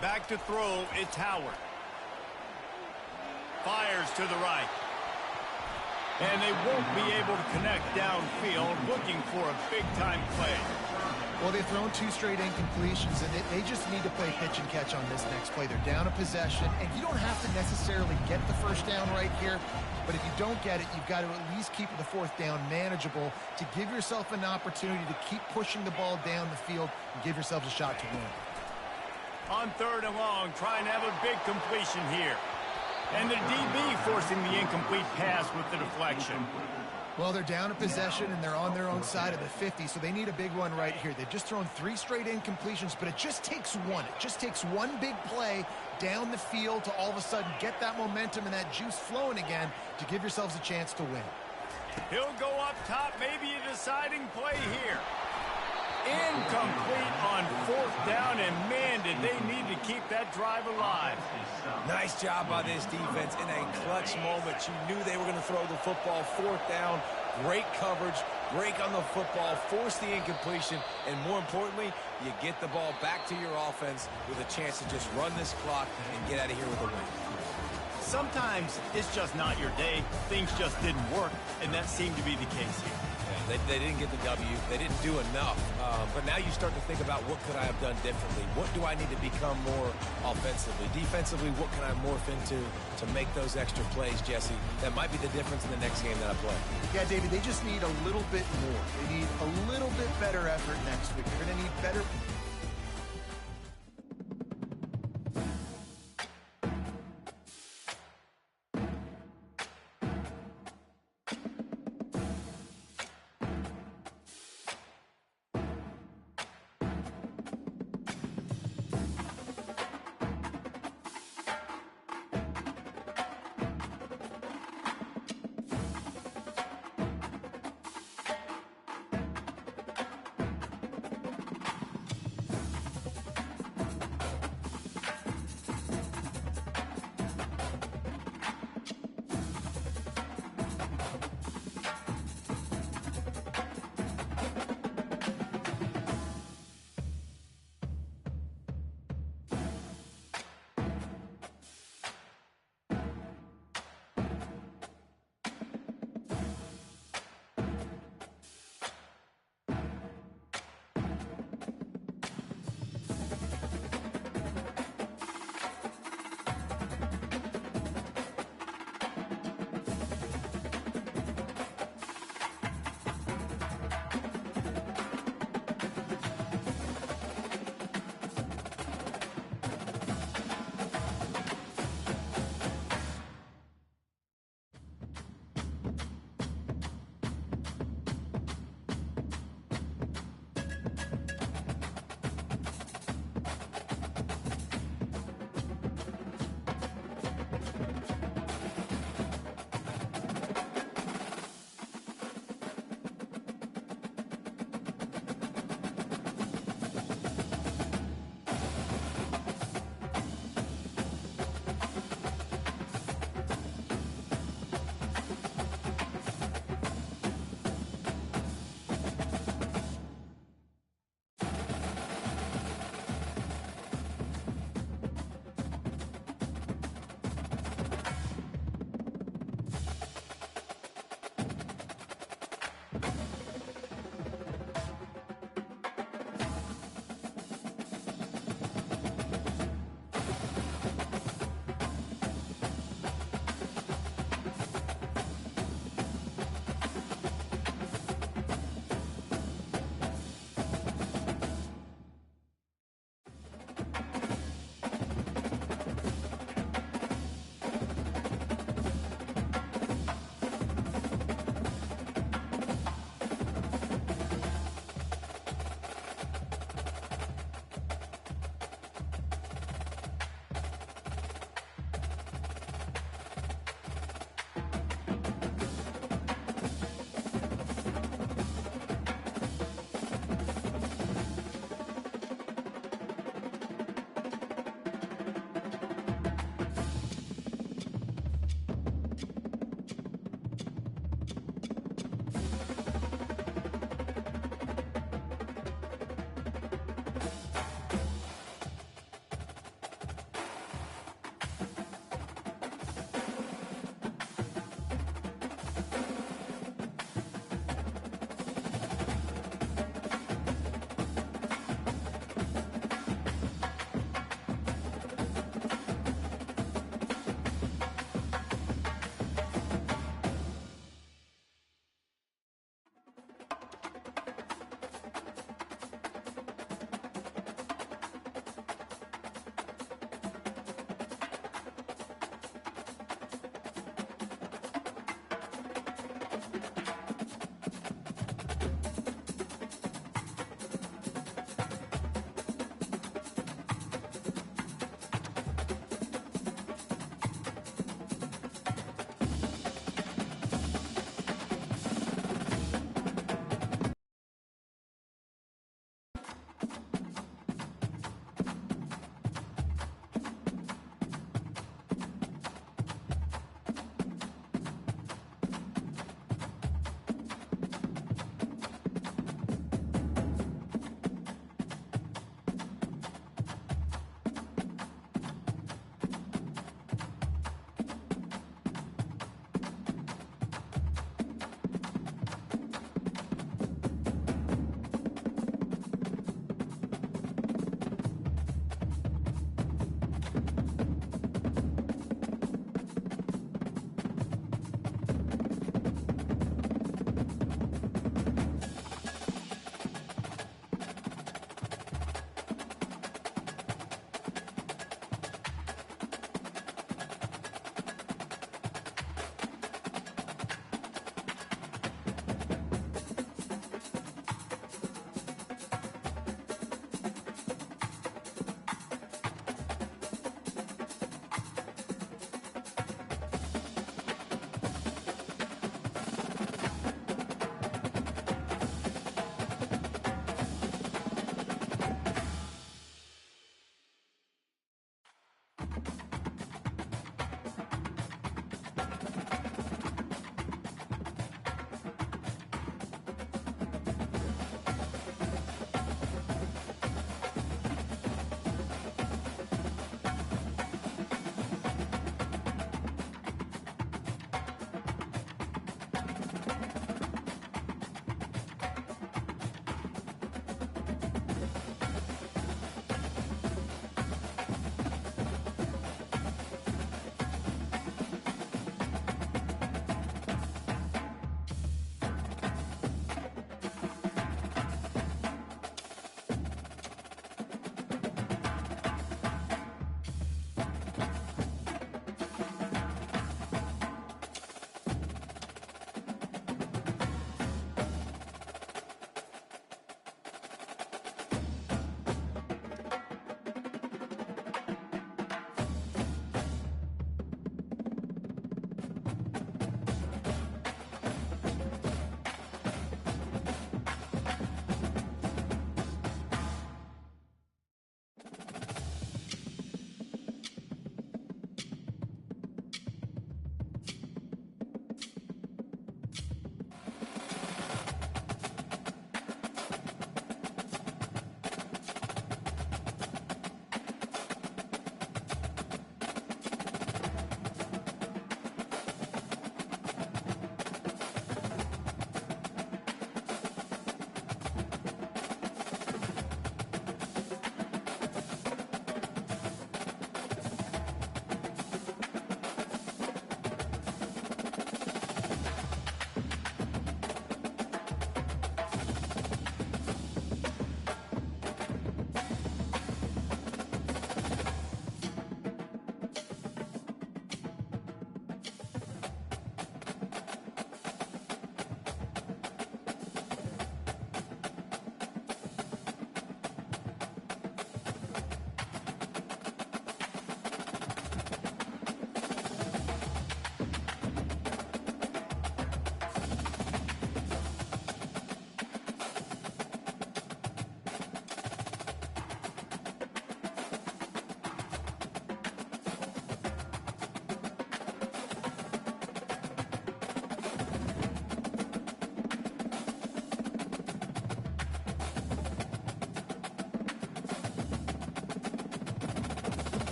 Back to throw, it's Howard. Fires to the right. And they won't be able to connect downfield, looking for a big-time play. Well, they've thrown 2 straight incompletions, and they just need to play pitch and catch on this next play. They're down a possession, and you don't have to necessarily get the 1st down right here, but if you don't get it, you've got to at least keep the 4th down manageable to give yourself an opportunity to keep pushing the ball down the field and give yourselves a shot to win. On 3rd and long, trying to have a big completion here. And the DB forcing the incomplete pass with the deflection. Well, they're down a possession, and they're on their own side of the 50, so they need a big one right here. They've just thrown 3 straight incompletions, but it just takes one. It just takes one big play down the field to all of a sudden get that momentum and that juice flowing again to give yourselves a chance to win. He'll go up top, maybe a deciding play here. Incomplete on 4th down, and man, did they need to keep that drive alive. Nice job by this defense in a clutch moment. You knew they were going to throw the football. 4th down, great coverage, break on the football, force the incompletion, and more importantly, you get the ball back to your offense with a chance to just run this clock and get out of here with a win. Sometimes it's just not your day. Things just didn't work, and that seemed to be the case here. Yeah, they didn't get the W. They didn't do enough. But now you start to think about what could I have done differently? What do I need to become more offensively? Defensively, what can I morph into to make those extra plays, Jesse? That might be the difference in the next game that I play. Yeah, David, they just need a little bit more. They need a little bit better effort next week. They're going to need better...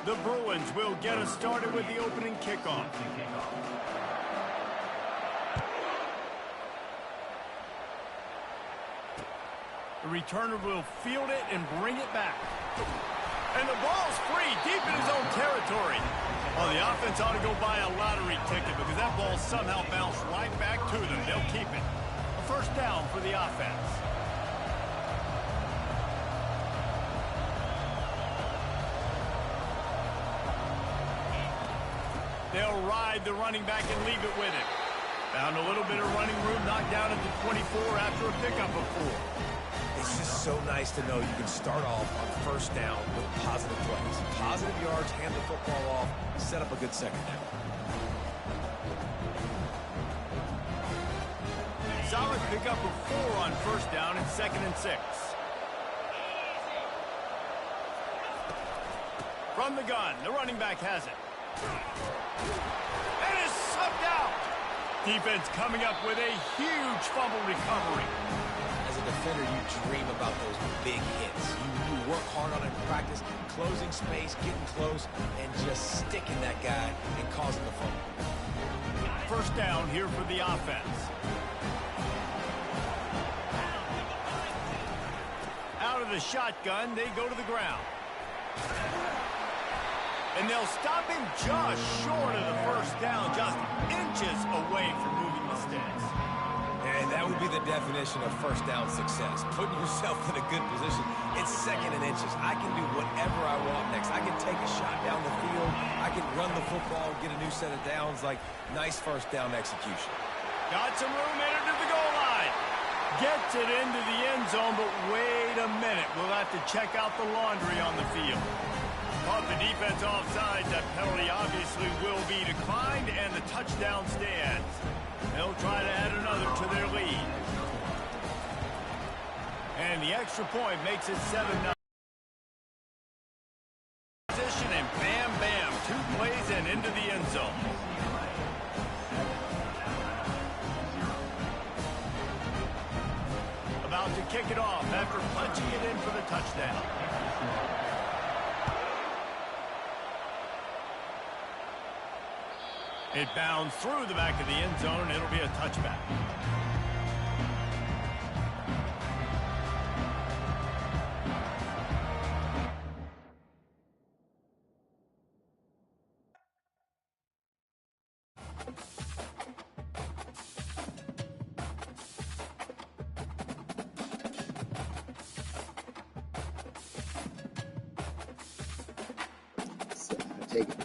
The Bruins will get us started with the opening kickoff. The returner will field it and bring it back. And the ball's free deep in his own territory. Well, the offense ought to go buy a lottery ticket because that ball somehow bounced right back to them. They'll keep it. A first down for the offense. They'll ride the running back and leave it with him. Found a little bit of running room, knocked down at the 24 after a pickup of 4. It's just so nice to know you can start off on first down with positive plays. Positive yards, hand the football off, set up a good second down. Solid pickup of 4 on first down and 2nd and 6. From the gun, the running back has it. And is sucked out. Defense coming up with a huge fumble recovery. As a defender, you dream about those big hits. You work hard on it in practice, closing space, getting close, and just sticking that guy and causing the fumble. First down here for the offense. Out of the shotgun, they go to the ground. And they'll stop him just short of the first down, just inches away from moving the sticks. And that would be the definition of first down success. Putting yourself in a good position. It's 2nd and inches. I can do whatever I want next. I can take a shot down the field. I can run the football, get a new set of downs. Like, nice first down execution. Got some room in it to the goal line. Gets it into the end zone, but wait a minute. We'll have to check out the laundry on the field. Caught the defense offside. That penalty obviously will be declined, and the touchdown stands. They'll try to add another to their lead. And the extra point makes it 7-9. Position, and bam, bam. 2 plays and into the end zone. About to kick it off after punching it in for the touchdown. It bounds through the back of the end zone, and it'll be a touchback. Take it.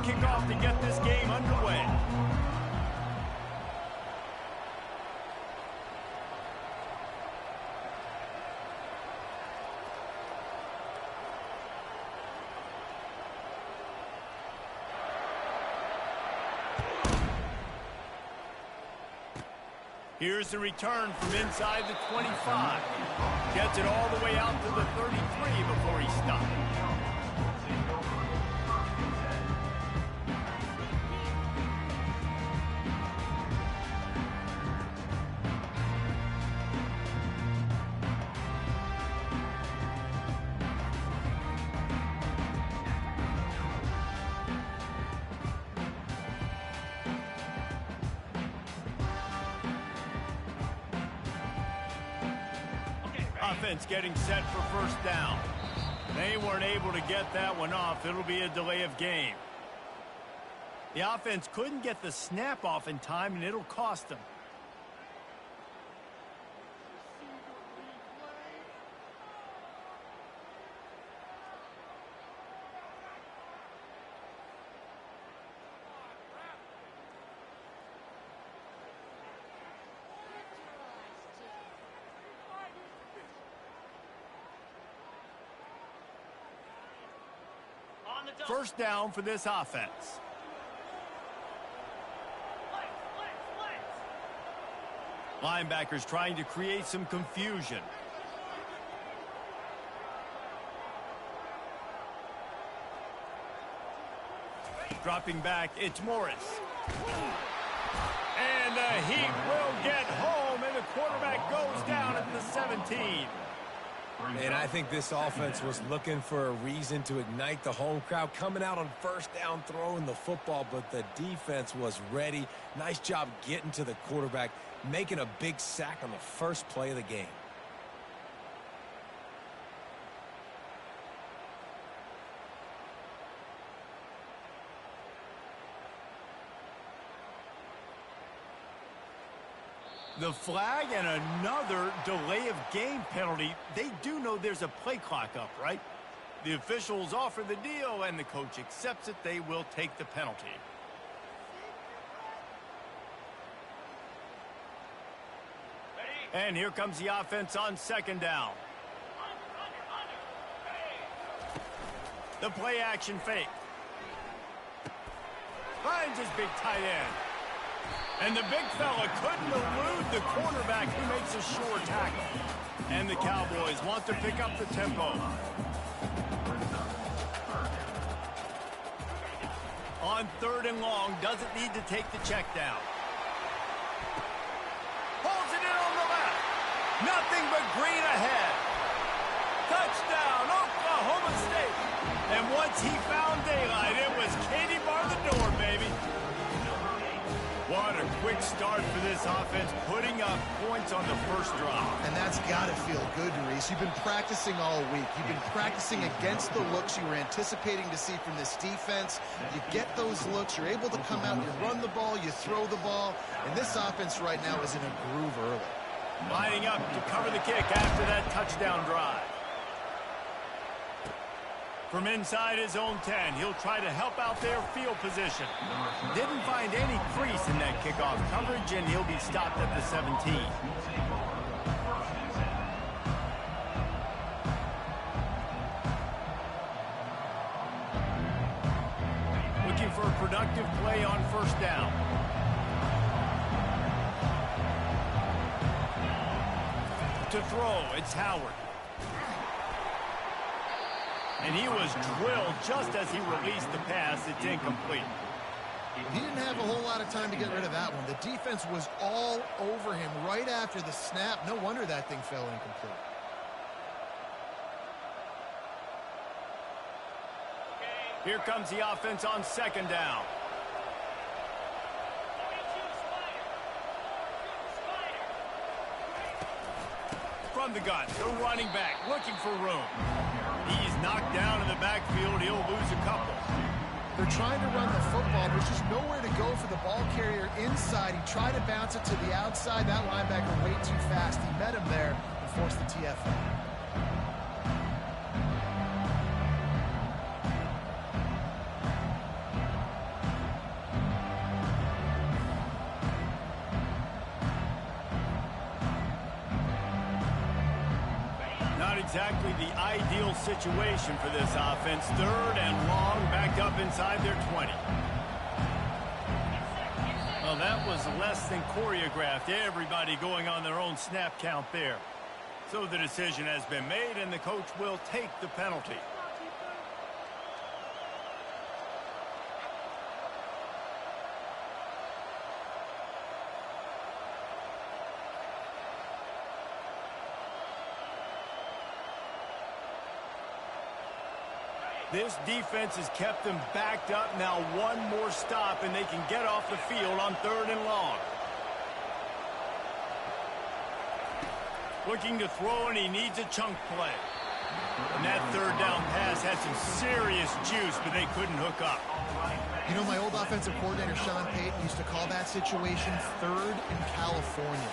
Kickoff to get this game underway. Here's the return from inside the 25. Gets it all the way out to the 33 before he stopped. Offense getting set for first down. They weren't able to get that one off. It'll be a delay of game. The offense couldn't get the snap off in time, and it'll cost them. First down for this offense. Linebackers trying to create some confusion. Dropping back, it's Morris. And the Heat will get home, and the quarterback goes down at the 17. And I think this offense was looking for a reason to ignite the home crowd, coming out on first down, throwing the football, but the defense was ready. Nice job getting to the quarterback, making a big sack on the first play of the game. The flag and another delay of game penalty. They do know there's a play clock up, right? The officials offer the deal, and the coach accepts it. They will take the penalty. And here comes the offense on second down. The play action fake. Finds his big tight end. And the big fella couldn't elude the quarterback who makes a sure tackle. And the Cowboys want to pick up the tempo. On third and long, doesn't need to take the check down. Pulls it in on the left. Nothing but green ahead. Touchdown, Oklahoma State. And once he found daylight, it was Katie bar the door, baby. What a quick start for this offense, putting up points on the first drive. And that's got to feel good, Reese. You've been practicing all week. You've been practicing against the looks you were anticipating to see from this defense. You get those looks, you're able to come out, you run the ball, you throw the ball, and this offense right now is in a groove early. Lining up to cover the kick after that touchdown drive. From inside his own 10, he'll try to help out their field position. Didn't find any crease in that kickoff coverage, and he'll be stopped at the 17. Looking for a productive play on first down. To throw, it's Howard. And he was drilled just as he released the pass. It's incomplete. He didn't have a whole lot of time to get rid of that one. The defense was all over him right after the snap. No wonder that thing fell incomplete. Here comes the offense on second down. From the gun, the running back looking for room. He's knocked down in the backfield. He'll lose a couple. They're trying to run the football. There's just nowhere to go for the ball carrier inside. He tried to bounce it to the outside. That linebacker way too fast. He met him there and forced the TFL. Exactly the ideal situation for this offense. Third and long, backed up inside their 20. A Well, that was less than choreographed. Everybody going on their own snap count there. So the decision has been made, and the coach will take the penalty. This defense has kept them backed up. Now one more stop, and they can get off the field on 3rd and long. Looking to throw, and he needs a chunk play. And that 3rd down pass had some serious juice, but they couldn't hook up. You know, my old offensive coordinator, Sean Payton, used to call that situation 3rd in California.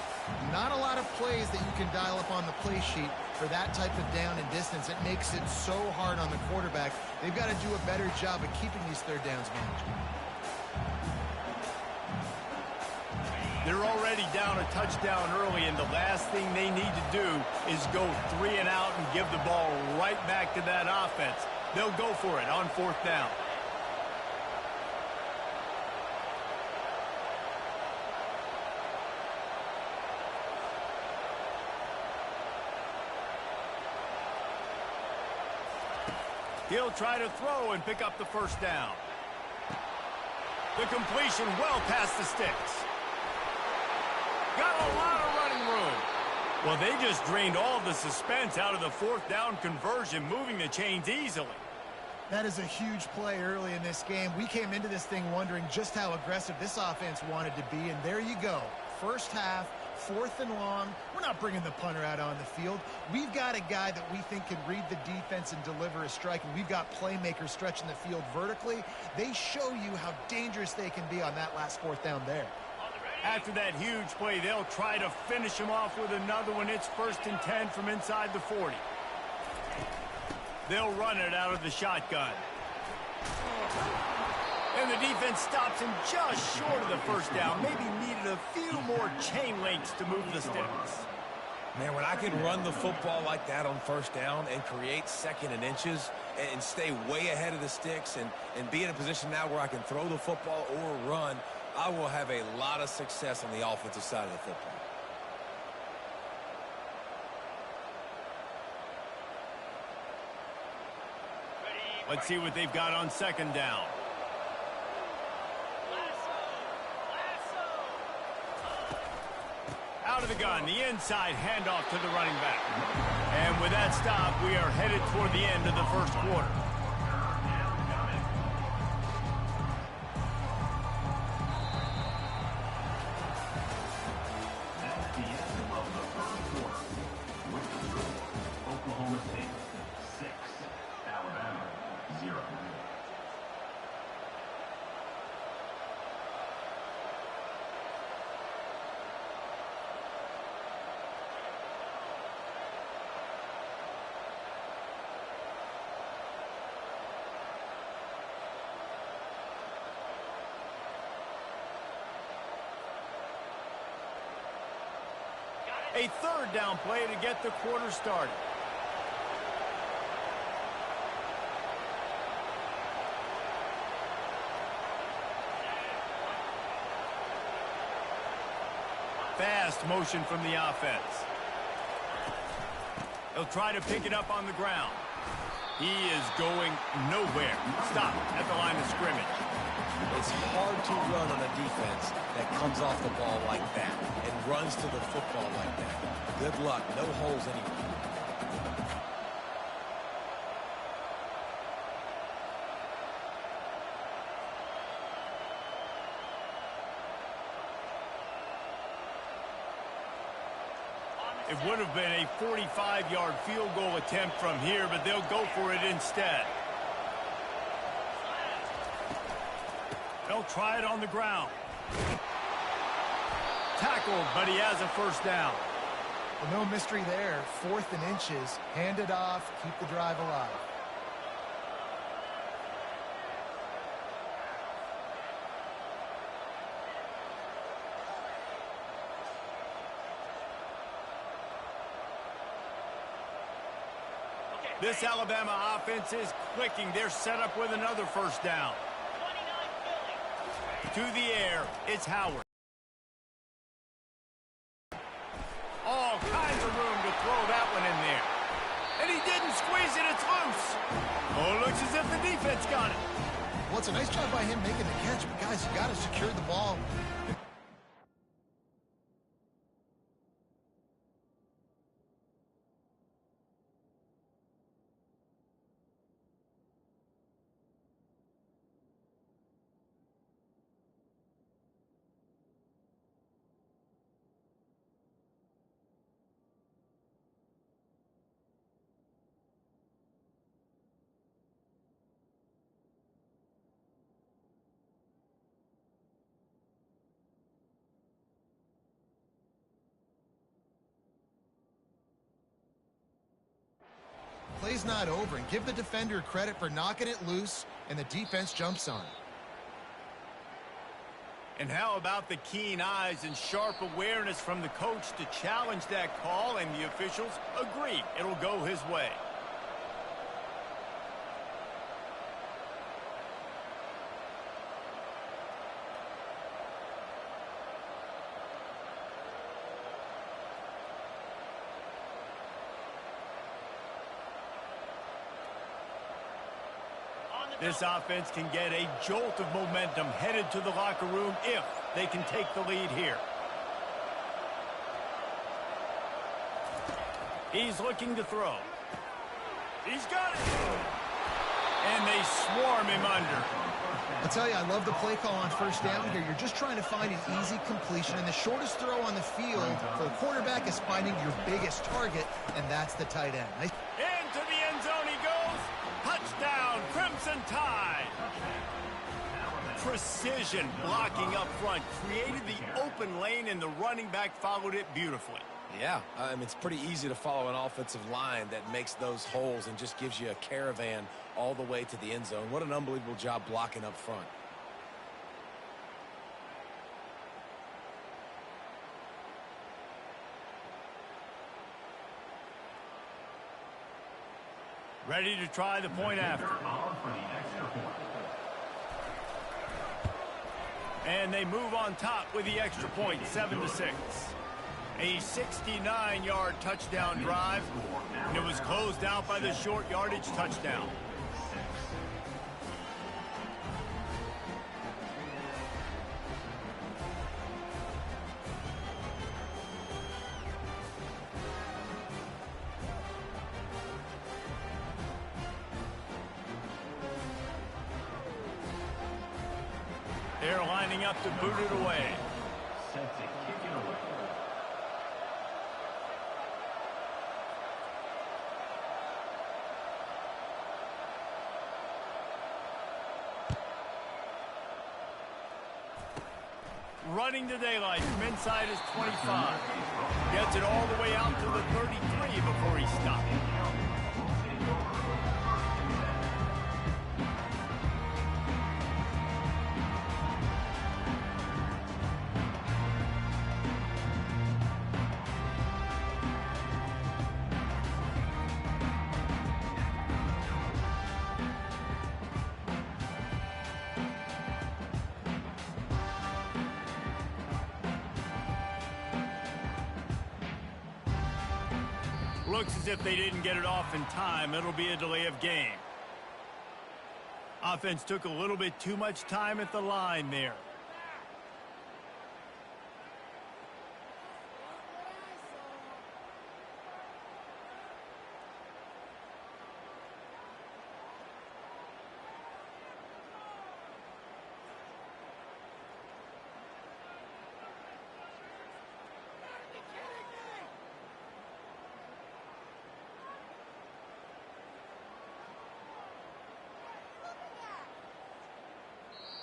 Not a lot of plays that you can dial up on the play sheet for that type of down and distance. It makes it so hard on the quarterback. They've got to do a better job of keeping these 3rd downs managed. They're already down a touchdown early, and the last thing they need to do is go 3 and out and give the ball right back to that offense. They'll go for it on 4th down. He'll try to throw and pick up the 1st down. The completion well past the sticks. Got a lot of running room. Well, they just drained all the suspense out of the 4th down conversion, moving the chains easily. That is a huge play early in this game. We came into this thing wondering just how aggressive this offense wanted to be, and there you go. First half, 4th and long. We're not bringing the punter out on the field. We've got a guy that we think can read the defense and deliver a strike, and we've got playmakers stretching the field vertically. They show you how dangerous they can be on that last 4th down there. After that huge play, they'll try to finish him off with another one. It's 1st and 10 from inside the 40. They'll run it out of the shotgun. And the defense stops him just short of the 1st down. Maybe needed a few more chain links to move the sticks. Man, when I can run the football like that on 1st down and create 2nd and inches and stay way ahead of the sticks and be in a position now where I can throw the football or run, I will have a lot of success on the offensive side of the football. Let's see what they've got on 2nd down. Out of the gun, the inside handoff to the running back. And with that stop, we are headed toward the end of the 1st quarter. That's the end of the 1st quarter. With the score, Oklahoma State 6, Alabama 0. A 3rd down play to get the quarter started. Fast motion from the offense. He'll try to pick it up on the ground. He is going nowhere. Stop at the line of scrimmage. It's hard to run on a defense that comes off the ball like that and runs to the football like that. Good luck. No holes anywhere. It would have been a 45-yard field goal attempt from here, but they'll go for it instead. They'll try it on the ground. Tackled, but he has a 1st down. Well, no mystery there. 4th and inches. Hand it off. Keep the drive alive. This Alabama offense is clicking. They're set up with another 1st down. To the air, it's Howard. squeeze it, it's loose. Oh, it looks as if the defense got it. Well, it's a nice job by him making the catch, but guys, you got to secure the ball. Play's not over, and give the defender credit for knocking it loose, and the defense jumps on. And how about the keen eyes and sharp awareness from the coach to challenge that call, and the officials agree it'll go his way. This offense can get a jolt of momentum headed to the locker room if they can take the lead here. He's looking to throw. He's got it. And they swarm him under. I'll tell you, I love the play call on first down here. You're just trying to find an easy completion, and the shortest throw on the field for a quarterback is finding your biggest target, and that's the tight end. Into the end zone he goes. Touchdown, Crimson Tide. Precision blocking up front created the open lane, and the running back followed it beautifully. Yeah, it's pretty easy to follow an offensive line that makes those holes and just gives you a caravan all the way to the end zone. What an unbelievable job blocking up front. Ready to try the point after. And they move on top with the extra point, 7-6. A 69-yard touchdown drive, and it was closed out by the short yardage touchdown. They're lining up to boot it away. Set to kick it away. Running to daylight from inside his 25. Gets it all the way out to the 33 before he stops. Looks as if they didn't get it off in time. It'll be a delay of game. Offense took a little bit too much time at the line there.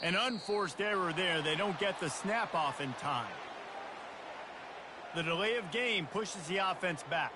An unforced error there. They don't get the snap off in time. The delay of game pushes the offense back.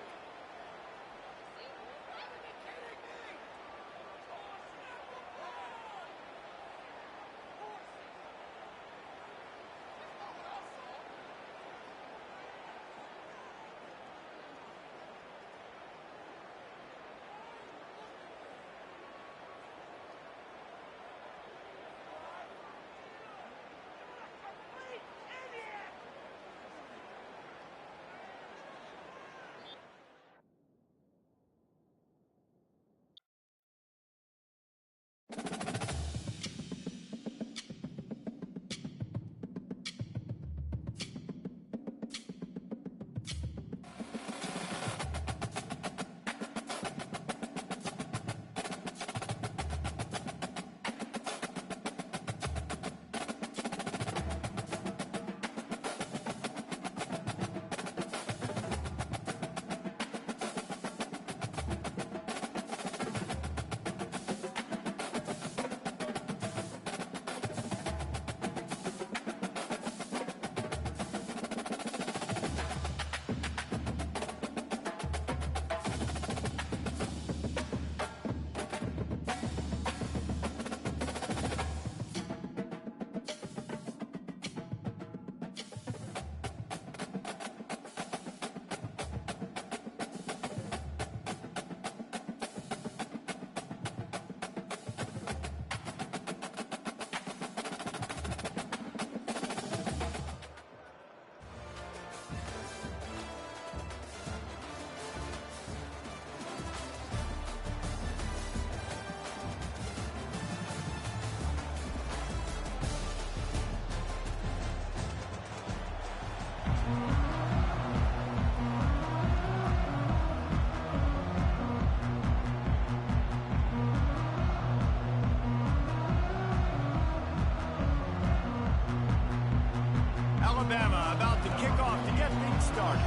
Alabama about to kick off to get things started.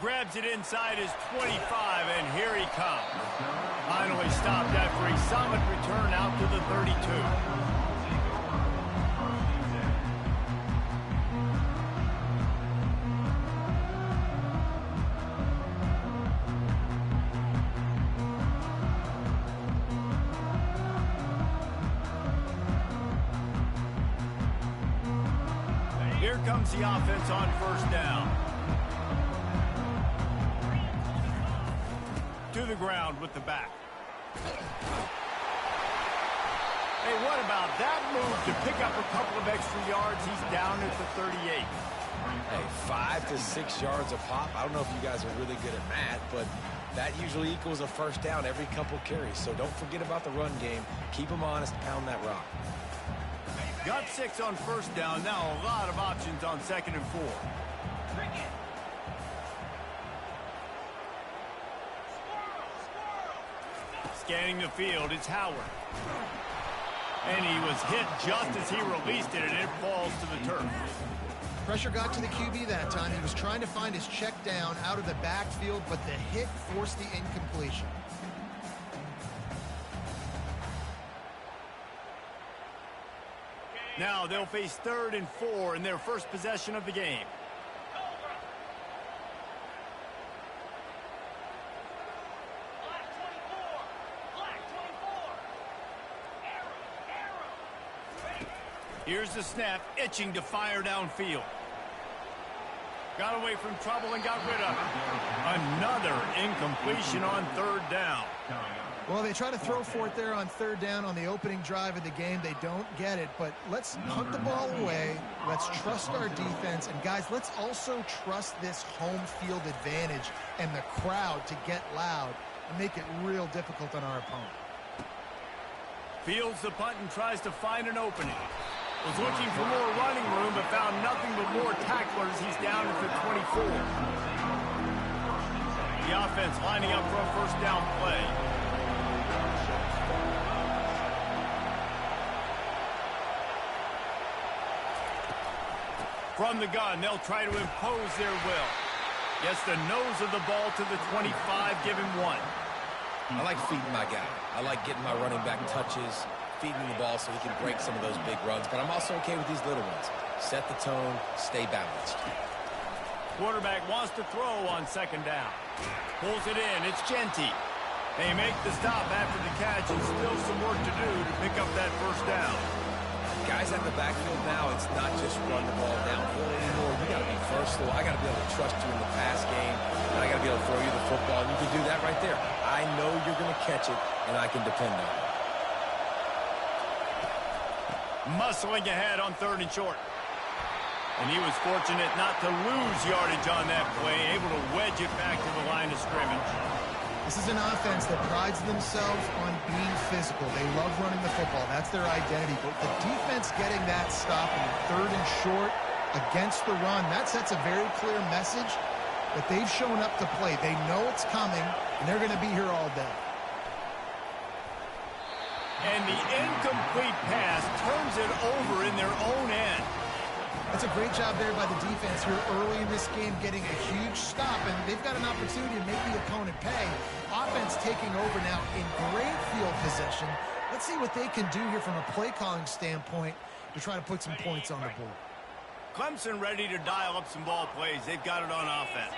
Grabs it inside his 25, and here he comes. Finally stopped after a solid return out to the 32. Here comes the offense on first down. To the ground with the back. Hey, what about that move to pick up a couple of extra yards? He's down at the 38. Hey, 5 to 6 yards a pop. I don't know if you guys are really good at math, but that usually equals a first down every couple carries. So don't forget about the run game. Keep them honest, pound that rock. Got 6 on first down. Now a lot of options on 2nd and 4. Scanning the field, it's Howard. And he was hit just as he released it, and it falls to the turf. Pressure got to the QB that time. He was trying to find his check down out of the backfield, but the hit forced the incompletion. Now they'll face 3rd and 4 in their first possession of the game. Here's the snap, itching to fire downfield. Got away from trouble and got rid of it. Another incompletion on 3rd down. Well, they try to throw for it there on 3rd down on the opening drive of the game. They don't get it, but let's hunt the ball away. Let's trust our defense. And, guys, let's also trust this home field advantage and the crowd to get loud and make it real difficult on our opponent. Fields the punt and tries to find an opening. Was looking for more running room, but found nothing but more tacklers. He's down at the 24. The offense lining up for a first down play. From the gun, they'll try to impose their will. Gets the nose of the ball to the 25, give him 1. I like feeding my guy. I like getting my running back touches, feeding the ball so he can break some of those big runs. But I'm also okay with these little ones. Set the tone, stay balanced. Quarterback wants to throw on 2nd down. Pulls it in, it's Genty. They make the stop after the catch, and still some work to do to pick up that first down. Guys at the backfield now, it's not just run the ball downhill anymore. You got to be versatile. I got to be able to trust you in the pass game, and I got to be able to throw you the football, and you can do that right there. I know you're going to catch it, and I can depend on it. Muscling ahead on 3rd and short. And he was fortunate not to lose yardage on that play, able to wedge it back to the line of scrimmage. This is an offense that prides themselves on being physical. They love running the football. That's their identity. But the defense getting that stop in 3rd and short against the run, that sets a very clear message that they've shown up to play. They know it's coming, and they're going to be here all day. And the incomplete pass turns it over in their own end. That's a great job there by the defense here early in this game, getting a huge stop, and they've got an opportunity to make the opponent pay. Offense taking over now in great field possession. Let's see what they can do here from a play-calling standpoint to try to put some points on the board. Clemson ready to dial up some ball plays. They've got it on offense.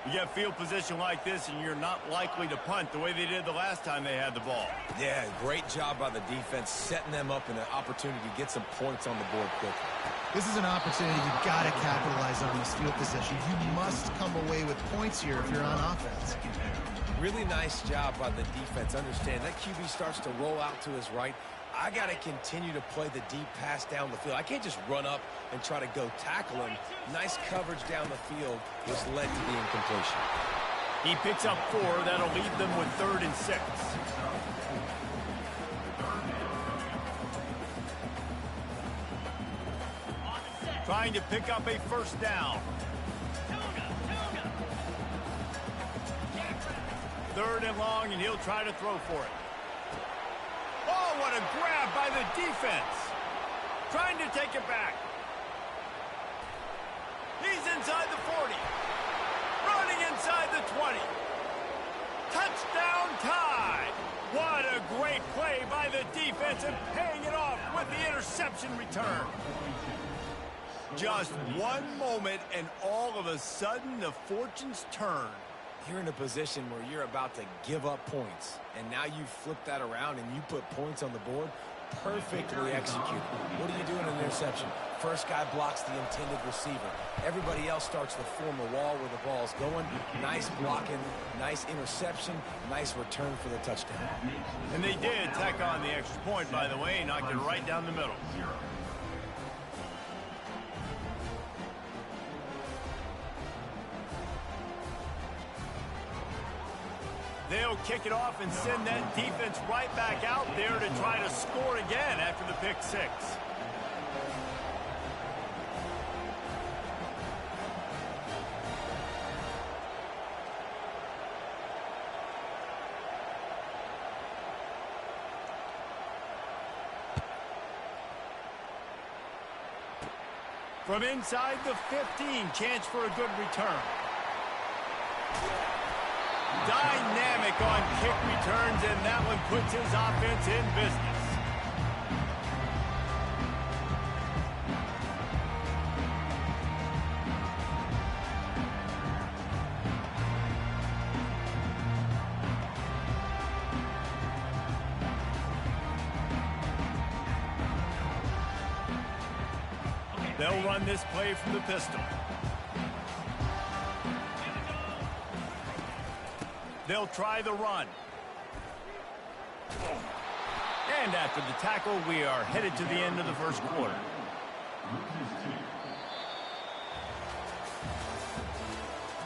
You get field position like this, and you're not likely to punt the way they did the last time they had the ball. Yeah, great job by the defense, setting them up in an opportunity to get some points on the board quickly. This is an opportunity you've got to capitalize on this field position. You must come away with points here if you're on offense. Really nice job by the defense. Understand that QB starts to roll out to his right. I got to continue to play the deep pass down the field. I can't just run up and try to go tackle him. Nice coverage down the field, which led to the incompletion. He picks up 4. That'll leave them with 3rd and 6. Trying to pick up a first down. 3rd and long, and he'll try to throw for it. Oh, what a grab by the defense. Trying to take it back. He's inside the 40. Running inside the 20. Touchdown tie. What a great play by the defense and paying it off with the interception return. Just one moment and all of a sudden the fortunes turn. You're in a position where you're about to give up points, and now you flip that around and you put points on the board. Perfectly executed. What do you do in an interception? First guy blocks the intended receiver. Everybody else starts to form a wall where the ball's going. Nice blocking, nice interception, nice return for the touchdown. And they did tack on the extra point, by the way, knocked it right down the middle. They'll kick it off and send that defense right back out there to try to score again after the pick 6. From inside the 15, chance for a good return. Dynamic on kick returns, and that one puts his offense in business. They'll run this play from the pistol. They'll try the run. And after the tackle, we are headed to the end of the first quarter.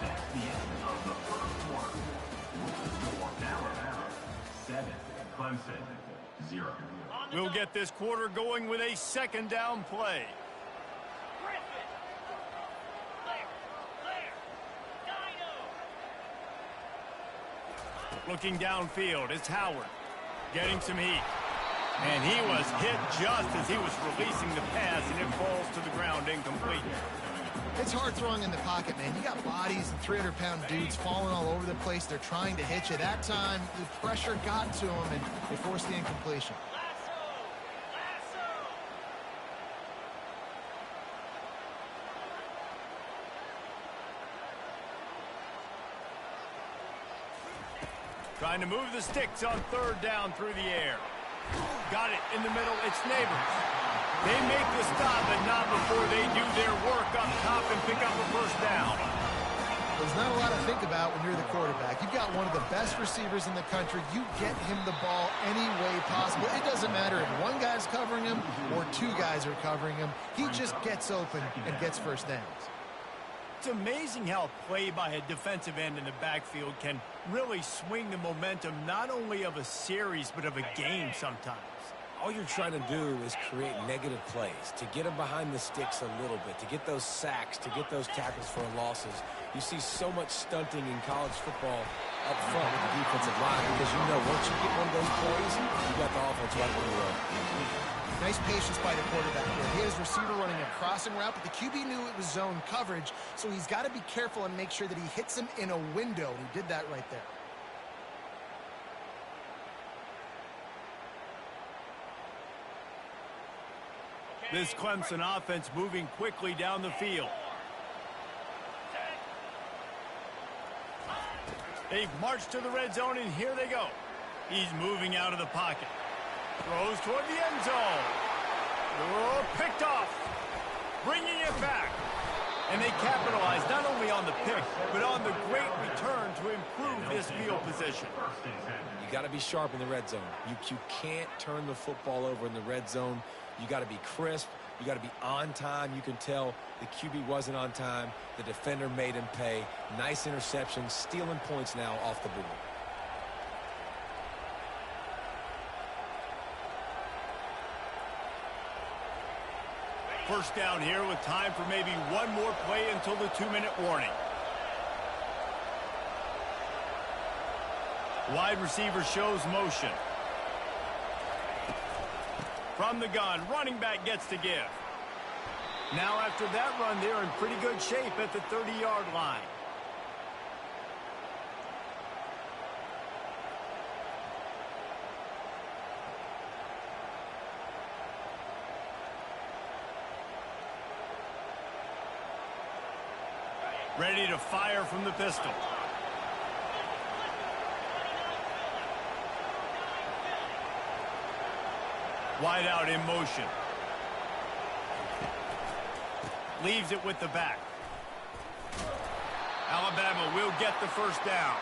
That's the end of the first quarter. For Alabama, 7, Clemson, 0. We'll get this quarter going with a 2nd down play. Looking downfield, it's Howard getting some heat. And he was hit just as he was releasing the pass, and it falls to the ground incomplete. It's hard throwing in the pocket, man. You got bodies and 300-pound dudes falling all over the place. They're trying to hit you. That time, the pressure got to them, and they forced the incompletion. Trying to move the sticks on 3rd down through the air. Got it in the middle. It's Neighbors. They make the stop, but not before they do their work up top and pick up a 1st down. There's not a lot to think about when you're the quarterback. You've got one of the best receivers in the country. You get him the ball any way possible. It doesn't matter if one guy's covering him or 2 guys are covering him. He just gets open and gets 1st downs. It's amazing how play by a defensive end in the backfield can really swing the momentum not only of a series but of a game sometimes. All you're trying to do is create negative plays, to get them behind the sticks a little bit, to get those sacks, to get those tackles for losses. You see so much stunting in college football up front with the defensive line because you know once you get one of those plays, you got the offense right where you are. Nice patience by the quarterback here. He had his receiver running a crossing route, but the QB knew it was zone coverage, so he's got to be careful and make sure that he hits him in a window. He did that right there. This Clemson offense moving quickly down the field. They've marched to the red zone, and here they go. He's moving out of the pocket. Throws toward the end zone. Oh, picked off. Bringing it back. And they capitalize not only on the pick, but on the great return to improve this field position. You got to be sharp in the red zone. You can't turn the football over in the red zone. You got to be crisp. You got to be on time. You can tell the QB wasn't on time. The defender made him pay. Nice interception, stealing points now off the board. First down here with time for maybe one more play until the 2-minute warning. Wide receiver shows motion. From the gun, running back gets to give. Now after that run, they're in pretty good shape at the 30-yard line. Ready to fire from the pistol. Wide out in motion. Leaves it with the back. Alabama will get the first down.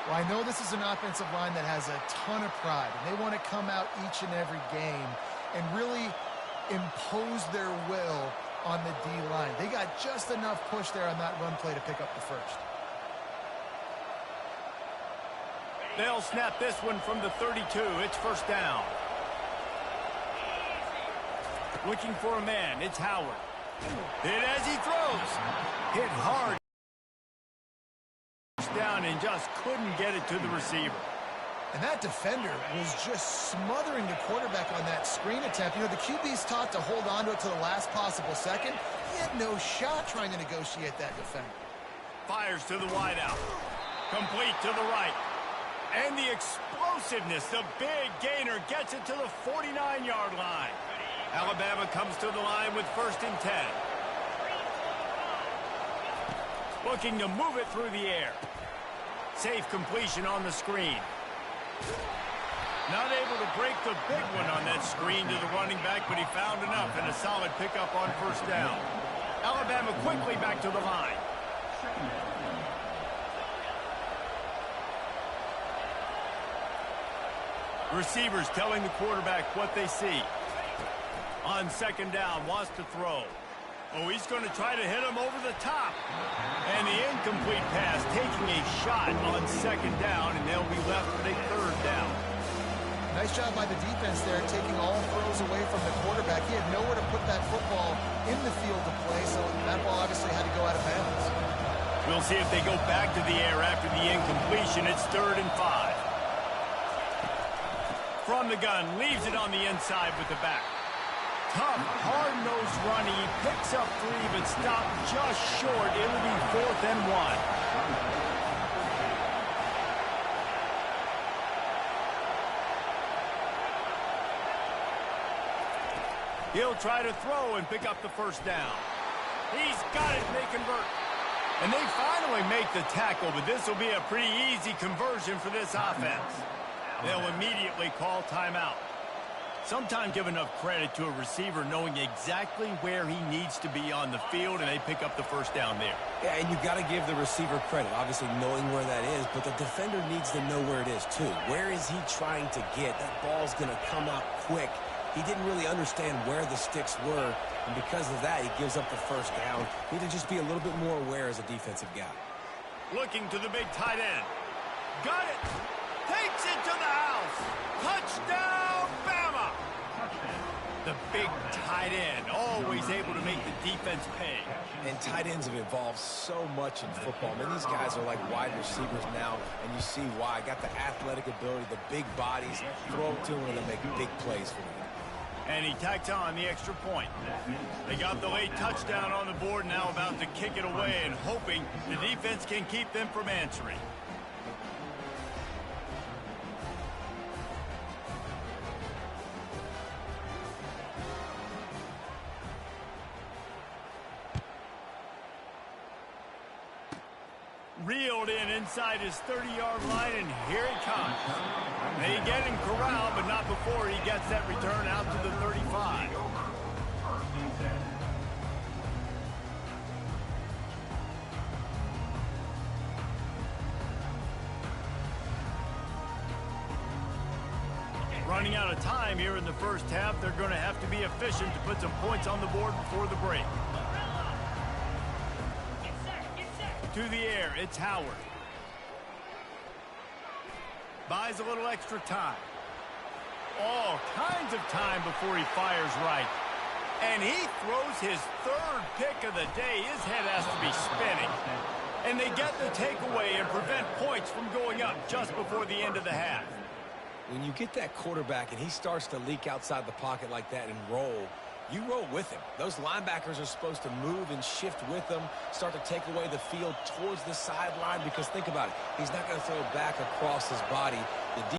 Well, I know this is an offensive line that has a ton of pride, and they want to come out each and every game and really impose their will on the D-line. They got just enough push there on that run play to pick up the first. They'll snap this one from the 32. It's first down. Looking for a man. It's Howard. Hit as he throws. Hit hard. Down and just couldn't get it to the receiver. And that defender was just smothering the quarterback on that screen attempt. You know, the QB's taught to hold on to it to the last possible second. He had no shot trying to negotiate that defender. Fires to the wideout. Complete to the right. And the explosiveness, the big gainer, gets it to the 49-yard line. Alabama comes to the line with 1st and 10. Looking to move it through the air. Safe completion on the screen. Not able to break the big one on that screen to the running back, but he found enough and a solid pickup on first down. Alabama quickly back to the line. Receivers telling the quarterback what they see. On 2nd down, wants to throw. Oh, he's going to try to hit him over the top. And the incomplete pass taking a shot on 2nd down, and they'll be left with a 3rd down. Nice job by the defense there, taking all throws away from the quarterback. He had nowhere to put that football in the field to play, so that ball obviously had to go out of bounds. We'll see if they go back to the air after the incompletion. It's 3rd and 5. From the gun, leaves it on the inside with the back. Tough, hard-nosed run. He picks up 3, but stopped just short. It'll be 4th and 1. He'll try to throw and pick up the first down. He's got it, and they convert. And they finally make the tackle, but this will be a pretty easy conversion for this offense. They'll immediately call timeout. Sometimes give enough credit to a receiver knowing exactly where he needs to be on the field, and they pick up the first down there. Yeah, and you've got to give the receiver credit, obviously knowing where that is, but the defender needs to know where it is too. Where is he trying to get? That ball's going to come out quick. He didn't really understand where the sticks were, and because of that, he gives up the first down. Need to just be a little bit more aware as a defensive guy. Looking to the big tight end. Got it. Takes it to the house. Touchdown, Bama. The big tight end, always able to make the defense pay. And tight ends have evolved so much in football. I mean, these guys are like wide receivers now, and you see why. Got the athletic ability, the big bodies. Throw it to them, and they make big plays for them. And he tacks on the extra point. They got the late touchdown on the board, now about to kick it away and hoping the defense can keep them from answering. Reeled in inside his 30-yard line, and here he comes. They get him corralled, but not before he gets that return out to the 35. Running out of time here in the first half. They're going to have to be efficient to put some points on the board before the break. To the air, it's Howard. Buys a little extra time. All kinds of time before he fires right. And he throws his 3rd pick of the day. His head has to be spinning. And they get the takeaway and prevent points from going up just before the end of the half. When you get that quarterback and he starts to leak outside the pocket like that and roll, you roll with him. Those linebackers are supposed to move and shift with them, start to take away the field towards the sideline, because think about it, he's not going to throw it back across his body. The